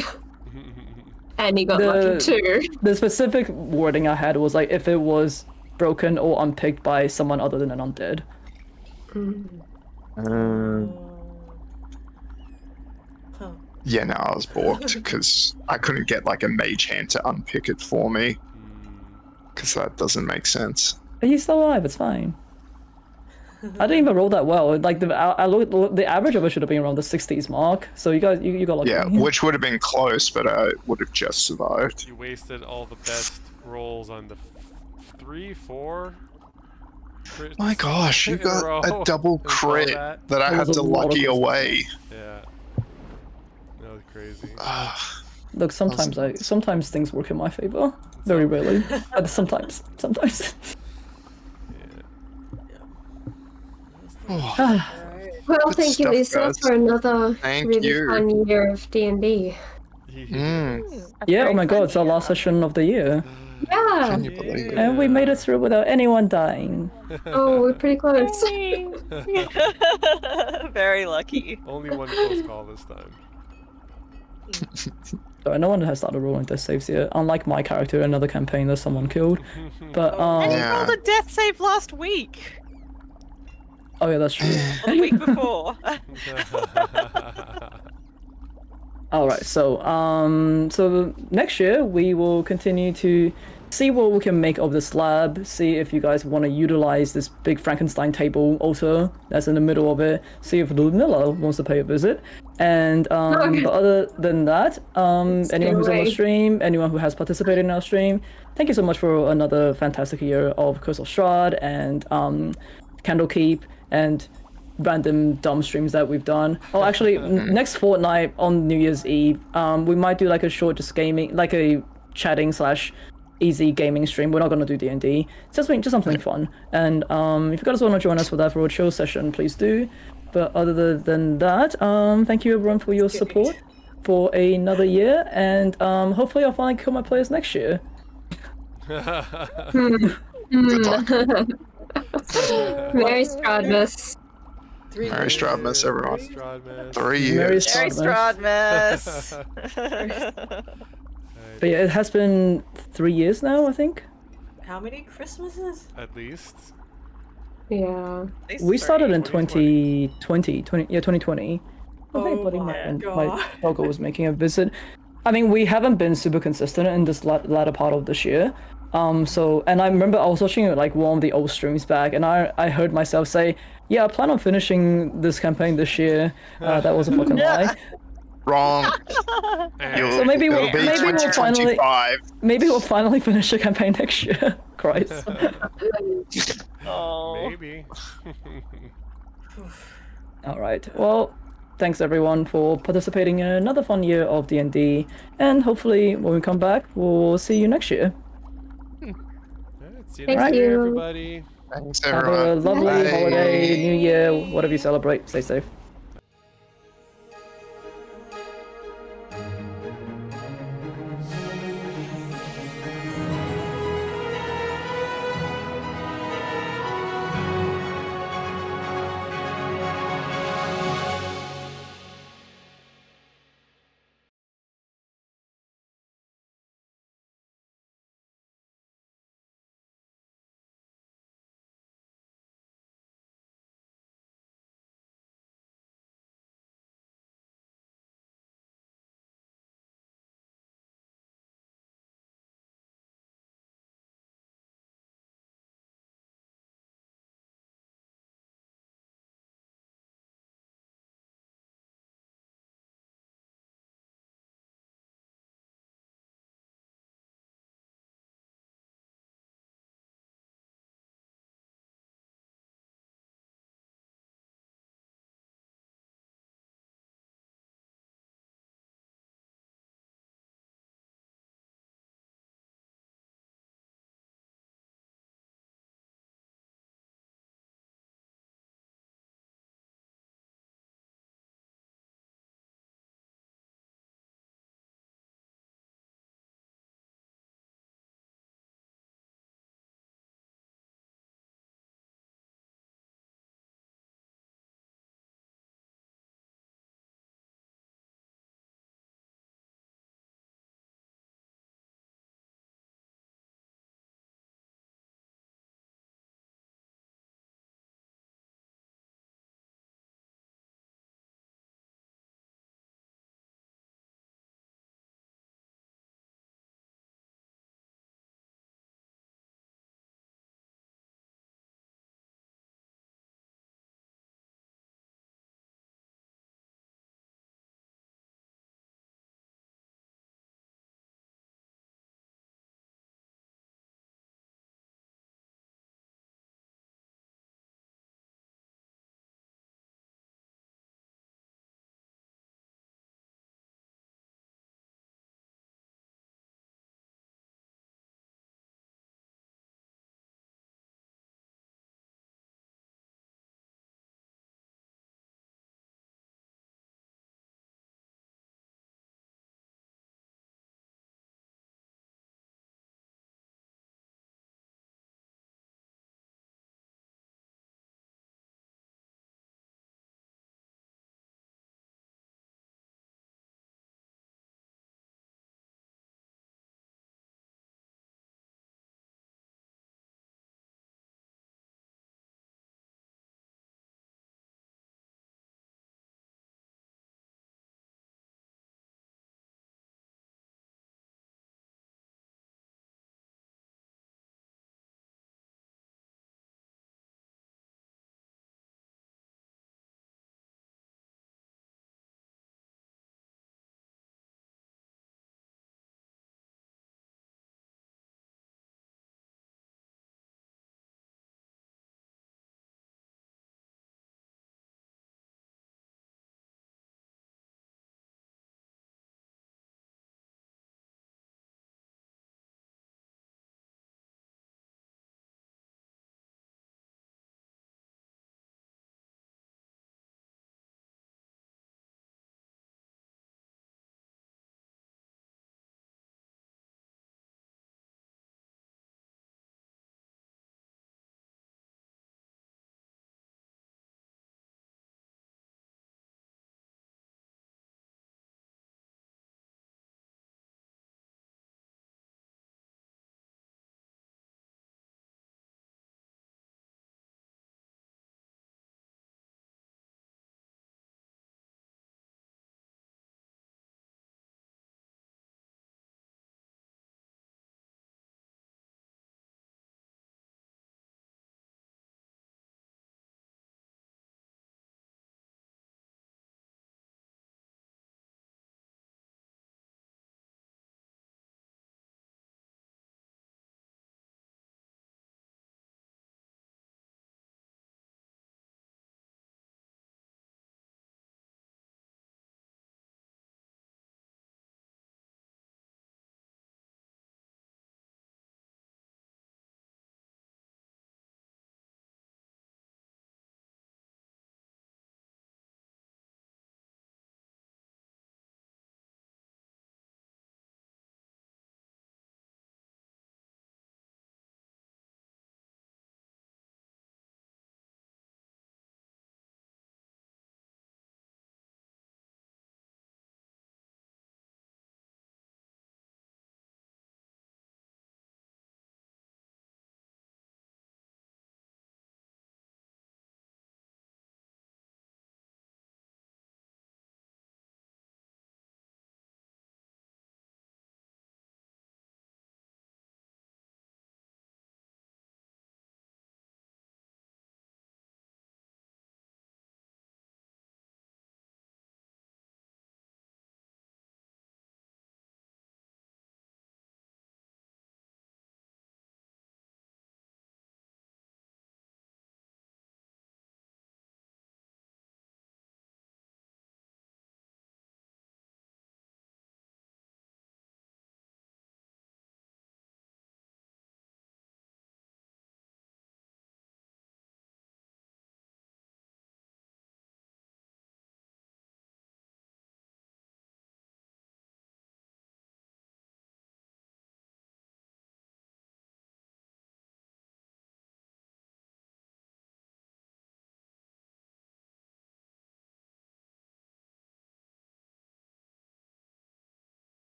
And he got lucky too. The specific wording I had was like if it was broken or unpicked by someone other than an undead. Yeah, no, I was balked because I couldn't get like a mage hand to unpick it for me. Because that doesn't make sense. He's still alive. It's fine. I didn't even roll that well. Like the average of it should have been around the 60s mark. So you guys, you got lucky. Yeah, which would have been close, but I would have just survived. You wasted all the best rolls on the 3-4 crits My gosh, you in a got row a double and all crit that. that I That had was to a lot of lucky crits. away. Yeah. That was crazy. Look, sometimes things work in my favor. Very rarely, but sometimes. Oh, Well, Good thank you, stuff, Lisa, guys. for another Thank really you. fun year of D&D. Yeah. Oh my God, it's our last session of the year, Yeah. can you believe it? and we made it through without anyone dying. Oh, we're pretty close. Very lucky. Only one close call this time. So no one has started rolling death saves yet. Unlike my character in another campaign, there's someone killed. But And he Yeah. rolled a death save last week. oh yeah, that's true. Or the week before. All right, so next year we will continue to see what we can make of this lab. See if you guys want to utilize this big Frankenstein table altar that's in the middle of it. See if Ludmilla wants to pay a visit. And but other than that, anyone who's on the away. stream, anyone who has participated in our stream, thank you so much for another fantastic year of Curse of Strahd and Candlekeep and random dumb streams that we've done. Oh, actually, next fortnight on New Year's Eve, we might do like a short just gaming, like a chatting / easy gaming stream. We're not gonna do D&D. It's just something fun. And if you guys want to join us for that for a chill session, please do. But other than that, thank you everyone for your support for another year, and hopefully I'll finally kill my players next year. Good luck. Merry Stradmus. Merry Stradmus, everyone. Stradmus. 3 Merry years. Very Stradmus. Stradmus. But yeah, it has been 3 years now, I think. How many Christmases? At least. Yeah. We started in 2020. 2020. I think Oh Buddy my my God. doggo was making a visit. I mean, we haven't been super consistent in this latter part of this year. And I remember I was watching like one of the old streams back, and I heard myself say, "Yeah, I plan on finishing this campaign this year." That was a fucking lie. Wrong. So maybe It'll we'll be maybe we'll finally 2025. finish the campaign next year. Christ. Oh. Maybe. All right. Well, thanks everyone for participating in another fun year of D&D, and hopefully when we come back, we'll see you next year. Alright, see you Thank next year, you. everybody. Thanks, Have everyone. a lovely Bye. holiday, New Year, whatever you celebrate. Stay safe.